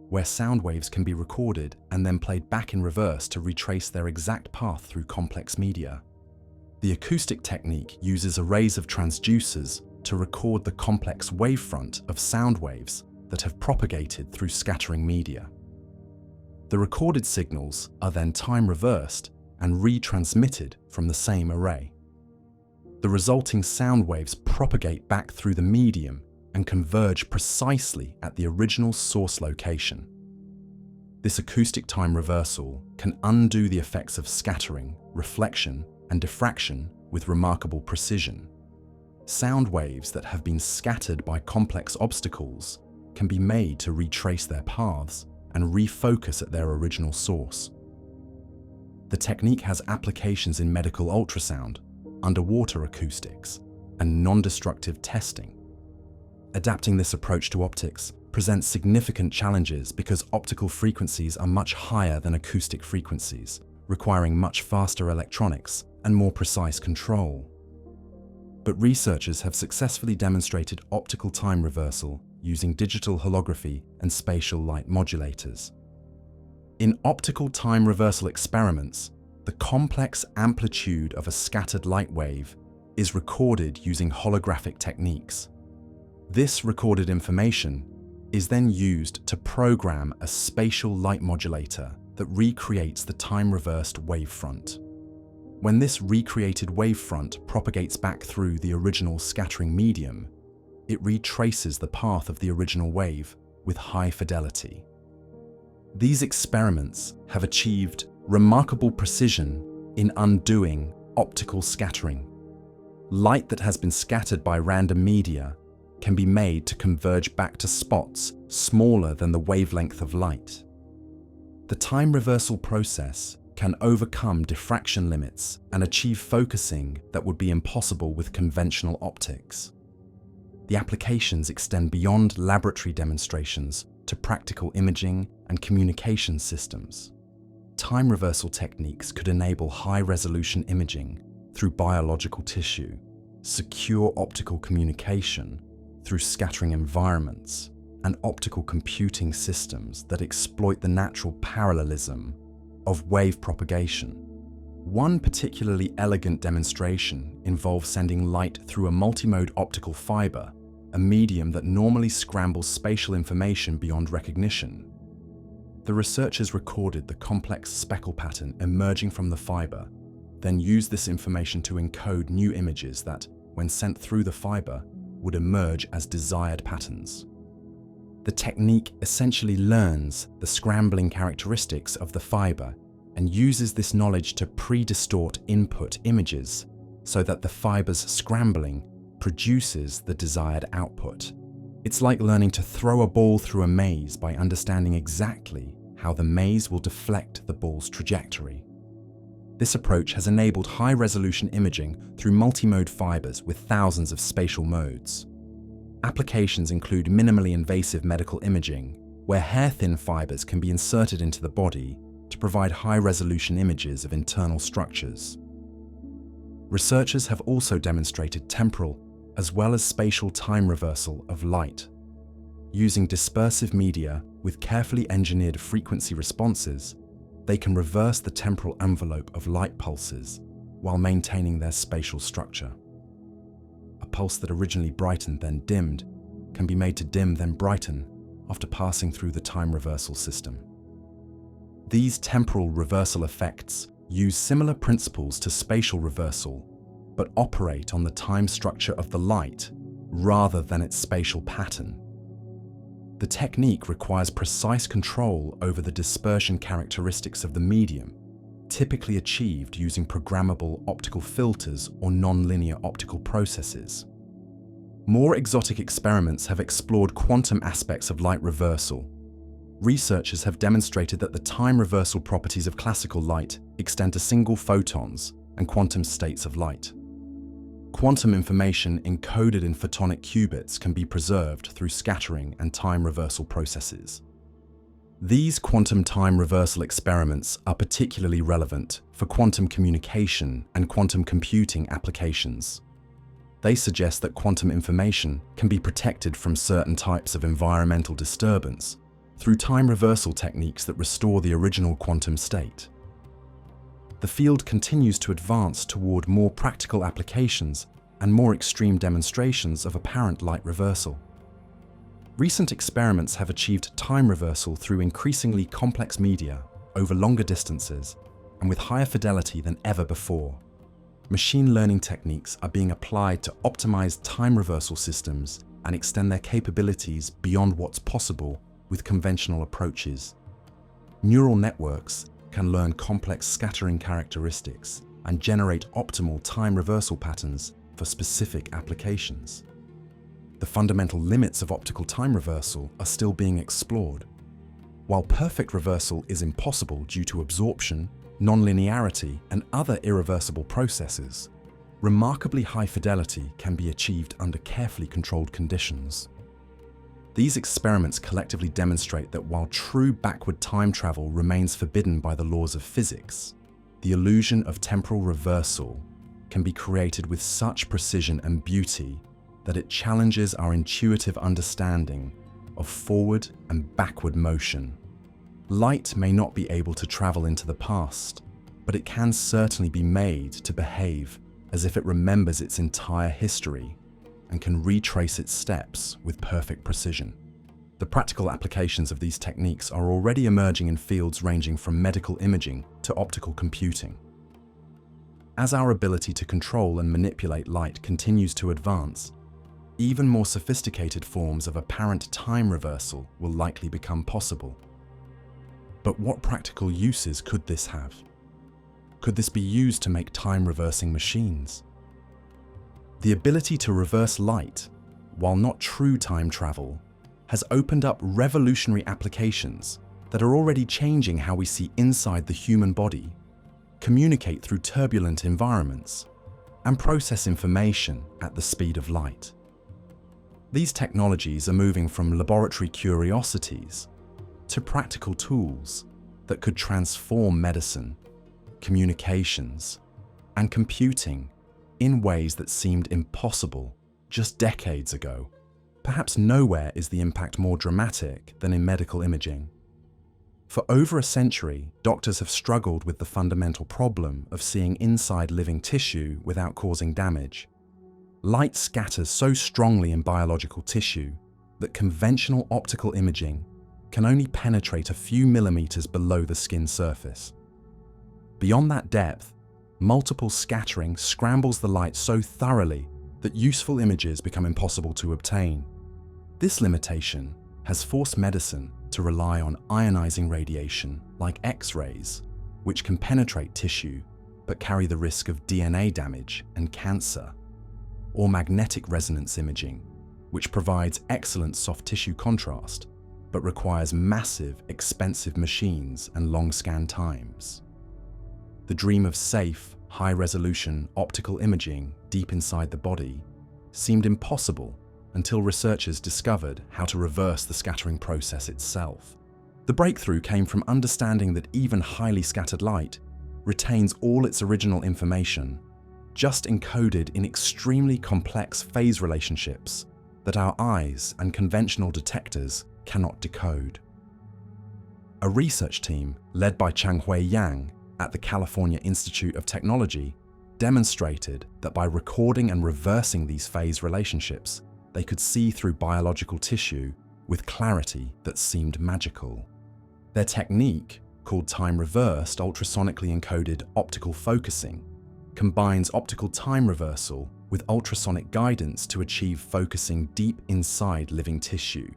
where sound waves can be recorded and then played back in reverse to retrace their exact path through complex media. The acoustic technique uses arrays of transducers to record the complex wavefront of sound waves that have propagated through scattering media. The recorded signals are then time reversed and retransmitted from the same array. The resulting sound waves propagate back through the medium and converge precisely at the original source location. This acoustic time reversal can undo the effects of scattering, reflection, and diffraction with remarkable precision. Sound waves that have been scattered by complex obstacles can be made to retrace their paths and refocus at their original source. The technique has applications in medical ultrasound, underwater acoustics, and non-destructive testing. Adapting this approach to optics presents significant challenges because optical frequencies are much higher than acoustic frequencies, requiring much faster electronics and more precise control. But researchers have successfully demonstrated optical time reversal using digital holography and spatial light modulators. In optical time reversal experiments, the complex amplitude of a scattered light wave is recorded using holographic techniques. This recorded information is then used to program a spatial light modulator that recreates the time-reversed wavefront. When this recreated wavefront propagates back through the original scattering medium, it retraces the path of the original wave with high fidelity. These experiments have achieved remarkable precision in undoing optical scattering. Light that has been scattered by random media can be made to converge back to spots smaller than the wavelength of light. The time reversal process can overcome diffraction limits and achieve focusing that would be impossible with conventional optics. The applications extend beyond laboratory demonstrations to practical imaging and communication systems. Time reversal techniques could enable high-resolution imaging through biological tissue, secure optical communication through scattering environments, and optical computing systems that exploit the natural parallelism of wave propagation. One particularly elegant demonstration involves sending light through a multimode optical fiber, a medium that normally scrambles spatial information beyond recognition. The researchers recorded the complex speckle pattern emerging from the fiber, then used this information to encode new images that, when sent through the fiber, would emerge as desired patterns. The technique essentially learns the scrambling characteristics of the fiber and uses this knowledge to pre-distort input images so that the fiber's scrambling produces the desired output. It's like learning to throw a ball through a maze by understanding exactly how the maze will deflect the ball's trajectory. This approach has enabled high-resolution imaging through multimode fibers with thousands of spatial modes. Applications include minimally invasive medical imaging, where hair-thin fibers can be inserted into the body to provide high-resolution images of internal structures. Researchers have also demonstrated temporal as well as spatial time reversal of light. Using dispersive media with carefully engineered frequency responses, they can reverse the temporal envelope of light pulses while maintaining their spatial structure. A pulse that originally brightened then dimmed can be made to dim then brighten after passing through the time reversal system. These temporal reversal effects use similar principles to spatial reversal, but operate on the time structure of the light rather than its spatial pattern. The technique requires precise control over the dispersion characteristics of the medium, typically achieved using programmable optical filters or nonlinear optical processes. More exotic experiments have explored quantum aspects of light reversal. Researchers have demonstrated that the time reversal properties of classical light extend to single photons and quantum states of light. Quantum information encoded in photonic qubits can be preserved through scattering and time reversal processes. These quantum time reversal experiments are particularly relevant for quantum communication and quantum computing applications. They suggest that quantum information can be protected from certain types of environmental disturbance through time reversal techniques that restore the original quantum state. The field continues to advance toward more practical applications and more extreme demonstrations of apparent light reversal. Recent experiments have achieved time reversal through increasingly complex media over longer distances and with higher fidelity than ever before. Machine learning techniques are being applied to optimize time reversal systems and extend their capabilities beyond what's possible with conventional approaches. Neural networks can learn complex scattering characteristics and generate optimal time reversal patterns for specific applications. The fundamental limits of optical time reversal are still being explored. While perfect reversal is impossible due to absorption, nonlinearity, and other irreversible processes, remarkably high fidelity can be achieved under carefully controlled conditions. These experiments collectively demonstrate that while true backward time travel remains forbidden by the laws of physics, the illusion of temporal reversal can be created with such precision and beauty that it challenges our intuitive understanding of forward and backward motion. Light may not be able to travel into the past, but it can certainly be made to behave as if it remembers its entire history and can retrace its steps with perfect precision. The practical applications of these techniques are already emerging in fields ranging from medical imaging to optical computing. As our ability to control and manipulate light continues to advance, even more sophisticated forms of apparent time reversal will likely become possible. But what practical uses could this have? Could this be used to make time-reversing machines? The ability to reverse light, while not true time travel, has opened up revolutionary applications that are already changing how we see inside the human body, communicate through turbulent environments, and process information at the speed of light. These technologies are moving from laboratory curiosities to practical tools that could transform medicine, communications, and computing in ways that seemed impossible just decades ago. Perhaps nowhere is the impact more dramatic than in medical imaging. For over a century, doctors have struggled with the fundamental problem of seeing inside living tissue without causing damage. Light scatters so strongly in biological tissue that conventional optical imaging can only penetrate a few millimeters below the skin surface. Beyond that depth, multiple scattering scrambles the light so thoroughly that useful images become impossible to obtain. This limitation has forced medicine to rely on ionizing radiation like X-rays, which can penetrate tissue but carry the risk of DNA damage and cancer, or magnetic resonance imaging, which provides excellent soft tissue contrast but requires massive, expensive machines and long scan times. The dream of safe, high-resolution optical imaging deep inside the body seemed impossible until researchers discovered how to reverse the scattering process itself. The breakthrough came from understanding that even highly scattered light retains all its original information, just encoded in extremely complex phase relationships that our eyes and conventional detectors cannot decode. A research team led by Changhui Yang at the California Institute of Technology demonstrated that by recording and reversing these phase relationships, they could see through biological tissue with clarity that seemed magical. Their technique, called time-reversed ultrasonically encoded optical focusing, combines optical time reversal with ultrasonic guidance to achieve focusing deep inside living tissue.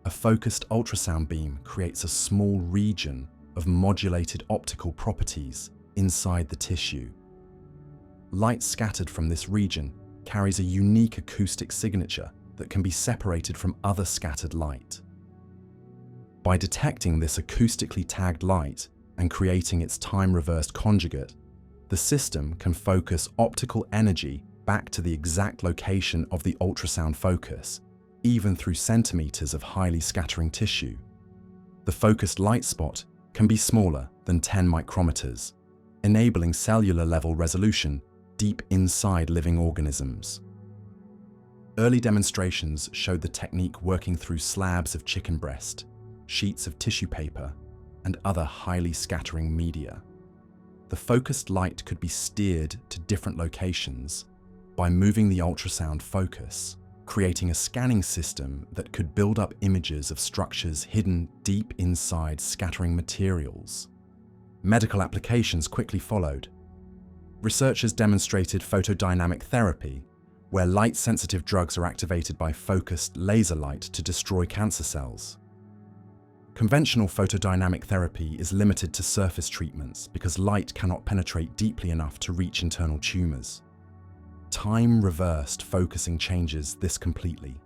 A focused ultrasound beam creates a small region of modulated optical properties inside the tissue. Light scattered from this region carries a unique acoustic signature that can be separated from other scattered light. By detecting this acoustically tagged light and creating its time-reversed conjugate, the system can focus optical energy back to the exact location of the ultrasound focus, even through centimeters of highly scattering tissue. The focused light spot can be smaller than 10 micrometers, enabling cellular-level resolution deep inside living organisms. Early demonstrations showed the technique working through slabs of chicken breast, sheets of tissue paper, and other highly scattering media. The focused light could be steered to different locations by moving the ultrasound focus, creating a scanning system that could build up images of structures hidden deep inside scattering materials. Medical applications quickly followed. Researchers demonstrated photodynamic therapy, where light-sensitive drugs are activated by focused laser light to destroy cancer cells. Conventional photodynamic therapy is limited to surface treatments because light cannot penetrate deeply enough to reach internal tumors. Time-reversed focusing changes this completely.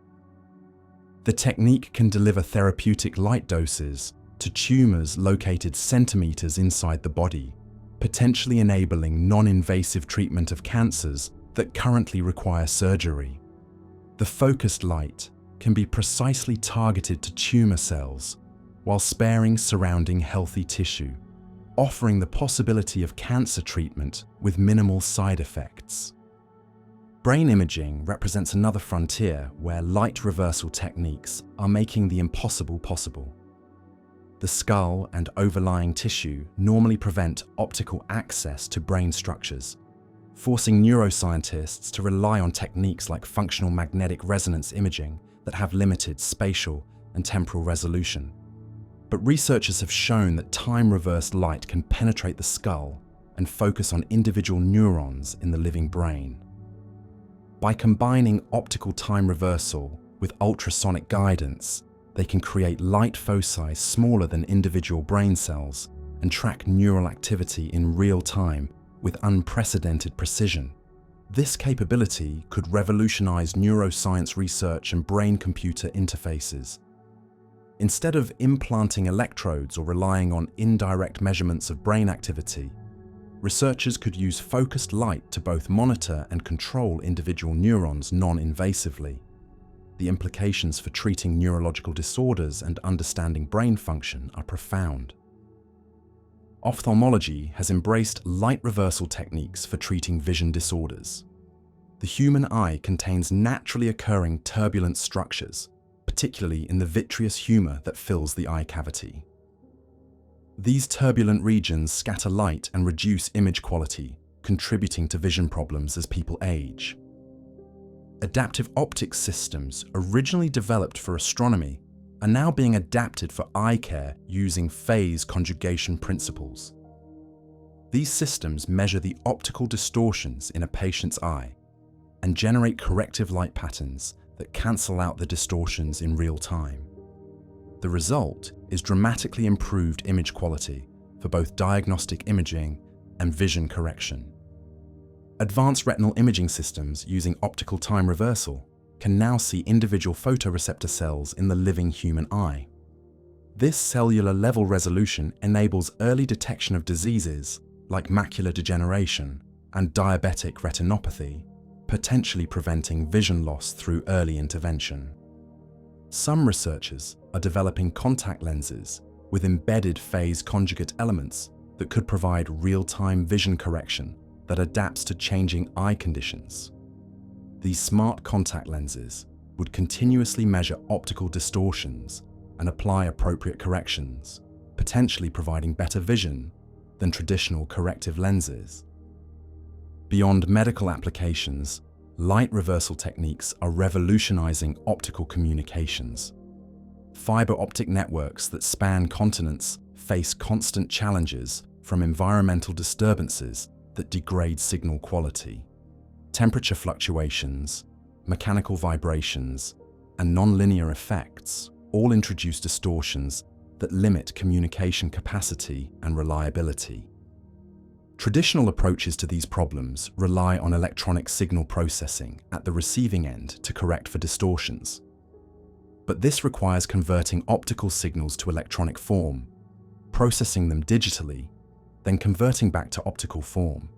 The technique can deliver therapeutic light doses to tumors located centimeters inside the body, potentially enabling non-invasive treatment of cancers that currently require surgery. The focused light can be precisely targeted to tumor cells while sparing surrounding healthy tissue, offering the possibility of cancer treatment with minimal side effects. Brain imaging represents another frontier where light reversal techniques are making the impossible possible. The skull and overlying tissue normally prevent optical access to brain structures, forcing neuroscientists to rely on techniques like functional magnetic resonance imaging that have limited spatial and temporal resolution. But researchers have shown that time-reversed light can penetrate the skull and focus on individual neurons in the living brain. By combining optical time reversal with ultrasonic guidance, they can create light foci smaller than individual brain cells and track neural activity in real time with unprecedented precision. This capability could revolutionize neuroscience research and brain-computer interfaces. Instead of implanting electrodes or relying on indirect measurements of brain activity, researchers could use focused light to both monitor and control individual neurons non-invasively. The implications for treating neurological disorders and understanding brain function are profound. Ophthalmology has embraced light reversal techniques for treating vision disorders. The human eye contains naturally occurring turbulent structures, particularly in the vitreous humor that fills the eye cavity. These turbulent regions scatter light and reduce image quality, contributing to vision problems as people age. Adaptive optics systems, originally developed for astronomy, are now being adapted for eye care using phase conjugation principles. These systems measure the optical distortions in a patient's eye and generate corrective light patterns that cancel out the distortions in real time. The result is dramatically improved image quality for both diagnostic imaging and vision correction. Advanced retinal imaging systems using optical time reversal can now see individual photoreceptor cells in the living human eye. This cellular level resolution enables early detection of diseases like macular degeneration and diabetic retinopathy, potentially preventing vision loss through early intervention. Some researchers are developing contact lenses with embedded phase conjugate elements that could provide real-time vision correction that adapts to changing eye conditions. These smart contact lenses would continuously measure optical distortions and apply appropriate corrections, potentially providing better vision than traditional corrective lenses. Beyond medical applications, light reversal techniques are revolutionizing optical communications. Fiber optic networks that span continents face constant challenges from environmental disturbances that degrade signal quality. Temperature fluctuations, mechanical vibrations, and nonlinear effects all introduce distortions that limit communication capacity and reliability. Traditional approaches to these problems rely on electronic signal processing at the receiving end to correct for distortions. But this requires converting optical signals to electronic form, processing them digitally, then converting back to optical form.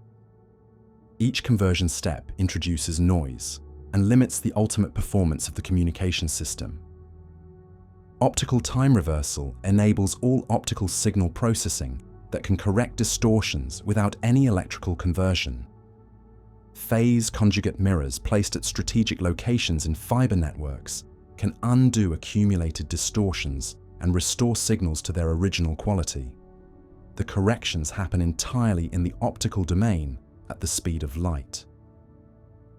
Each conversion step introduces noise and limits the ultimate performance of the communication system. Optical time reversal enables all optical signal processing that can correct distortions without any electrical conversion. Phase conjugate mirrors placed at strategic locations in fiber networks can undo accumulated distortions and restore signals to their original quality. The corrections happen entirely in the optical domain at the speed of light.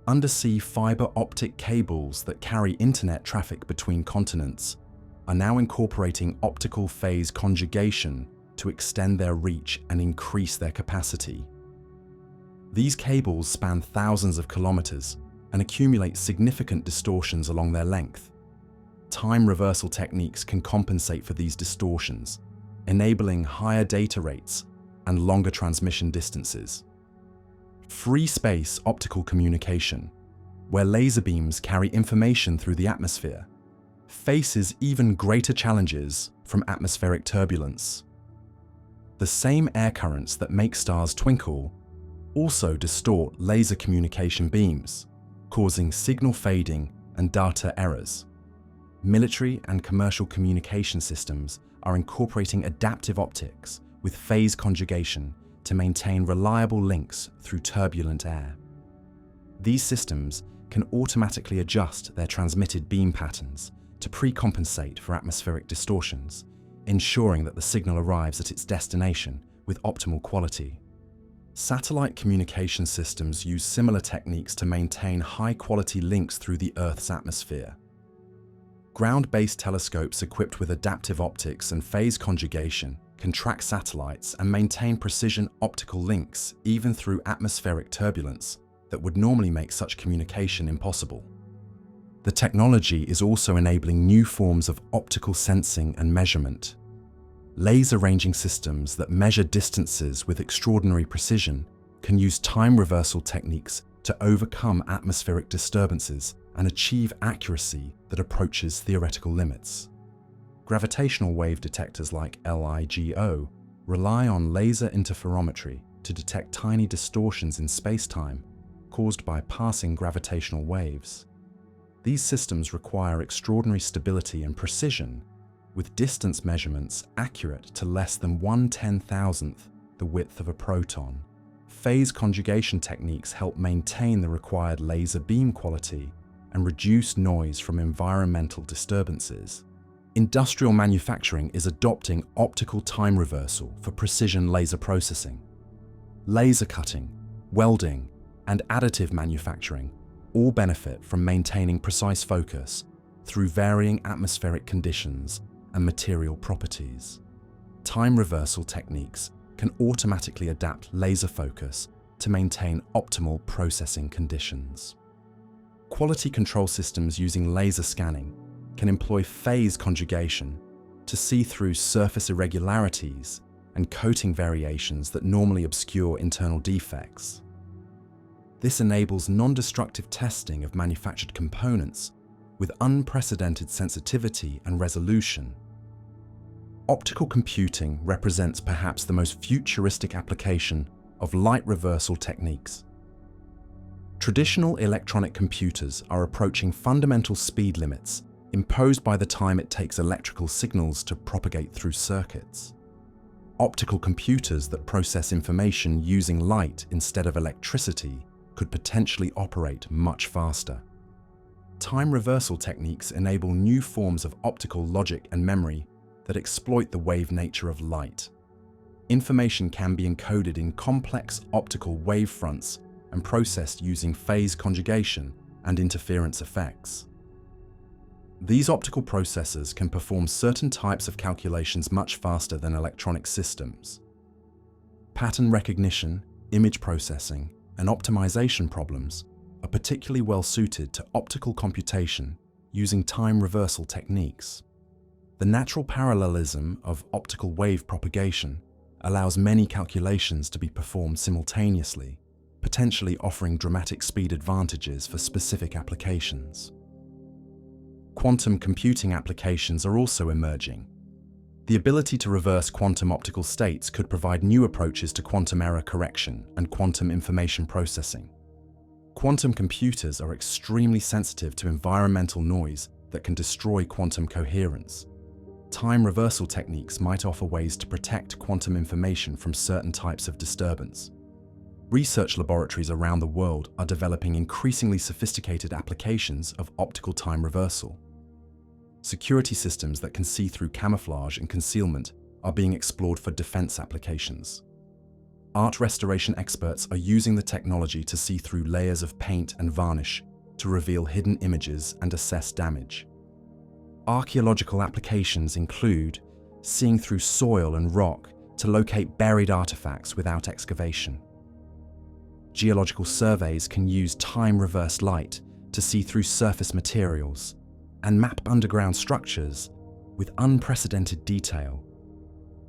Undersea fiber optic cables that carry internet traffic between continents are now incorporating optical phase conjugation to extend their reach and increase their capacity. These cables span thousands of kilometers and accumulate significant distortions along their length. Time reversal techniques can compensate for these distortions, enabling higher data rates and longer transmission distances. Free space optical communication, where laser beams carry information through the atmosphere, faces even greater challenges from atmospheric turbulence. The same air currents that make stars twinkle also distort laser communication beams, causing signal fading and data errors. Military and commercial communication systems are incorporating adaptive optics with phase conjugation to maintain reliable links through turbulent air. These systems can automatically adjust their transmitted beam patterns to pre-compensate for atmospheric distortions, ensuring that the signal arrives at its destination with optimal quality. Satellite communication systems use similar techniques to maintain high-quality links through the Earth's atmosphere. Ground-based telescopes equipped with adaptive optics and phase conjugation can track satellites and maintain precision optical links even through atmospheric turbulence that would normally make such communication impossible. The technology is also enabling new forms of optical sensing and measurement. Laser ranging systems that measure distances with extraordinary precision can use time reversal techniques to overcome atmospheric disturbances and achieve accuracy that approaches theoretical limits. Gravitational wave detectors like LIGO rely on laser interferometry to detect tiny distortions in space-time caused by passing gravitational waves. These systems require extraordinary stability and precision, with distance measurements accurate to less than 1/10,000th the width of a proton. Phase conjugation techniques help maintain the required laser beam quality and reduce noise from environmental disturbances. Industrial manufacturing is adopting optical time reversal for precision laser processing. Laser cutting, welding, and additive manufacturing all benefit from maintaining precise focus through varying atmospheric conditions and material properties. Time reversal techniques can automatically adapt laser focus to maintain optimal processing conditions. Quality control systems using laser scanning can employ phase conjugation to see through surface irregularities and coating variations that normally obscure internal defects. This enables non-destructive testing of manufactured components with unprecedented sensitivity and resolution. Optical computing represents perhaps the most futuristic application of light reversal techniques. Traditional electronic computers are approaching fundamental speed limits imposed by the time it takes electrical signals to propagate through circuits. Optical computers that process information using light instead of electricity could potentially operate much faster. Time reversal techniques enable new forms of optical logic and memory that exploit the wave nature of light. Information can be encoded in complex optical wave fronts and processed using phase conjugation and interference effects. These optical processors can perform certain types of calculations much faster than electronic systems. Pattern recognition, image processing, and optimization problems are particularly well suited to optical computation using time reversal techniques. The natural parallelism of optical wave propagation allows many calculations to be performed simultaneously, potentially offering dramatic speed advantages for specific applications. Quantum computing applications are also emerging. The ability to reverse quantum optical states could provide new approaches to quantum error correction and quantum information processing. Quantum computers are extremely sensitive to environmental noise that can destroy quantum coherence. Time reversal techniques might offer ways to protect quantum information from certain types of disturbance. Research laboratories around the world are developing increasingly sophisticated applications of optical time reversal. Security systems that can see through camouflage and concealment are being explored for defense applications. Art restoration experts are using the technology to see through layers of paint and varnish to reveal hidden images and assess damage. Archaeological applications include seeing through soil and rock to locate buried artifacts without excavation. Geological surveys can use time-reversed light to see through surface materials and map underground structures with unprecedented detail.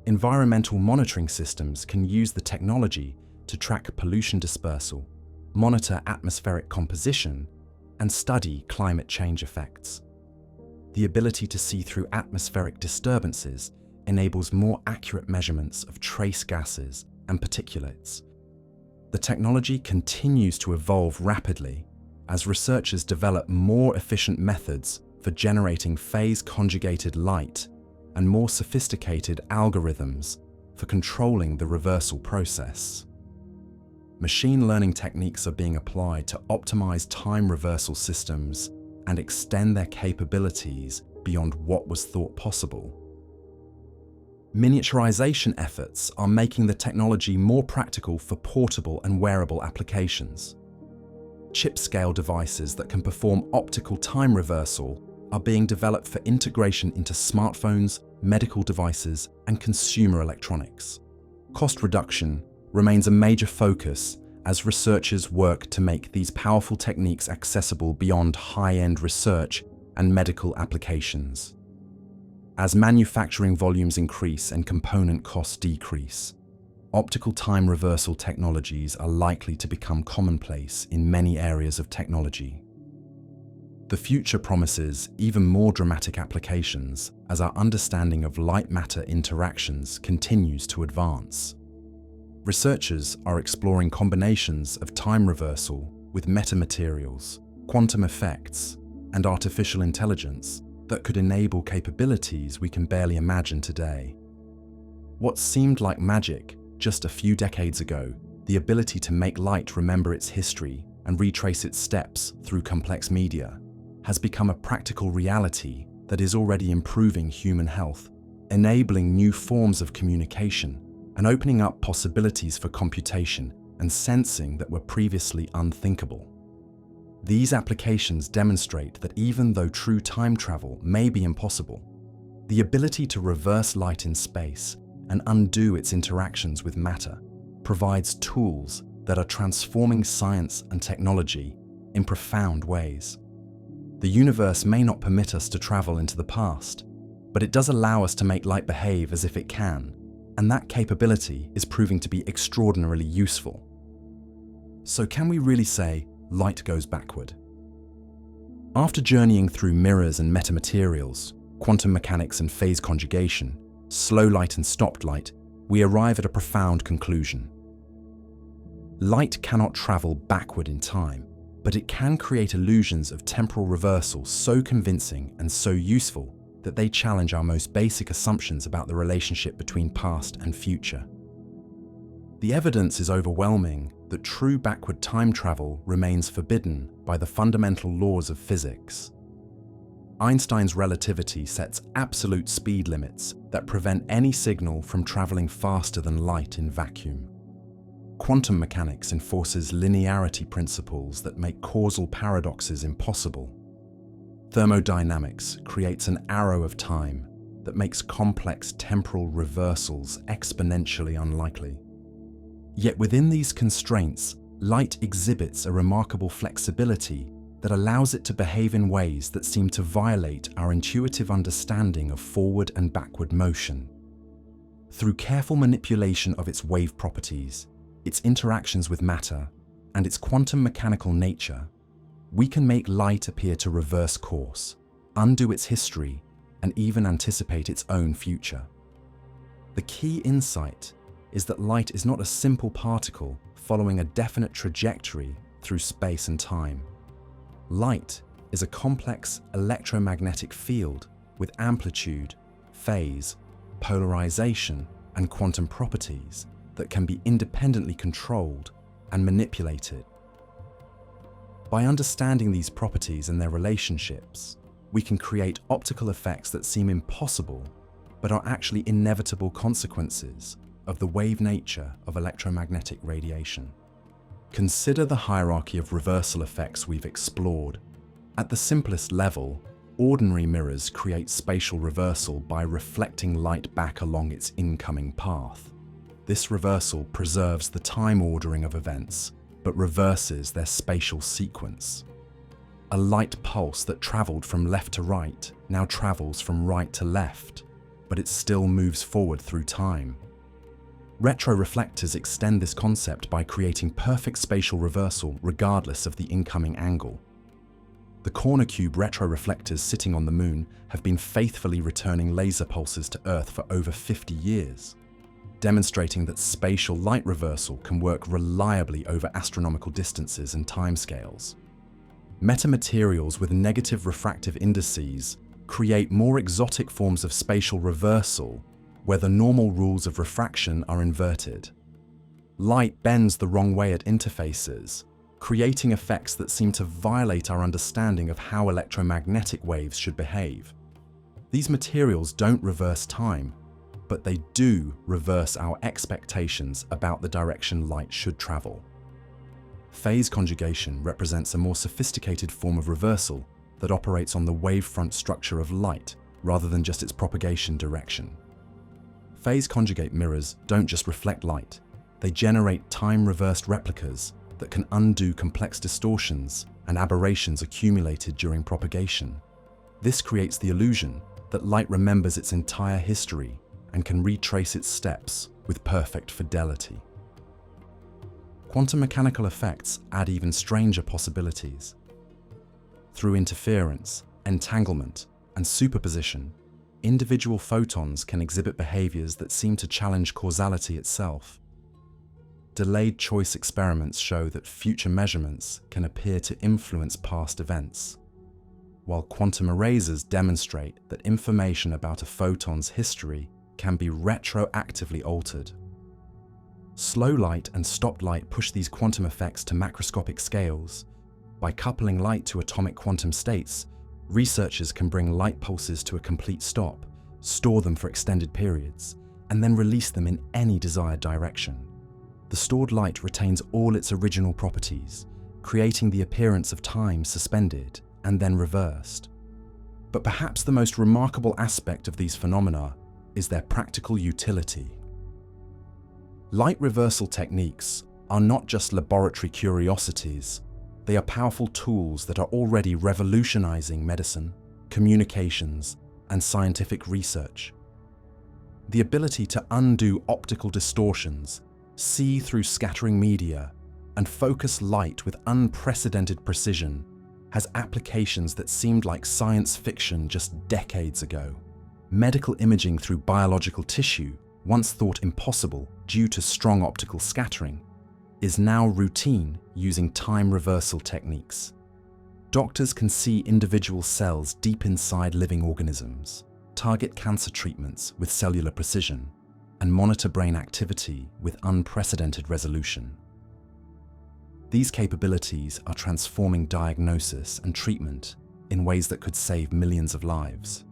Environmental monitoring systems can use the technology to track pollution dispersal, monitor atmospheric composition, and study climate change effects. The ability to see through atmospheric disturbances enables more accurate measurements of trace gases and particulates. The technology continues to evolve rapidly as researchers develop more efficient methods for generating phase-conjugated light and more sophisticated algorithms for controlling the reversal process. Machine learning techniques are being applied to optimize time reversal systems and extend their capabilities beyond what was thought possible. Miniaturization efforts are making the technology more practical for portable and wearable applications. Chip-scale devices that can perform optical time reversal are being developed for integration into smartphones, medical devices, and consumer electronics. Cost reduction remains a major focus as researchers work to make these powerful techniques accessible beyond high-end research and medical applications. As manufacturing volumes increase and component costs decrease, optical time reversal technologies are likely to become commonplace in many areas of technology. The future promises even more dramatic applications as our understanding of light-matter interactions continues to advance. Researchers are exploring combinations of time reversal with metamaterials, quantum effects, and artificial intelligence that could enable capabilities we can barely imagine today. What seemed like magic just a few decades ago, the ability to make light remember its history and retrace its steps through complex media, has become a practical reality that is already improving human health, enabling new forms of communication, and opening up possibilities for computation and sensing that were previously unthinkable. These applications demonstrate that even though true time travel may be impossible, the ability to reverse light in space and undo its interactions with matter provides tools that are transforming science and technology in profound ways. The universe may not permit us to travel into the past, but it does allow us to make light behave as if it can, and that capability is proving to be extraordinarily useful. So can we really say light goes backward? After journeying through mirrors and metamaterials, quantum mechanics and phase conjugation, slow light and stopped light, we arrive at a profound conclusion. Light cannot travel backward in time, but it can create illusions of temporal reversal so convincing and so useful that they challenge our most basic assumptions about the relationship between past and future. The evidence is overwhelming that true backward time travel remains forbidden by the fundamental laws of physics. Einstein's relativity sets absolute speed limits that prevent any signal from traveling faster than light in vacuum. Quantum mechanics enforces linearity principles that make causal paradoxes impossible. Thermodynamics creates an arrow of time that makes complex temporal reversals exponentially unlikely. Yet within these constraints, light exhibits a remarkable flexibility that allows it to behave in ways that seem to violate our intuitive understanding of forward and backward motion. Through careful manipulation of its wave properties, its interactions with matter, and its quantum mechanical nature, we can make light appear to reverse course, undo its history, and even anticipate its own future. The key insight is that light is not a simple particle following a definite trajectory through space and time. Light is a complex electromagnetic field with amplitude, phase, polarization, and quantum properties that can be independently controlled and manipulated. By understanding these properties and their relationships, we can create optical effects that seem impossible, but are actually inevitable consequences of the wave nature of electromagnetic radiation. Consider the hierarchy of reversal effects we've explored. At the simplest level, ordinary mirrors create spatial reversal by reflecting light back along its incoming path. This reversal preserves the time ordering of events, but reverses their spatial sequence. A light pulse that traveled from left to right now travels from right to left, but it still moves forward through time. Retroreflectors extend this concept by creating perfect spatial reversal regardless of the incoming angle. The corner cube retroreflectors sitting on the Moon have been faithfully returning laser pulses to Earth for over 50 years, demonstrating that spatial light reversal can work reliably over astronomical distances and timescales. Metamaterials with negative refractive indices create more exotic forms of spatial reversal where the normal rules of refraction are inverted. Light bends the wrong way at interfaces, creating effects that seem to violate our understanding of how electromagnetic waves should behave. These materials don't reverse time, but they do reverse our expectations about the direction light should travel. Phase conjugation represents a more sophisticated form of reversal that operates on the wavefront structure of light rather than just its propagation direction. Phase conjugate mirrors don't just reflect light, they generate time-reversed replicas that can undo complex distortions and aberrations accumulated during propagation. This creates the illusion that light remembers its entire history and can retrace its steps with perfect fidelity. Quantum mechanical effects add even stranger possibilities. Through interference, entanglement, and superposition, individual photons can exhibit behaviors that seem to challenge causality itself. Delayed choice experiments show that future measurements can appear to influence past events, while quantum erasers demonstrate that information about a photon's history can be retroactively altered. Slow light and stopped light push these quantum effects to macroscopic scales. By coupling light to atomic quantum states, researchers can bring light pulses to a complete stop, store them for extended periods, and then release them in any desired direction. The stored light retains all its original properties, creating the appearance of time suspended and then reversed. But perhaps the most remarkable aspect of these phenomena is their practical utility. Light reversal techniques are not just laboratory curiosities, they are powerful tools that are already revolutionizing medicine, communications, and scientific research. The ability to undo optical distortions, see through scattering media, and focus light with unprecedented precision has applications that seemed like science fiction just decades ago. Medical imaging through biological tissue, once thought impossible due to strong optical scattering, is now routine using time reversal techniques. Doctors can see individual cells deep inside living organisms, target cancer treatments with cellular precision, and monitor brain activity with unprecedented resolution. These capabilities are transforming diagnosis and treatment in ways that could save millions of lives.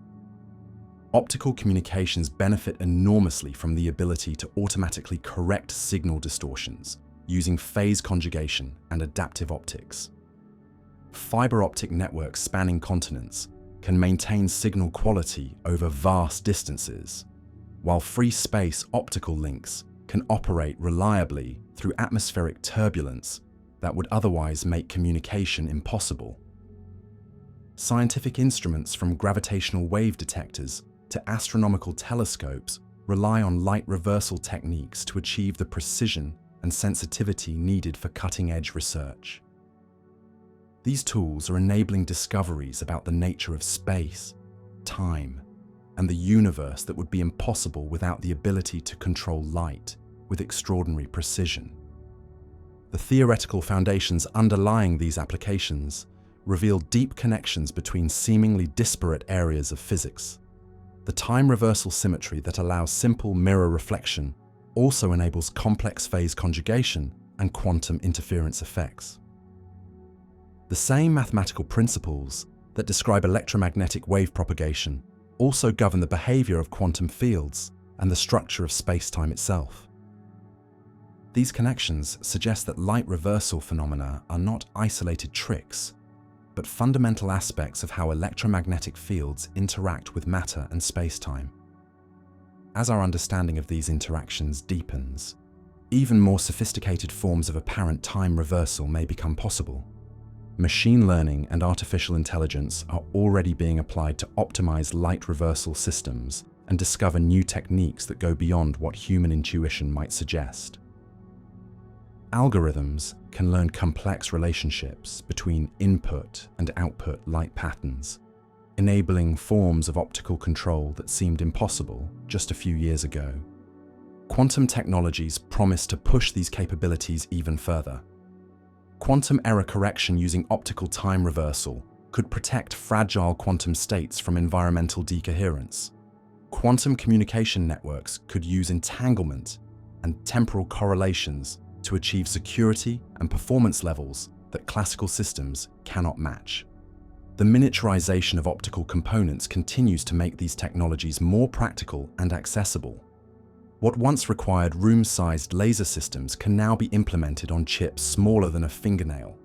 Optical communications benefit enormously from the ability to automatically correct signal distortions using phase conjugation and adaptive optics. Fiber optic networks spanning continents can maintain signal quality over vast distances, while free space optical links can operate reliably through atmospheric turbulence that would otherwise make communication impossible. Scientific instruments from gravitational wave detectors to astronomical telescopes rely on light reversal techniques to achieve the precision and sensitivity needed for cutting-edge research. These tools are enabling discoveries about the nature of space, time, and the universe that would be impossible without the ability to control light with extraordinary precision. The theoretical foundations underlying these applications reveal deep connections between seemingly disparate areas of physics. The time reversal symmetry that allows simple mirror reflection also enables complex phase conjugation and quantum interference effects. The same mathematical principles that describe electromagnetic wave propagation also govern the behavior of quantum fields and the structure of space-time itself. These connections suggest that light reversal phenomena are not isolated tricks, but fundamental aspects of how electromagnetic fields interact with matter and space-time. As our understanding of these interactions deepens, even more sophisticated forms of apparent time reversal may become possible. Machine learning and artificial intelligence are already being applied to optimize light reversal systems and discover new techniques that go beyond what human intuition might suggest. Algorithms can learn complex relationships between input and output light patterns, enabling forms of optical control that seemed impossible just a few years ago. Quantum technologies promise to push these capabilities even further. Quantum error correction using optical time reversal could protect fragile quantum states from environmental decoherence. Quantum communication networks could use entanglement and temporal correlations to achieve security and performance levels that classical systems cannot match. The miniaturization of optical components continues to make these technologies more practical and accessible. What once required room-sized laser systems can now be implemented on chips smaller than a fingernail.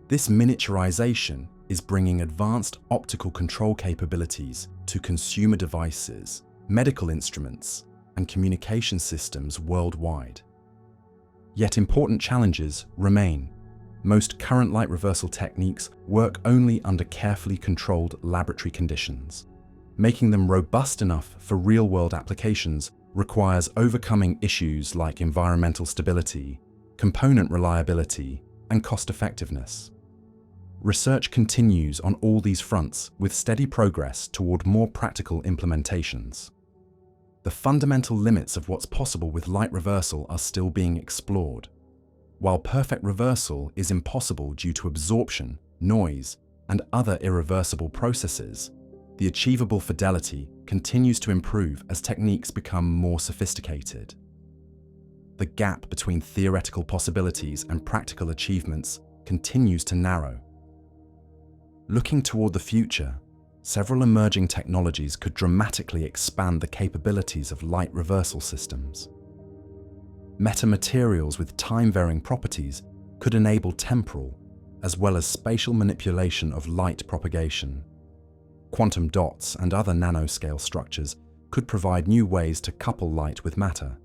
This miniaturization is bringing advanced optical control capabilities to consumer devices, medical instruments, and communication systems worldwide. Yet important challenges remain. Most current light reversal techniques work only under carefully controlled laboratory conditions. Making them robust enough for real-world applications requires overcoming issues like environmental stability, component reliability, and cost-effectiveness. Research continues on all these fronts with steady progress toward more practical implementations. The fundamental limits of what's possible with light reversal are still being explored. While perfect reversal is impossible due to absorption, noise, and other irreversible processes, the achievable fidelity continues to improve as techniques become more sophisticated. The gap between theoretical possibilities and practical achievements continues to narrow. Looking toward the future, several emerging technologies could dramatically expand the capabilities of light reversal systems. Metamaterials with time-varying properties could enable temporal as well as spatial manipulation of light propagation. Quantum dots and other nanoscale structures could provide new ways to couple light with matter.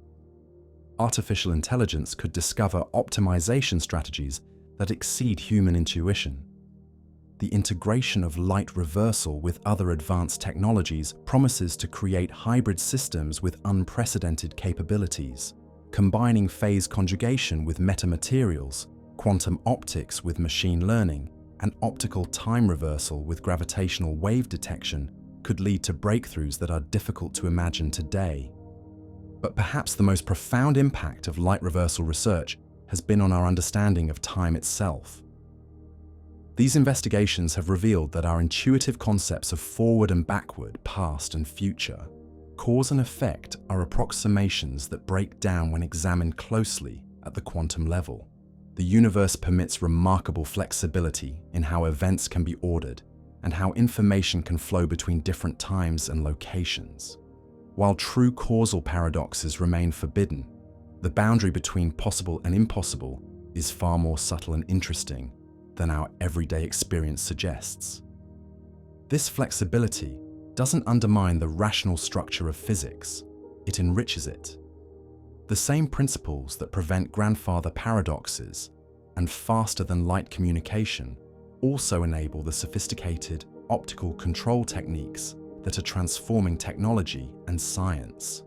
Artificial intelligence could discover optimization strategies that exceed human intuition. The integration of light reversal with other advanced technologies promises to create hybrid systems with unprecedented capabilities, combining phase conjugation with metamaterials, quantum optics with machine learning, and optical time reversal with gravitational wave detection could lead to breakthroughs that are difficult to imagine today. But perhaps the most profound impact of light reversal research has been on our understanding of time itself. These investigations have revealed that our intuitive concepts of forward and backward, past and future, cause and effect are approximations that break down when examined closely at the quantum level. The universe permits remarkable flexibility in how events can be ordered and how information can flow between different times and locations. While true causal paradoxes remain forbidden, the boundary between possible and impossible is far more subtle and interesting than our everyday experience suggests. This flexibility doesn't undermine the rational structure of physics, it enriches it. The same principles that prevent grandfather paradoxes and faster-than-light communication also enable the sophisticated optical control techniques that are transforming technology and science.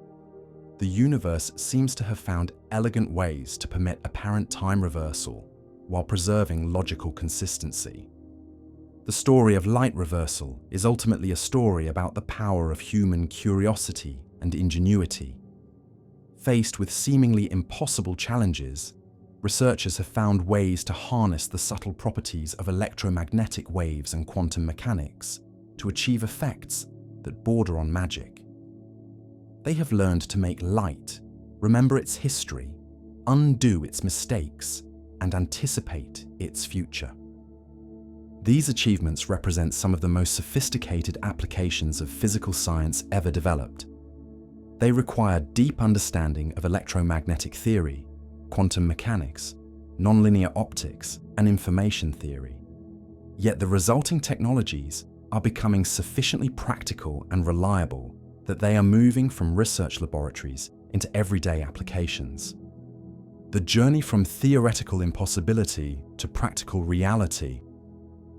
The universe seems to have found elegant ways to permit apparent time reversal while preserving logical consistency. The story of light reversal is ultimately a story about the power of human curiosity and ingenuity. Faced with seemingly impossible challenges, researchers have found ways to harness the subtle properties of electromagnetic waves and quantum mechanics to achieve effects that border on magic. They have learned to make light remember its history, undo its mistakes, and anticipate its future. These achievements represent some of the most sophisticated applications of physical science ever developed. They require deep understanding of electromagnetic theory, quantum mechanics, nonlinear optics, and information theory. Yet the resulting technologies are becoming sufficiently practical and reliable that they are moving from research laboratories into everyday applications. The journey from theoretical impossibility to practical reality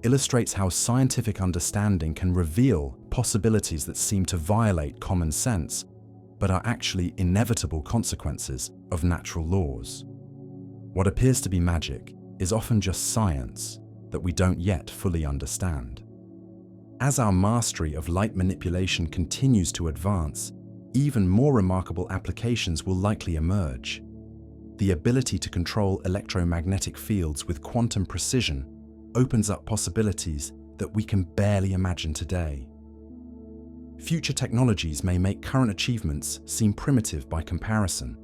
illustrates how scientific understanding can reveal possibilities that seem to violate common sense, but are actually inevitable consequences of natural laws. What appears to be magic is often just science that we don't yet fully understand. As our mastery of light manipulation continues to advance, even more remarkable applications will likely emerge. The ability to control electromagnetic fields with quantum precision opens up possibilities that we can barely imagine today. Future technologies may make current achievements seem primitive by comparison,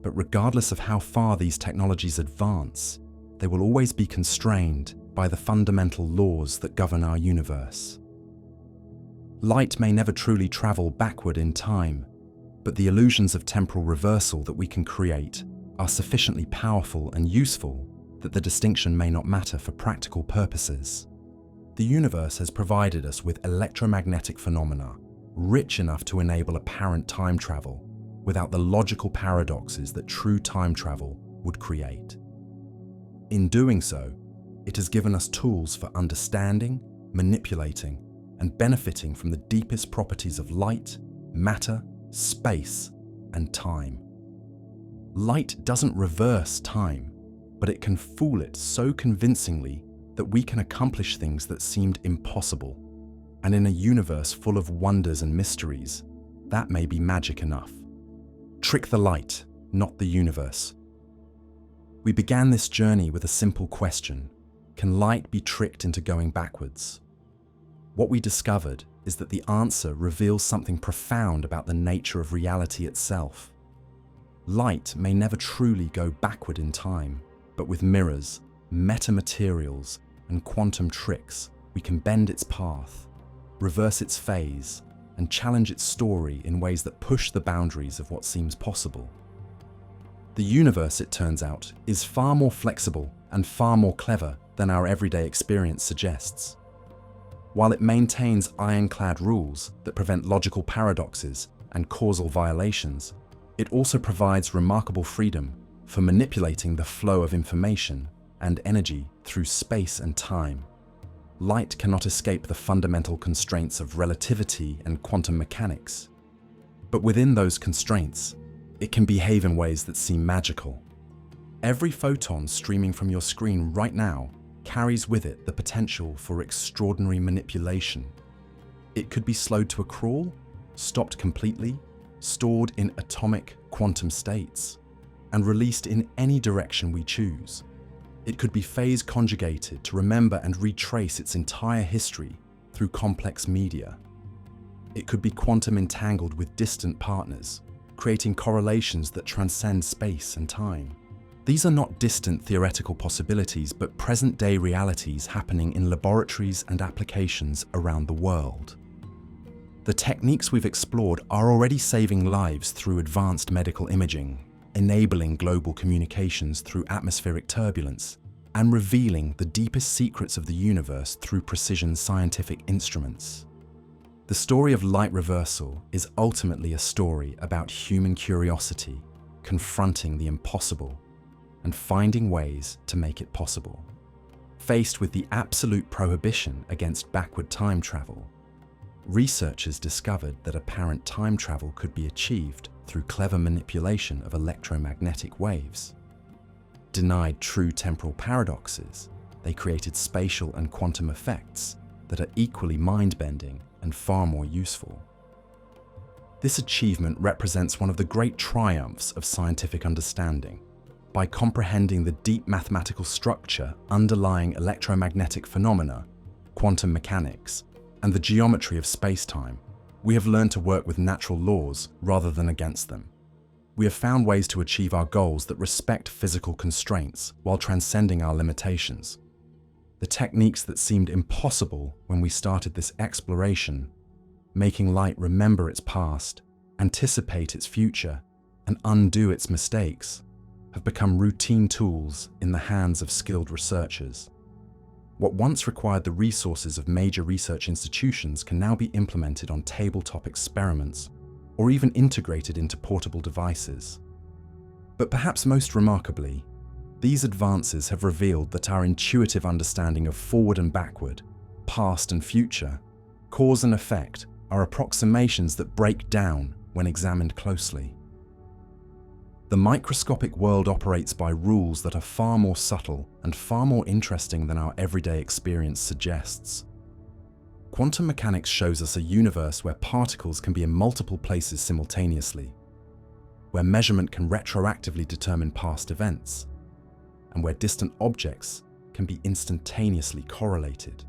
but regardless of how far these technologies advance, they will always be constrained by the fundamental laws that govern our universe. Light may never truly travel backward in time, but the illusions of temporal reversal that we can create are sufficiently powerful and useful that the distinction may not matter for practical purposes. The universe has provided us with electromagnetic phenomena rich enough to enable apparent time travel without the logical paradoxes that true time travel would create. In doing so, it has given us tools for understanding, manipulating, and benefiting from the deepest properties of light, matter, space, and time. Light doesn't reverse time, but it can fool it so convincingly that we can accomplish things that seemed impossible. And in a universe full of wonders and mysteries, that may be magic enough. Trick the light, not the universe. We began this journey with a simple question: can light be tricked into going backwards? What we discovered is that the answer reveals something profound about the nature of reality itself. Light may never truly go backward in time, but with mirrors, metamaterials, and quantum tricks, we can bend its path, reverse its phase, and challenge its story in ways that push the boundaries of what seems possible. The universe, it turns out, is far more flexible and far more clever than our everyday experience suggests. While it maintains ironclad rules that prevent logical paradoxes and causal violations, it also provides remarkable freedom for manipulating the flow of information and energy through space and time. Light cannot escape the fundamental constraints of relativity and quantum mechanics. But within those constraints, it can behave in ways that seem magical. Every photon streaming from your screen right now carries with it the potential for extraordinary manipulation. It could be slowed to a crawl, stopped completely, stored in atomic quantum states, and released in any direction we choose. It could be phase conjugated to remember and retrace its entire history through complex media. It could be quantum entangled with distant partners, creating correlations that transcend space and time. These are not distant theoretical possibilities, but present-day realities happening in laboratories and applications around the world. The techniques we've explored are already saving lives through advanced medical imaging, enabling global communications through atmospheric turbulence, and revealing the deepest secrets of the universe through precision scientific instruments. The story of light reversal is ultimately a story about human curiosity, confronting the impossible, and finding ways to make it possible. Faced with the absolute prohibition against backward time travel, researchers discovered that apparent time travel could be achieved through clever manipulation of electromagnetic waves. Denied true temporal paradoxes, they created spatial and quantum effects that are equally mind-bending and far more useful. This achievement represents one of the great triumphs of scientific understanding. By comprehending the deep mathematical structure underlying electromagnetic phenomena, quantum mechanics, and the geometry of space-time, we have learned to work with natural laws rather than against them. We have found ways to achieve our goals that respect physical constraints while transcending our limitations. The techniques that seemed impossible when we started this exploration, making light remember its past, anticipate its future, and undo its mistakes have become routine tools in the hands of skilled researchers. What once required the resources of major research institutions can now be implemented on tabletop experiments or even integrated into portable devices. But perhaps most remarkably, these advances have revealed that our intuitive understanding of forward and backward, past and future, cause and effect are approximations that break down when examined closely. The microscopic world operates by rules that are far more subtle and far more interesting than our everyday experience suggests. Quantum mechanics shows us a universe where particles can be in multiple places simultaneously, where measurement can retroactively determine past events, and where distant objects can be instantaneously correlated.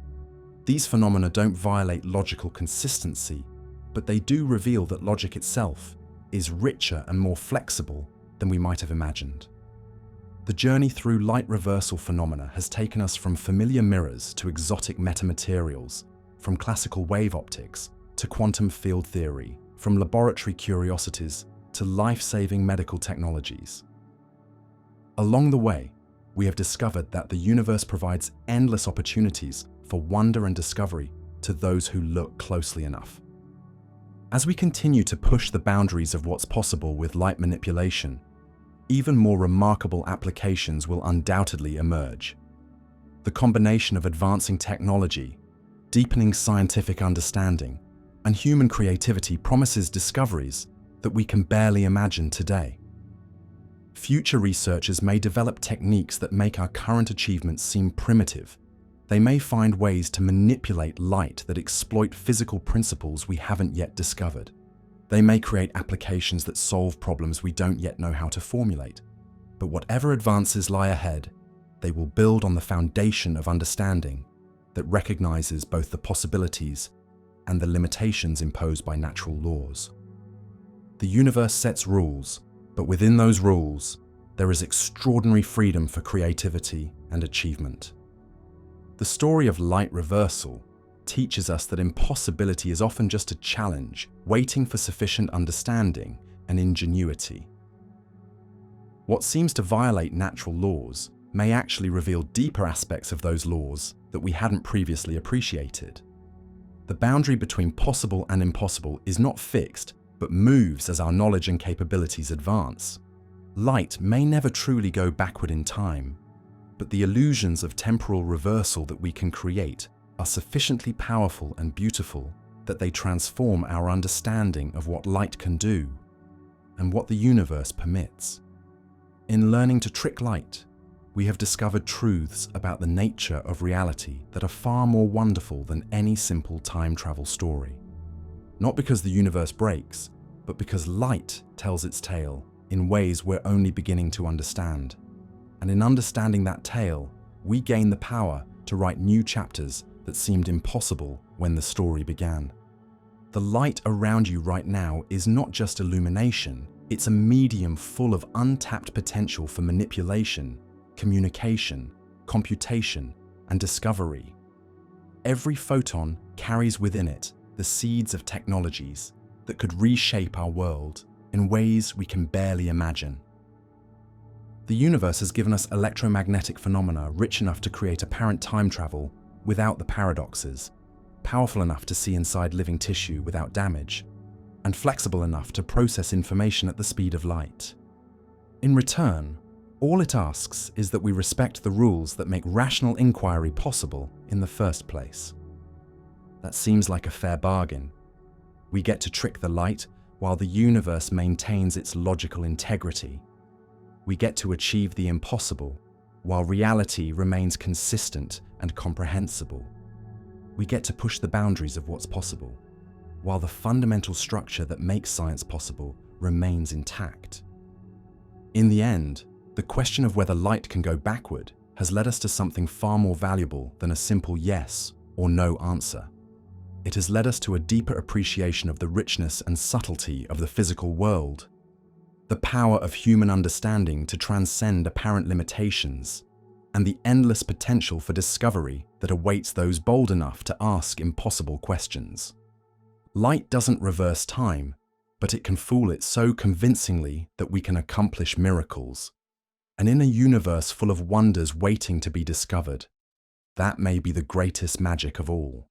These phenomena don't violate logical consistency, but they do reveal that logic itself is richer and more flexible than we might have imagined. The journey through light reversal phenomena has taken us from familiar mirrors to exotic metamaterials, from classical wave optics to quantum field theory, from laboratory curiosities to life-saving medical technologies. Along the way, we have discovered that the universe provides endless opportunities for wonder and discovery to those who look closely enough. As we continue to push the boundaries of what's possible with light manipulation, even more remarkable applications will undoubtedly emerge. The combination of advancing technology, deepening scientific understanding, and human creativity promises discoveries that we can barely imagine today. Future researchers may develop techniques that make our current achievements seem primitive. They may find ways to manipulate light that exploit physical principles we haven't yet discovered. They may create applications that solve problems we don't yet know how to formulate. But whatever advances lie ahead, they will build on the foundation of understanding that recognizes both the possibilities and the limitations imposed by natural laws. The universe sets rules, but within those rules, there is extraordinary freedom for creativity and achievement. The story of light reversal teaches us that impossibility is often just a challenge, waiting for sufficient understanding and ingenuity. What seems to violate natural laws may actually reveal deeper aspects of those laws that we hadn't previously appreciated. The boundary between possible and impossible is not fixed, but moves as our knowledge and capabilities advance. Light may never truly go backward in time, but the illusions of temporal reversal that we can create are sufficiently powerful and beautiful that they transform our understanding of what light can do and what the universe permits. In learning to trick light, we have discovered truths about the nature of reality that are far more wonderful than any simple time travel story. Not because the universe breaks, but because light tells its tale in ways we're only beginning to understand. And in understanding that tale, we gain the power to write new chapters that seemed impossible when the story began. The light around you right now is not just illumination, it's a medium full of untapped potential for manipulation, communication, computation, and discovery. Every photon carries within it the seeds of technologies that could reshape our world in ways we can barely imagine. The universe has given us electromagnetic phenomena rich enough to create apparent time travel without the paradoxes, powerful enough to see inside living tissue without damage, and flexible enough to process information at the speed of light. In return, all it asks is that we respect the rules that make rational inquiry possible in the first place. That seems like a fair bargain. We get to trick the light while the universe maintains its logical integrity. We get to achieve the impossible while reality remains consistent and comprehensible. We get to push the boundaries of what's possible, while the fundamental structure that makes science possible remains intact. In the end, the question of whether light can go backward has led us to something far more valuable than a simple yes or no answer. It has led us to a deeper appreciation of the richness and subtlety of the physical world, the power of human understanding to transcend apparent limitations, and the endless potential for discovery that awaits those bold enough to ask impossible questions. Light doesn't reverse time, but it can fool it so convincingly that we can accomplish miracles. And in a universe full of wonders waiting to be discovered, that may be the greatest magic of all.